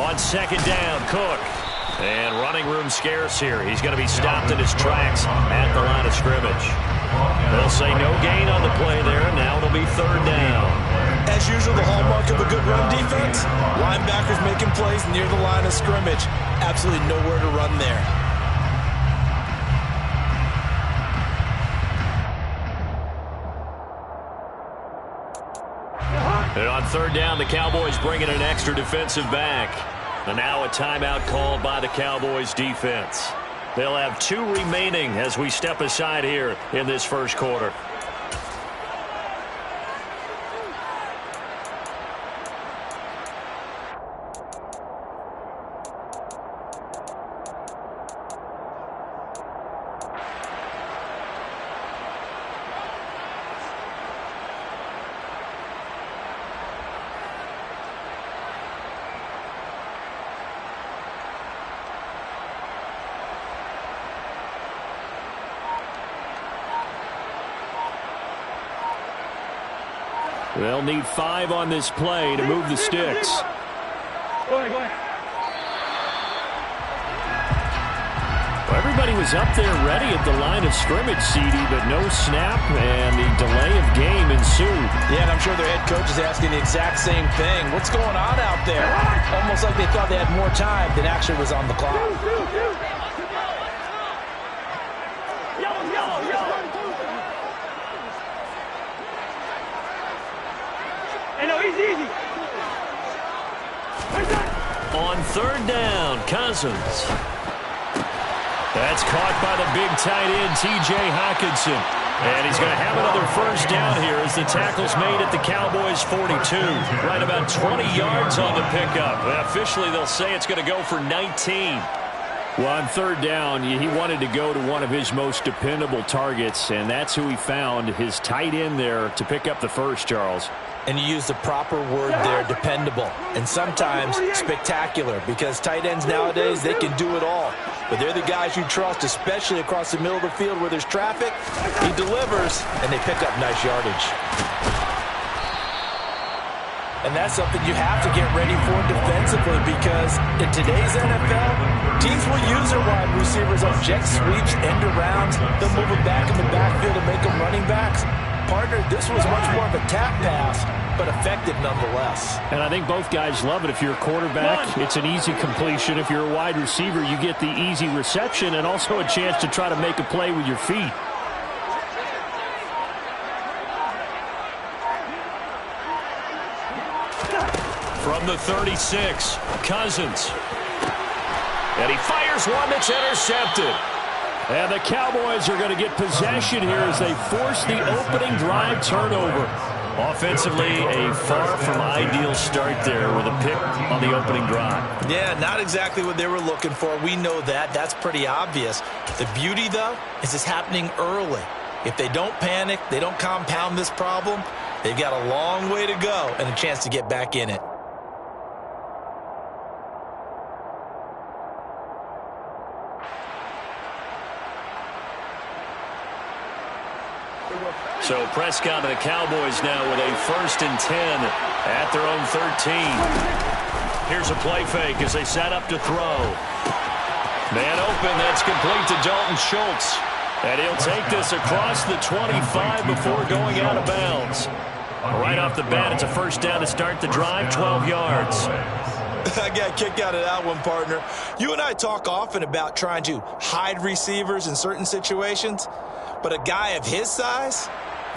On second down, Cook. And running room scarce here. He's going to be stopped in his tracks at the line of scrimmage. They'll say no gain on the play there. Now it'll be 3rd down. As usual, the hallmark of a good run defense, linebackers making plays near the line of scrimmage. Absolutely nowhere to run there. And on 3rd down, the Cowboys bring in an extra defensive back. And now a timeout called by the Cowboys defense. They'll have 2 remaining as we step aside here in this first quarter. They'll need 5 on this play to move the sticks. Go ahead, go ahead. Well, everybody was up there ready at the line of scrimmage, CD, but no snap, and the delay of game ensued. Yeah, and I'm sure their head coach is asking the exact same thing. What's going on out there? Almost like they thought they had more time than actually was on the clock. Easy. On 3rd down, Cousins. That's caught by the big tight end, T.J. Hockenson. And he's going to have another first down here as the tackle's made at the Cowboys' 42. Right about 20 yards on the pickup. Officially, they'll say it's going to go for 19. Well, on 3rd down, he wanted to go to one of his most dependable targets, and that's who he found, his tight end there, to pick up the first, Charles. And you use the proper word there, dependable, and sometimes spectacular, because tight ends nowadays, they can do it all. But they're the guys you trust, especially across the middle of the field where there's traffic. He delivers, and they pick up nice yardage. And that's something you have to get ready for defensively, because in today's NFL, teams will use their wide receivers on jet sweeps, end arounds. They'll move them back in the backfield to make them running backs. Partner, this was much more of a tap pass, but effective nonetheless. And I think both guys love it. If you're a quarterback, it's an easy completion. If you're a wide receiver, you get the easy reception and also a chance to try to make a play with your feet. From the 36, Cousins. And he fires one that's intercepted. And the Cowboys are going to get possession here as they force the opening drive turnover. Offensively, a far from ideal start there with a pick on the opening drive. Yeah, not exactly what they were looking for. We know that. That's pretty obvious. The beauty, though, is it's happening early. If they don't panic, they don't compound this problem, they've got a long way to go and a chance to get back in it. So Prescott and the Cowboys now with a 1st and 10 at their own 13. Here's a play fake as they set up to throw. Man open, that's complete to Dalton Schultz. And he'll take this across the 25 before going out of bounds. Right off the bat, it's a 1st down to start the drive, 12 yards. I got a kick out of that one, partner. You and I talk often about trying to hide receivers in certain situations, but a guy of his size,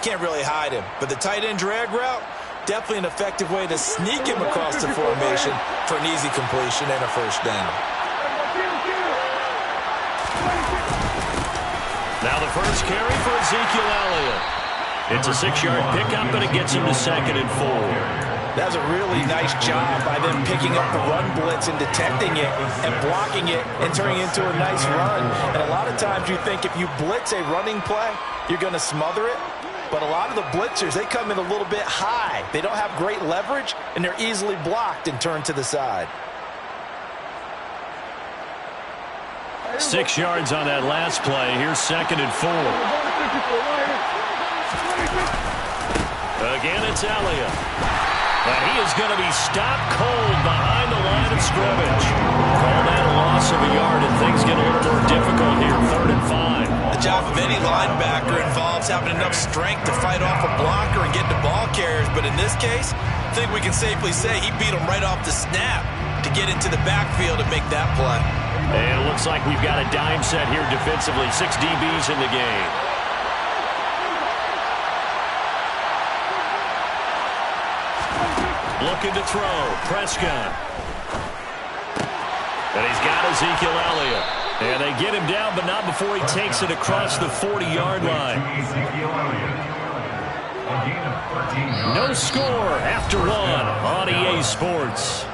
can't really hide him. But the tight end drag route, definitely an effective way to sneak him across the formation for an easy completion and a 1st down. Now the first carry for Ezekiel Elliott. It's a 6-yard pickup, and it gets him to 2nd and 4. That was a really nice job by them picking up the run blitz and detecting it and blocking it and turning it into a nice run. And a lot of times you think if you blitz a running play, you're going to smother it. But a lot of the blitzers, they come in a little bit high. They don't have great leverage, and they're easily blocked and turned to the side. 6 yards on that last play. Here's 2nd and 4. Again, it's Elliott. And he is going to be stopped cold behind the line of scrimmage. Call that a loss of a yard, and things get a little more difficult here. 3rd and 5. The job of any linebacker involves having enough strength to fight off a blocker and get to ball carriers. But in this case, I think we can safely say he beat him right off the snap to get into the backfield and make that play. And it looks like we've got a dime set here defensively. 6 DBs in the game. Looking to throw. Prescott. And he's got Ezekiel Elliott. And they get him down, but not before he takes it across the 40-yard line. No score after 1 on EA Sports.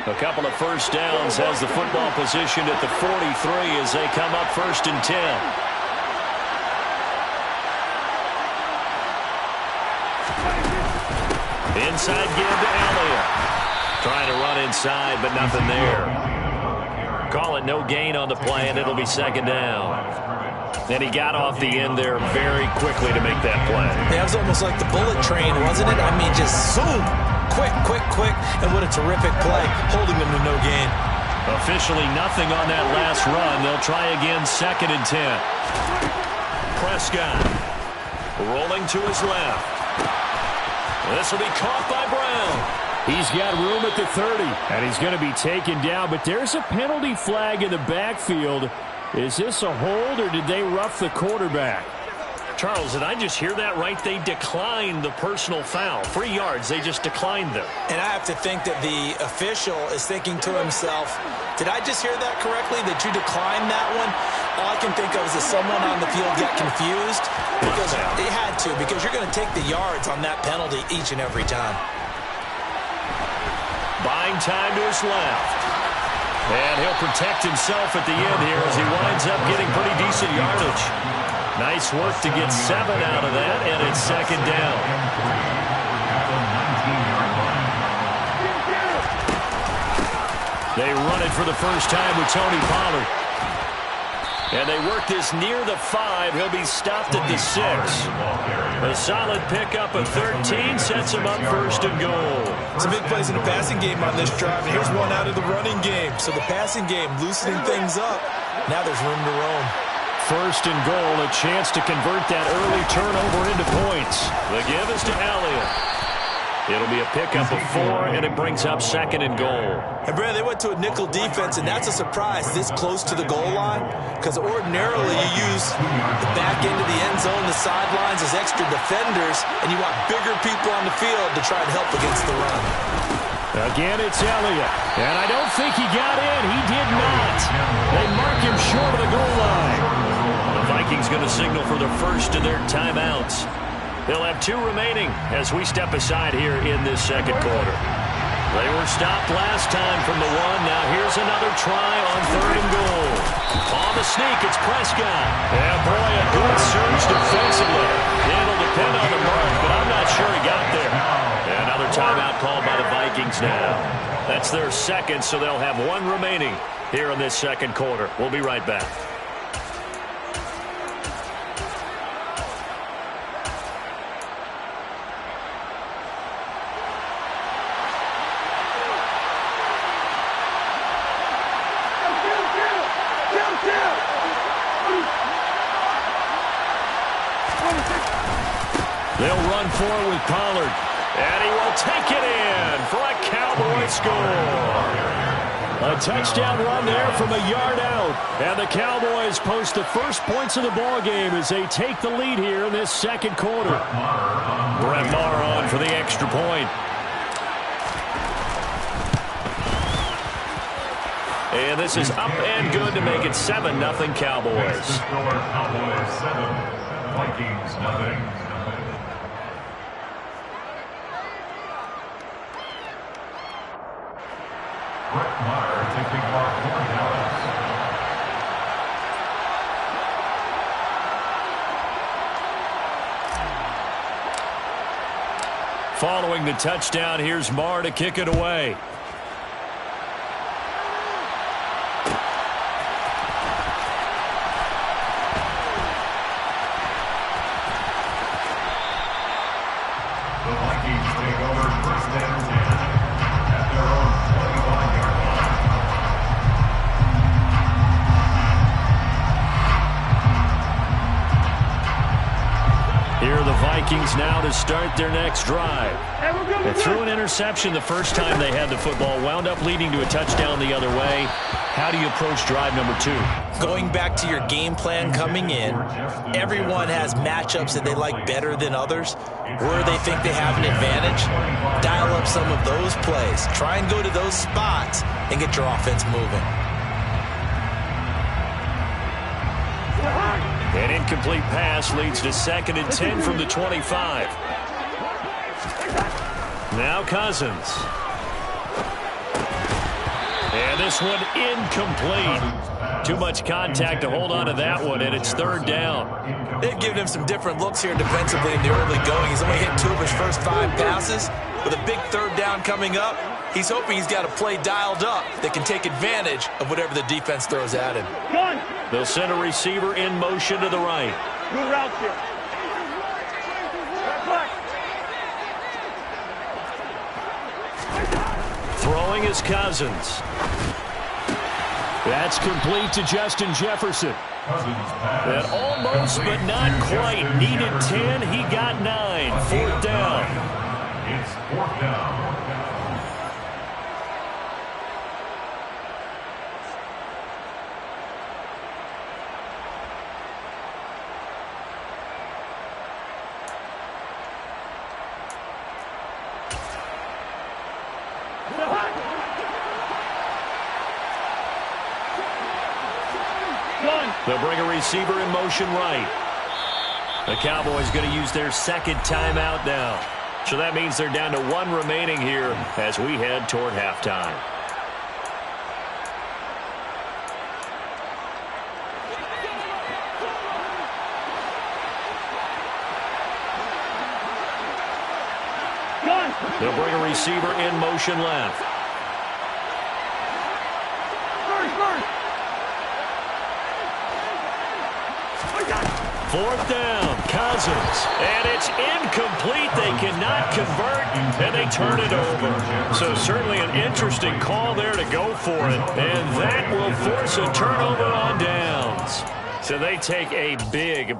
A couple of 1st downs has the football positioned at the 43 as they come up 1st and 10. Inside give to Elliott. Trying to run inside, but nothing there. Call it no gain on the play, and it'll be 2nd down. And he got off the end there very quickly to make that play. That was almost like the bullet train, wasn't it? I mean, just zoom. Quick, quick, quick, and what a terrific play, holding them to no gain. Officially nothing on that last run. They'll try again, 2nd and 10. Prescott rolling to his left. This will be caught by Brown. He's got room at the 30, and he's going to be taken down, but there's a penalty flag in the backfield. Is this a hold, or did they rough the quarterback? Charles, did I just hear that right? They declined the personal foul. 3 yards, they just declined them. And I have to think that the official is thinking to himself, did I just hear that correctly, that you declined that one? All I can think of is that someone on the field got confused because they had to, because you're going to take the yards on that penalty each and every time. Buying time to his left. And he'll protect himself at the end here as he winds up getting pretty decent yardage. Nice work to get 7 out of that, and it's 2nd down. They run it for the first time with Tony Pollard. And they work this near the 5. He'll be stopped at the 6. A solid pickup of 13 sets him up 1st and goal. Some big plays in the passing game on this drive, and here's one out of the running game. So the passing game loosening things up. Now there's room to roam. 1st and goal, a chance to convert that early turnover into points. The give is to Elliott. It'll be a pickup of 4, and it brings up 2nd and goal. And, Brad, they went to a nickel defense, and that's a surprise this close to the goal line, because ordinarily you use the back end of the end zone, the sidelines as extra defenders, and you want bigger people on the field to try and help against the run. Again, it's Elliott, and I don't think he got in. He did not. They mark him short of the goal line. The Vikings going to signal for the first of their timeouts. They'll have 2 remaining as we step aside here in this 2nd quarter. They were stopped last time from the 1. Now here's another try on 3rd and goal. On the sneak, it's Prescott. Yeah, boy, a good surge defensively. It'll depend on the mark, but I'm not sure he got there. And another timeout called by the Vikings now. That's their second, so they'll have one remaining here in this second quarter. We'll be right back. They'll run forward with Pollard. And he will take it in for a Cowboy score. A touchdown run there from a yard out. And the Cowboys post the first points of the ballgame as they take the lead here in this second quarter. Brett Maher on for the extra point. And this is up and good to make it 7-0 Cowboys. Cowboys 7, Vikings 0. Brett Maher taking off for Dallas. Following the touchdown, here's Maher to kick it away. The Vikings take over first and 10 at their own 21-yard Here are the Vikings now to start their next drive. They threw an interception the first time they had the football, wound up leading to a touchdown the other way. How do you approach drive number 2? Going back to your game plan coming in, everyone has matchups that they like better than others. Where they think they have an advantage, dial up some of those plays. Try and go to those spots and get your offense moving. An incomplete pass leads to 2nd and 10 from the 25. Now Cousins. And this one incomplete. Too much contact to hold on to that one, and it's 3rd down. They've given him some different looks here defensively in the early going. He's only hit 2 of his first 5 passes. With a big 3rd down coming up, he's hoping he's got a play dialed up that can take advantage of whatever the defense throws at him. They'll send a receiver in motion to the right. Good route here. Throwing is Cousins. That's complete to Justin Jefferson. And almost, but not quite. Needed 10, he got 9. 4th down. It's 4th down. They'll bring a receiver in motion right. The Cowboys going to use their 2nd timeout now. So that means they're down to 1 remaining here as we head toward halftime. They'll bring a receiver in motion left. 4th down, Cousins. And it's incomplete. They cannot convert, and they turn it over. So certainly an interesting call there to go for it. And that will force a turnover on downs. So they take a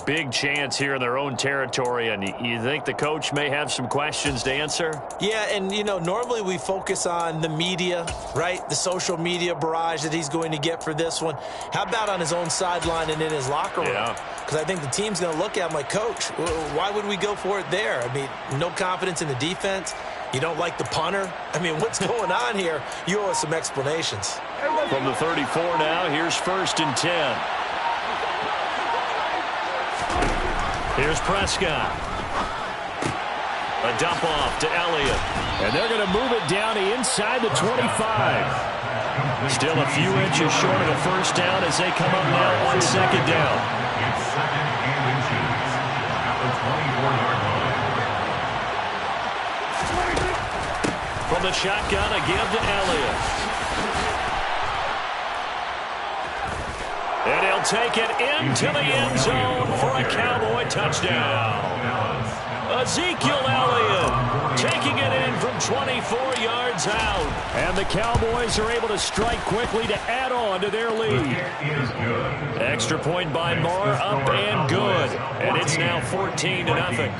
big chance here in their own territory, and you think the coach may have some questions to answer? Yeah, and, you know, normally we focus on the media, right? The social media barrage that he's going to get for this one. How about on his own sideline and in his locker room? Yeah. Because I think the team's going to look at him like, Coach, why would we go for it there? I mean, no confidence in the defense. You don't like the punter? I mean, what's going on here? You owe us some explanations. From the 34 now, here's 1st and 10. Here's Prescott. A dump off to Elliott. And they're going to move it down to inside the 25. Still a few inches short of a first down as they come up now on second down. It's second and inches at the 24-yard line. From the shotgun, a give to Elliott. And he'll take it into the end zone for a Cowboy touchdown. Ezekiel Elliott taking it in from 24 yards out. And the Cowboys are able to strike quickly to add on to their lead. Extra point by Moore, up and good. And it's now 14-0.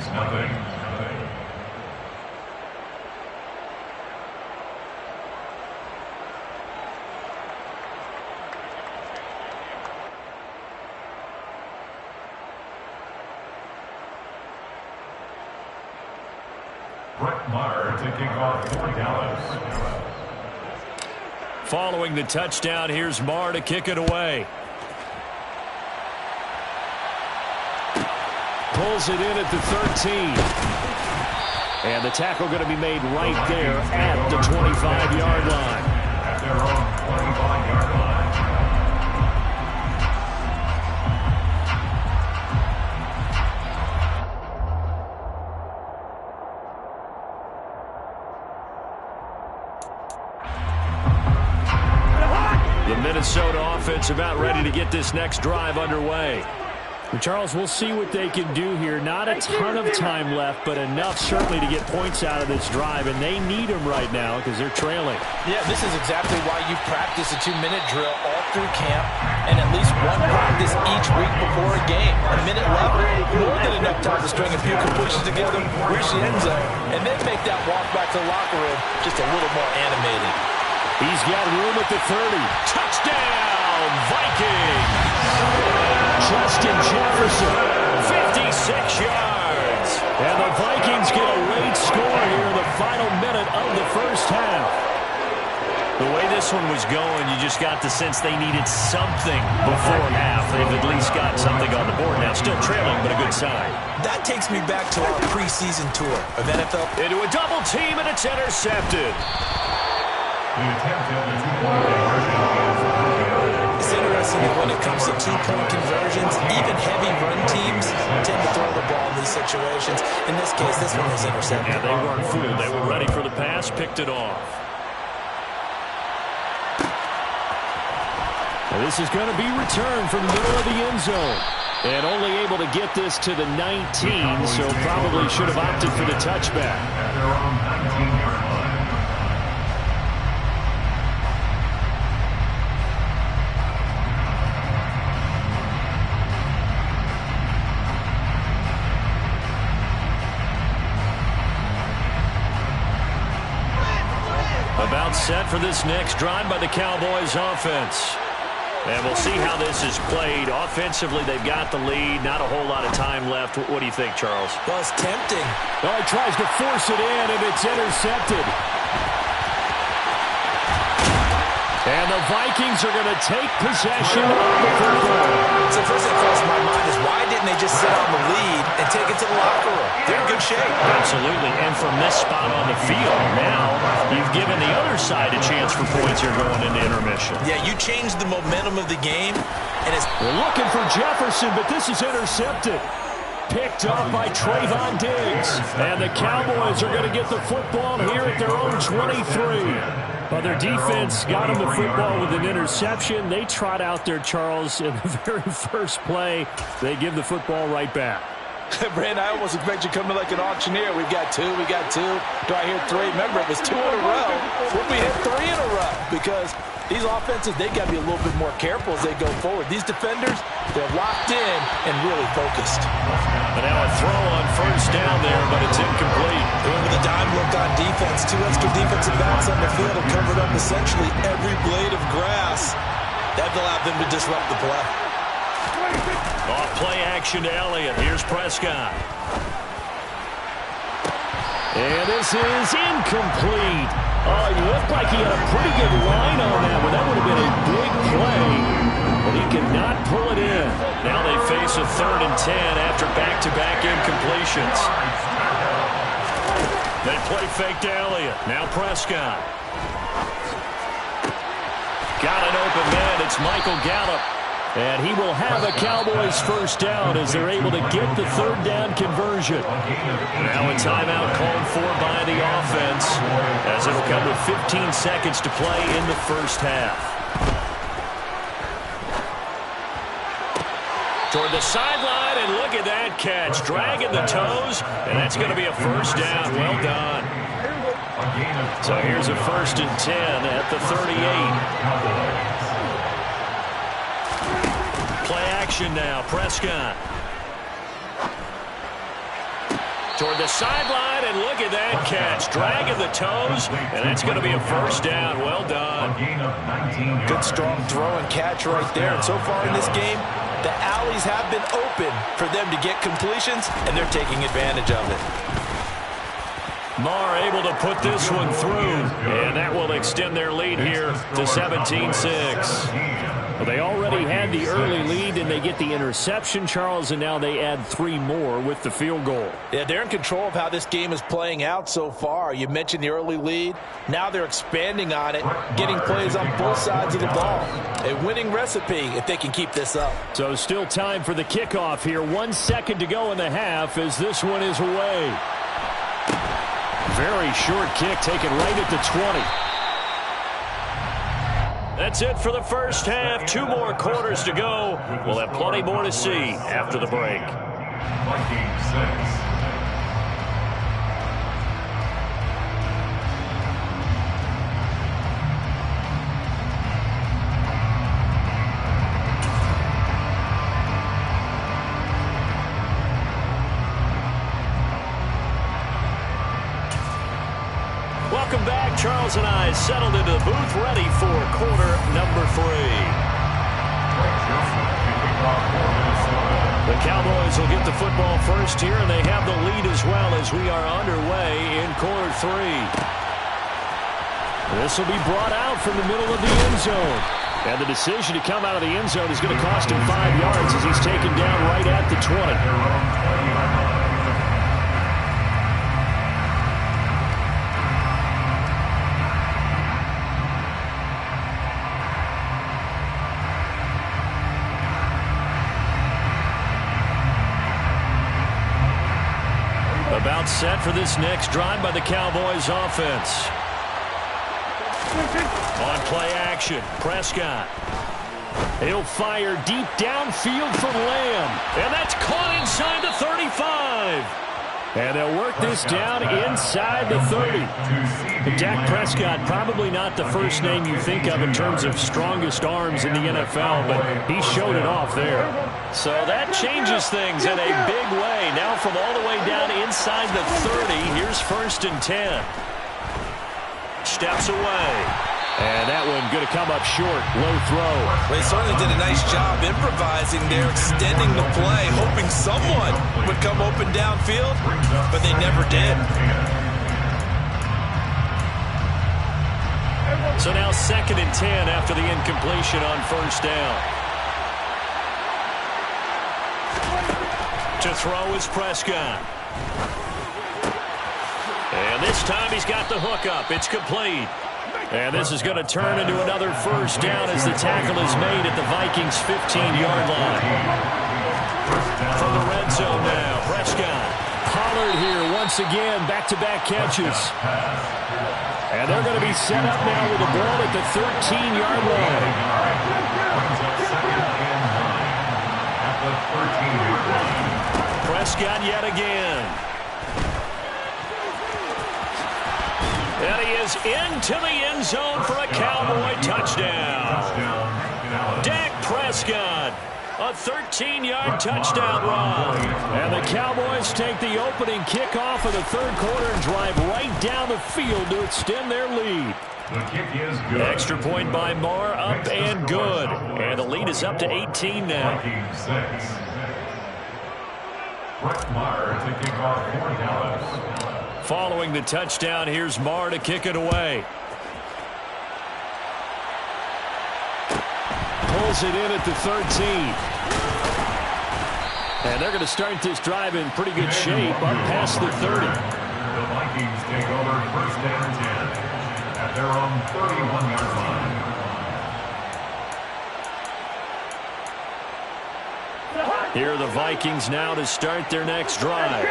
To kick off for Dallas. Following the touchdown, here's Marr to kick it away. Pulls it in at the 13. And the tackle going to be made right there at the 25-yard line. At their own 25-yard line. The Minnesota offense about ready to get this next drive underway. Charles, we'll see what they can do here. Not a ton of time left, but enough certainly to get points out of this drive, and they need them right now because they're trailing. Yeah, this is exactly why you practice a 2-minute drill all through camp and at least one practice each week before a game. A minute left, more than enough time to string a few completions together, reach the end zone, and then make that walk back to the locker room just a little more animated. He's got room at the 30. Touchdown, Vikings! Justin Jefferson, 56 yards. And the Vikings get a late score here in the final minute of the first half. The way this one was going, you just got the sense they needed something before half. They've at least got something on the board now. Still trailing, but a good sign. That takes me back to our preseason tour of NFL. Into a double team, and it's intercepted. The attempt at the two-point conversion is good. It's interesting that when it comes to two-point conversions, even heavy run teams tend to throw the ball in these situations. In this case, this one was intercepted. Yeah, they weren't fooled. They were ready for the pass, picked it off. Now this is going to be returned from the middle of the end zone. And only able to get this to the 19, so probably should have opted for the touchback. At their own 19-yard line. About set for this next drive by the Cowboys offense. And we'll see how this is played. Offensively, they've got the lead. Not a whole lot of time left. What do you think, Charles? Well, it's tempting. Oh, he tries to force it in, and it's intercepted. And the Vikings are going to take possession of the football. So the first thing that crosses my mind is why didn't they just sit on the lead and take it to the locker room? They're in good shape. Absolutely. And from this spot on the field, now you've given the other side a chance for points here going into intermission. Yeah, you changed the momentum of the game. And it's They're looking for Jefferson, but this is intercepted. Picked up by Trayvon Diggs. And the Cowboys are going to get the football here at their own 23. Well, their defense got them the football with an interception. They trot out there, Charles, in the very first play. They give the football right back. Brand, I almost expect you to come in like an auctioneer. We've got two. Do I hear three? Remember, it was 2 in a row. What if we hit 3 in a row? Because these offenses, they got to be a little bit more careful as they go forward. These defenders, they're locked in and really focused. But now a throw on first down there, but it's incomplete. Remember the dime look on defense. 2 extra defensive backs on the field have covered up essentially every blade of grass. That allowed them to disrupt the play. Off play action to Elliott. Here's Prescott. And this is incomplete. Oh, he looked like he had a pretty good line on that, but that would have been a big play. But he could not pull it in. Now they face a 3rd and 10 after back-to-back incompletions. They play fake to Elliott. Now Prescott. Got an open man. It's Michael Gallup. And he will have a Cowboys first down as they're able to get the third down conversion. Now a timeout called for by the offense as it'll come with 15 seconds to play in the first half. Toward the sideline, and look at that catch. Dragging the toes, and that's going to be a first down. Well done. So here's a 1st and 10 at the 38. Play action now. Prescott. Toward the sideline, and look at that catch. Dragging the toes, and that's going to be a first down. Well done. Good, strong throw and catch right there. And so far in this game, the alleys have been open for them to get completions, and they're taking advantage of it. Marr able to put this one through, and that will extend their lead here to 17-6. Well, they already had the early lead, and they get the interception, Charles, and now they add 3 more with the field goal. Yeah, they're in control of how this game is playing out so far. You mentioned the early lead. Now they're expanding on it, getting plays on both sides of the ball. A winning recipe if they can keep this up. So still time for the kickoff here. 1 second to go in the half as this one is away. Very short kick taken right at the 20. That's it for the first half. 2 more quarters to go. We'll have plenty more to see after the break. Welcome back. Charles and I settled into the booth, ready for quarter number 3. The Cowboys will get the football first here, and they have the lead as well as we are underway in quarter 3. This will be brought out from the middle of the end zone. And the decision to come out of the end zone is going to cost him 5 yards as he's taken down right at the 20. About set for this next drive by the Cowboys offense. On play action, Prescott. He'll fire deep downfield for Lamb. And that's caught inside the 35. And they'll work this down inside the 30. Dak Prescott, probably not the first name you think of in terms of strongest arms in the NFL, but he showed it off there. So that changes things in a big way. Now from all the way down inside the 30, here's 1st and 10. Steps away. And that one going to come up short. Low throw. They certainly did a nice job improvising there, extending the play, hoping someone would come open downfield, but they never did. So now 2nd and 10 after the incompletion on 1st down. To throw is Prescott. And this time he's got the hook up. It's complete. And this is going to turn into another 1st down as the tackle is made at the Vikings' 15-yard line. From the red zone now, Prescott. Pollard here once again, back-to-back catches. And they're going to be set up now with the ball at the 13-yard line. Prescott yet again. And he is into the end zone for a Cowboy touchdown. Dak Prescott, a 13-yard touchdown run. And the Cowboys take the opening kickoff of the 3rd quarter and drive right down the field to extend their lead. The kick is good. Extra point by Marr, up and good. And the lead is up to 18 now. Brett Marr to kick off for Dallas. Following the touchdown, here's Marr to kick it away. Pulls it in at the 13. And they're going to start this drive in pretty good shape up past the 30. The Vikings take over 1st and 10 at their own 31-yard line. Here are the Vikings now to start their next drive.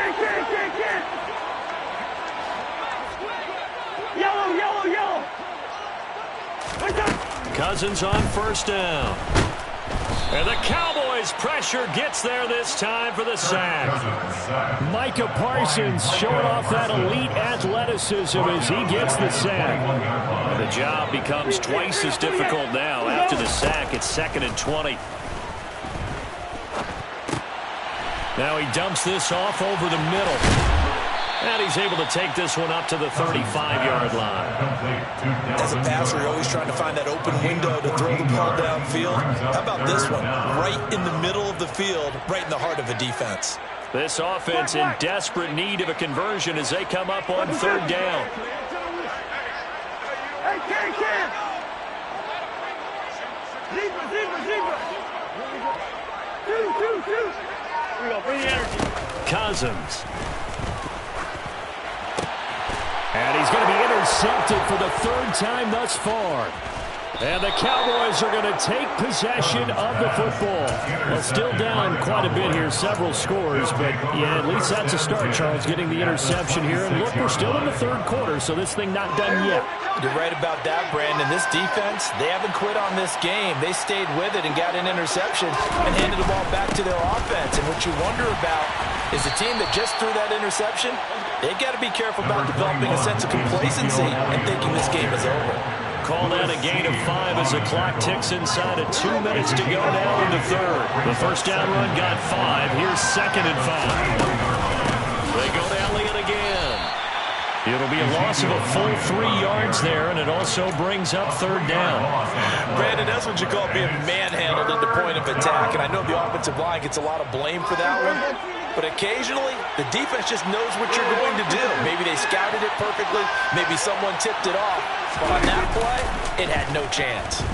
Yellow. Cousins on first down. And the Cowboys' pressure gets there this time for the sack. Micah Parsons showing off that elite athleticism as he gets the sack. And the job becomes twice as difficult now. After the sack, it's 2nd and 20. Now he dumps this off over the middle. And he's able to take this one up to the 35-yard line. As a passer, you're always trying to find that open window to throw the ball downfield. How about this one? Right in the middle of the field, right in the heart of a defense. This offense in desperate need of a conversion as they come up on 3rd down. Cousins. And he's going to be intercepted for the 3rd time thus far. And the Cowboys are going to take possession of the football. Well, still down quite a bit here, several scores, but yeah, at least that's a start, Charles, getting the interception here. And look, we're still in the 3rd quarter, so this thing not done yet. You're right about that, Brandon. This defense, they haven't quit on this game. They stayed with it and got an interception and handed the ball back to their offense. And what you wonder about is the team that just threw that interception, they've got to be careful about developing a sense of complacency and thinking this game is over. Called out a gain of 5 as the clock ticks inside of 2 minutes to go now in the 3rd. The first down run got 5. Here's 2nd and 5. They go to Elliott again. It'll be a loss of a full 3 yards there, and it also brings up 3rd down. Brandon, that's what you call being manhandled at the point of attack, and I know the offensive line gets a lot of blame for that one. But occasionally, the defense just knows what you're going to do. Maybe they scouted it perfectly. Maybe someone tipped it off. But on that play, it had no chance.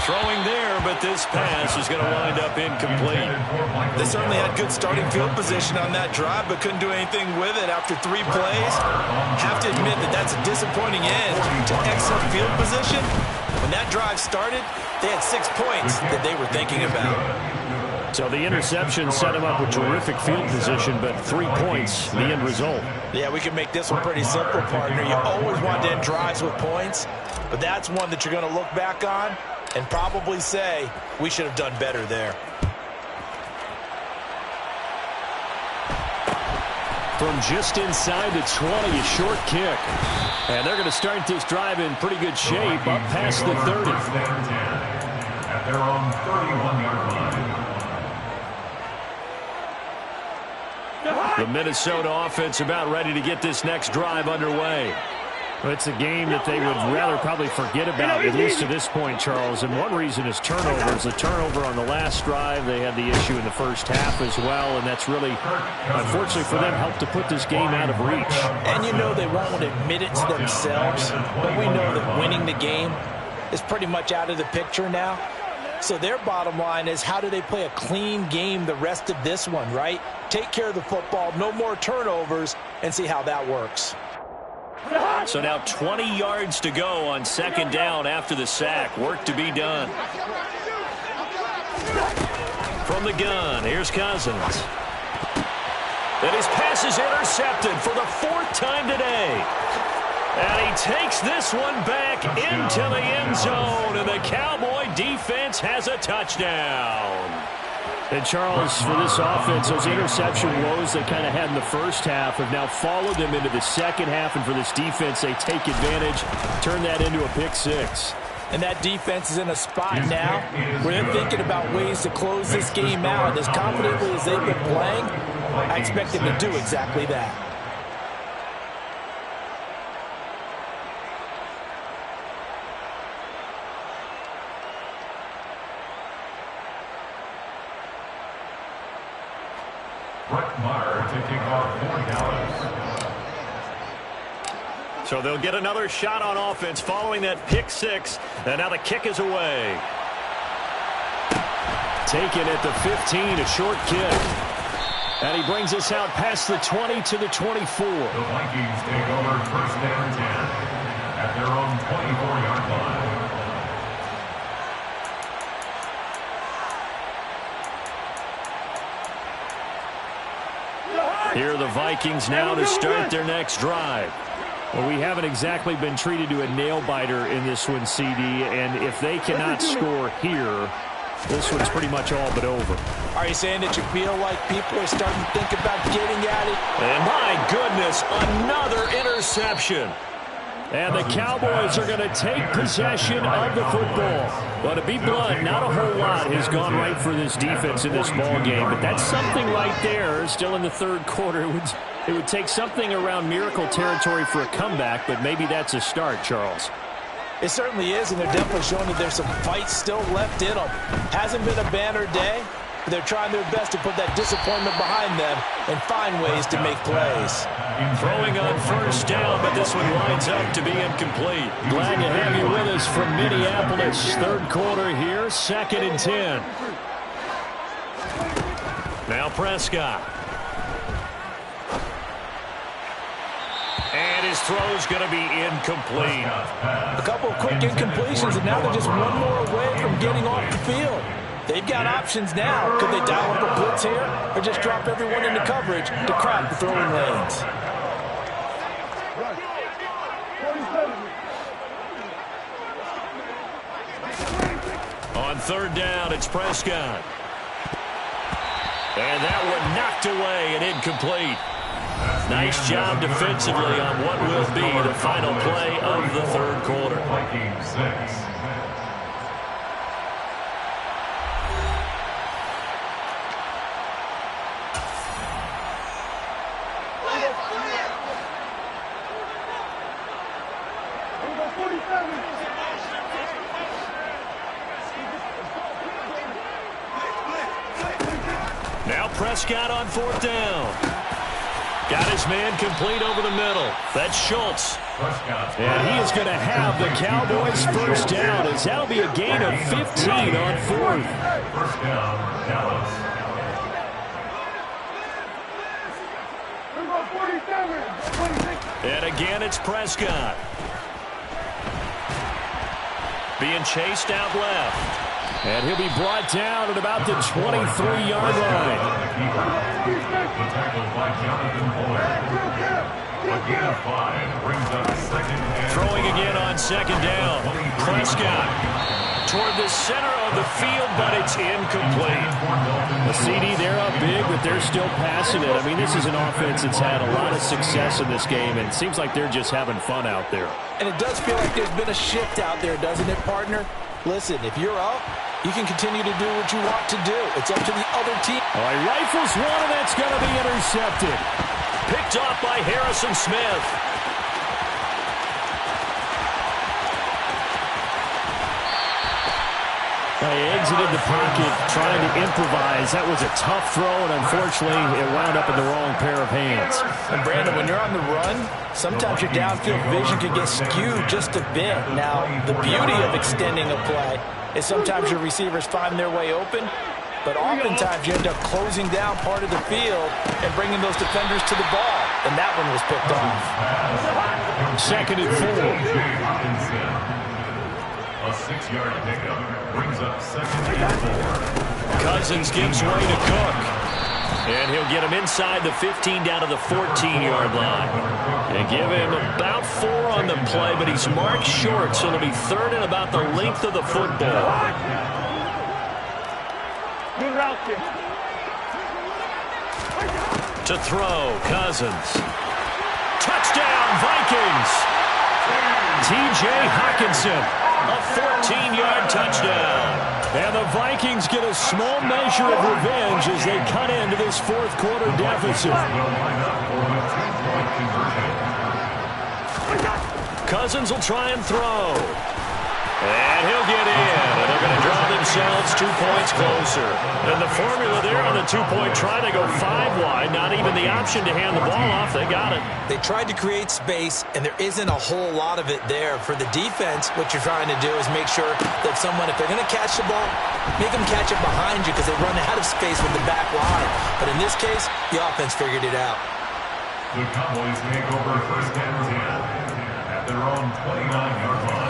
Throwing there, but this pass is going to wind up incomplete. They certainly had good starting field position on that drive, but couldn't do anything with it after 3 plays. Have to admit that that's a disappointing end to excellent field position. When that drive started, they had 6 points that they were thinking about. So the interception set him up with terrific field position, but 3 points, the end result. Yeah, we can make this one pretty simple, partner. You always want to end drives with points, but that's one that you're going to look back on and probably say, we should have done better there. From just inside the 20, a short kick. And they're going to start this drive in pretty good shape, up past the 30. At their own 31-yard line. The Minnesota offense about ready to get this next drive underway. Well, it's a game that they would rather probably forget about, at least to this point, Charles. And one reason is turnovers. The turnover on the last drive, they had the issue in the first half as well, and that's really, unfortunately for them, helped to put this game out of reach. And you know they won't admit it to themselves, but we know that winning the game is pretty much out of the picture now. So their bottom line is, how do they play a clean game the rest of this one, right? Take care of the football, no more turnovers, and see how that works. So now 20 yards to go on 2nd down after the sack. Work to be done. From the gun, here's Cousins. And his pass is intercepted for the 4th time today. And he takes this one back into the end zone, and the Cowboy defense has a touchdown. And, Charles, for this offense, those interception woes they kind of had in the first half have now followed them into the second half. And for this defense, they take advantage, turn that into a pick 6. And that defense is in a spot now where they're thinking about ways to close this game out. As confidently as they've been playing, I expect them to do exactly that. To kick off for Dallas. So they'll get another shot on offense following that pick 6. And now the kick is away. Taken at the 15, a short kick. And he brings us out past the 20 to the 24. The Vikings take over 1st and 10 at their own 24-yard line. Here are the Vikings now to start their next drive. Well, we haven't exactly been treated to a nail-biter in this one, CD, and if they cannot score here, this one's pretty much all but over. Are you saying that you feel like people are starting to think about getting at it? And my goodness, another interception. And the Cowboys are going to take possession of the football. Well, to be blunt, not a whole lot has gone right for this defense in this ball game, but that's something right there. Still in the third quarter, it would take something around miracle territory for a comeback, but maybe that's a start, Charles. It certainly is, and they're definitely showing that there's some fight still left in them. Hasn't been a banner day, but they're trying their best to put that disappointment behind them and find ways to make plays. Throwing on first down, but this one winds up to be incomplete. Glad to have you with us from Minneapolis. Third quarter here, 2nd and 10. Now Prescott. And his throw's going to be incomplete. A couple of quick incompletions, and now they're just one more away from getting off the field. They've got options now. Could they dial up a blitz here or just drop everyone into coverage to crowd the throwing lanes? On third down, it's Prescott. And that one knocked away and incomplete. Nice job defensively on what will be the final play of the third quarter. Vikings 6. Now Prescott on fourth down. Got his man complete over the middle. That's Schultz. And he is going to have the Cowboys first down, as that'll be a gain of 15 on fourth. First down, Dallas. And again, it's Prescott. Being chased out left. And he'll be brought down at about the 23-yard line. The tackle by Jonathan Boyd. A gain of 5 brings up second and Throwing again on second down. Prescott toward the center of the field, but it's incomplete. The CD, they're up big, but they're still passing it. I mean, this is an offense that's had a lot of success in this game, and it seems like they're just having fun out there. And it does feel like there's been a shift out there, doesn't it, partner? Listen, if you're up, you can continue to do what you want to do. It's up to the other team. All right, rifles one, and that's going to be intercepted. Picked off by Harrison Smith. He exited the pocket trying to improvise. That was a tough throw, and unfortunately, it wound up in the wrong pair of hands. And Brandon, when you're on the run, sometimes your downfield vision can get skewed just a bit. Now, the beauty of extending a play is sometimes your receivers find their way open, but oftentimes you end up closing down part of the field and bringing those defenders to the ball, and that one was picked off. 2nd and 4. A 6-yard pickup brings up second and 4. Cousins gives way to Cook. And he'll get him inside the 15 down to the 14-yard line. And give him about 4 on the play, but he's marked short, so it'll be 3rd and about the length of the football. To throw, Cousins. Touchdown, Vikings! T.J. Hockenson. A 14-yard touchdown. And the Vikings get a small measure of revenge as they cut into this fourth quarter deficit. Cousins will try and throw. And he'll get in. And they're going to draw themselves 2 points closer. And the formula there on the 2-point try, they go 5 wide. Not even the option to hand the ball off. They got it. They tried to create space, and there isn't a whole lot of it there. For the defense, what you're trying to do is make sure that someone, if they're going to catch the ball, make them catch it behind you because they run out of space with the back line. But in this case, the offense figured it out. The Cowboys take over first and 10 at their own 29-yard line.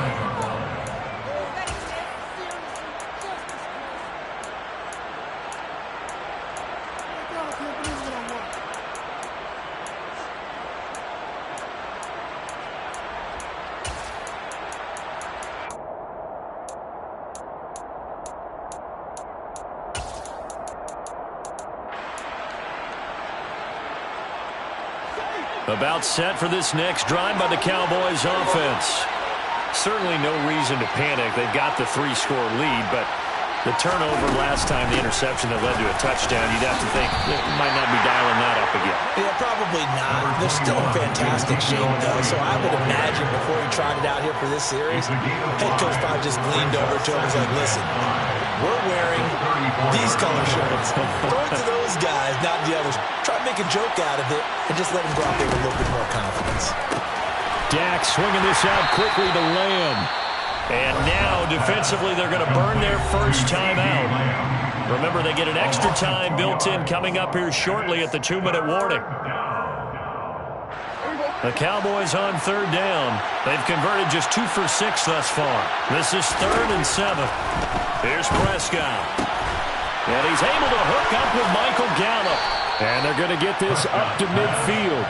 About set for this next drive by the Cowboys offense. Certainly no reason to panic. They've got the 3-score lead, but the turnover last time, the interception that led to a touchdown, you'd have to think they might not be dialing that up again. Yeah, probably not. They're still in fantastic shape, though, so I would imagine before he tried it out here for this series, head coach probably just leaned over to him and was like, listen, we're wearing these color shirts. Throw it to those guys, not the others. Try to make a joke out of it and just let them go out there with a little bit more confidence. Dak swinging this out quickly to Lamb. And now, defensively, they're going to burn their first time out. Remember, they get an extra time built in coming up here shortly at the 2-minute warning. The Cowboys on third down. They've converted just 2 for 6 thus far. This is 3rd and 7. Here's Prescott. And he's able to hook up with Michael Gallup. And they're going to get this up to midfield.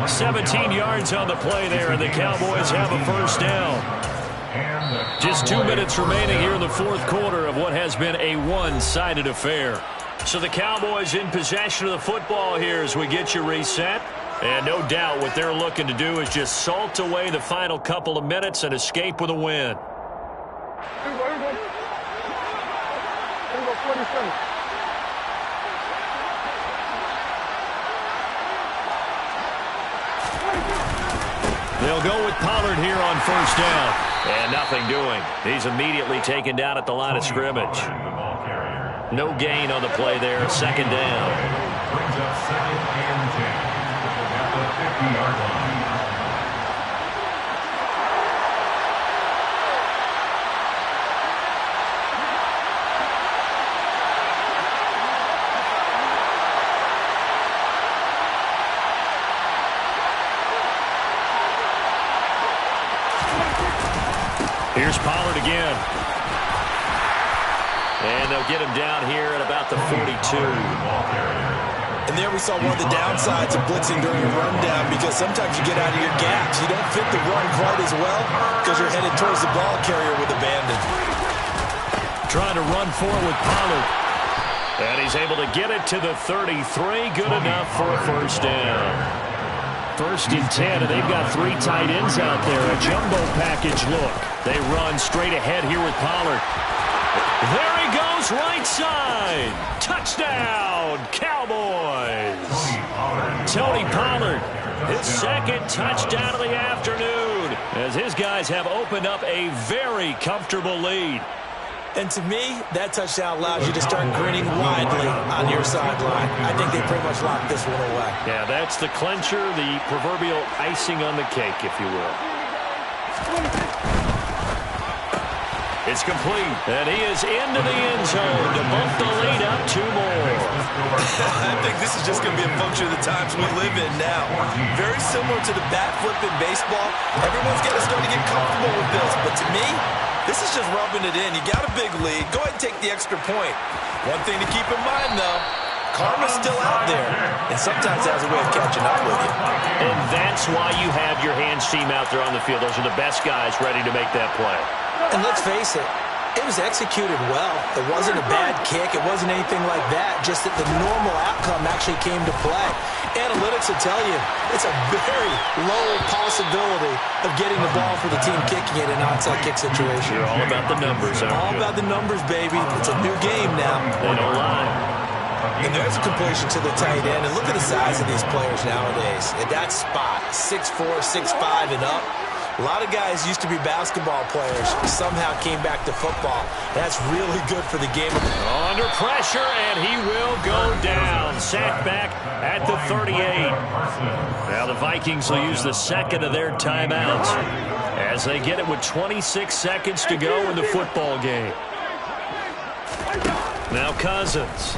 17 yards on the play there, and the Cowboys have a first down. Just 2 minutes remaining here in the fourth quarter of what has been a one-sided affair. So the Cowboys in possession of the football here as we get you reset. And no doubt what they're looking to do is just salt away the final couple of minutes and escape with a win. They'll go with Pollard here on first down. And nothing doing. He's immediately taken down at the line of scrimmage. No gain on the play there. Second down. Brings up 2nd and 10 at the 50-yard line. Here's Pollard again. And they'll get him down here at about the 42. And there we saw one of the downsides of blitzing during a rundown, because sometimes you get out of your gaps. You don't fit the run quite as well because you're headed towards the ball carrier with abandon. Trying to run forward with Pollard. And he's able to get it to the 33. Good enough for a first down. 1st and 10, and they've got 3 tight ends out there. A jumbo package look. They run straight ahead here with Pollard. There he goes, right side. Touchdown, Cowboys. Tony Pollard, his 2nd touchdown of the afternoon, as his guys have opened up a very comfortable lead. And to me, that touchdown allows you to start grinning widely on your sideline. I think they pretty much locked this one away. Yeah, that's the clincher, the proverbial icing on the cake, if you will. It's complete, and he is into the end zone to bump the lead up 2 more. I think this is just going to be a function of the times we live in now. Very similar to the bat flip in baseball. Everyone's got to start to get comfortable with this, but to me, this is just rubbing it in. You got a big lead. Go ahead and take the extra point. One thing to keep in mind, though, karma's still out there, and sometimes has a way of catching up with you. And that's why you have your hands team out there on the field. Those are the best guys ready to make that play. And let's face it, it was executed well. It wasn't a bad kick. It wasn't anything like that. Just that the normal outcome actually came to play. Analytics will tell you it's a very low possibility of getting the ball for the team kicking it in an onside kick situation. You're all about the numbers, aren't you? All about the numbers, baby. It's a new game now. They don't lie. And there's a completion to the tight end. And look at the size of these players nowadays. At that spot, 6'4", 6'5", and up. A lot of guys used to be basketball players, somehow came back to football. That's really good for the game. Under pressure, and he will go down. Sacked back at the 38. Now the Vikings will use the 2nd of their timeouts as they get it with 26 seconds to go in the football game. Now Cousins.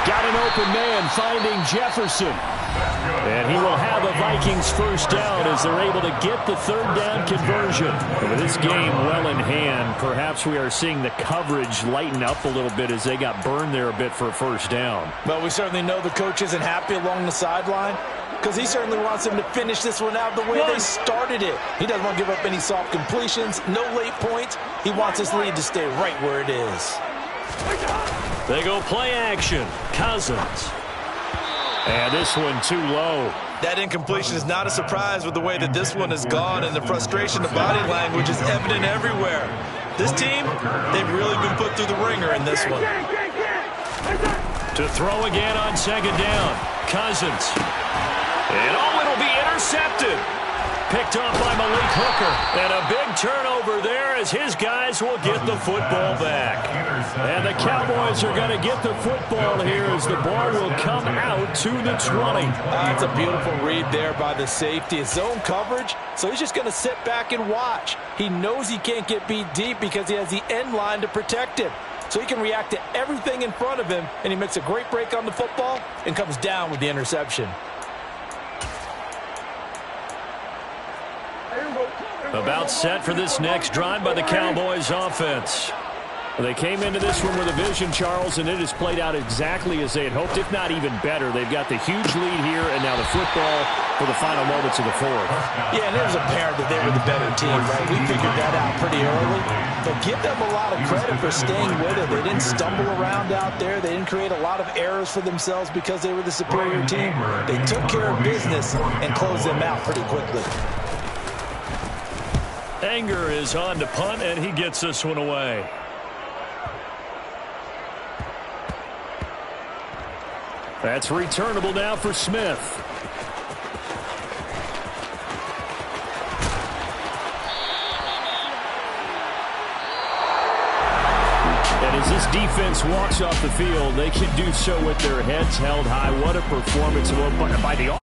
Got an open man, finding Jefferson. And he will have a Vikings first down as they're able to get the 3rd down conversion. And with this game well in hand, perhaps we are seeing the coverage lighten up a little bit as they got burned there a bit for a first down. Well, we certainly know the coach isn't happy along the sideline because he certainly wants them to finish this one out the way they started it. He doesn't want to give up any soft completions, no late points. He wants his lead to stay right where it is. They go play action. Cousins. And this one too low. That incompletion is not a surprise with the way that this one has gone, and the frustration, the body language is evident everywhere. This team, they've really been put through the ringer in this one. To throw again on second down. Cousins. And it'll be intercepted. Picked off by Malik Hooker. And a big turnover there as his guys will get the football back. And the Cowboys are going to get the football here as the ball will come out to the 20. That's a beautiful read there by the safety. It's zone coverage, so he's just going to sit back and watch. He knows he can't get beat deep because he has the end line to protect him. So he can react to everything in front of him, and he makes a great break on the football and comes down with the interception. About set for this next drive by the Cowboys offense. They came into this one with a vision, Charles, and it has played out exactly as they had hoped, if not even better. They've got the huge lead here, and now the football for the final moments of the fourth. Yeah, and it was apparent that they were the better team, right? We figured that out pretty early. But give them a lot of credit for staying with it. They didn't stumble around out there. They didn't create a lot of errors for themselves because they were the superior team. They took care of business and closed them out pretty quickly. Anger is on to punt, and he gets this one away. That's returnable now for Smith. And as this defense walks off the field, they can do so with their heads held high. What a performance by the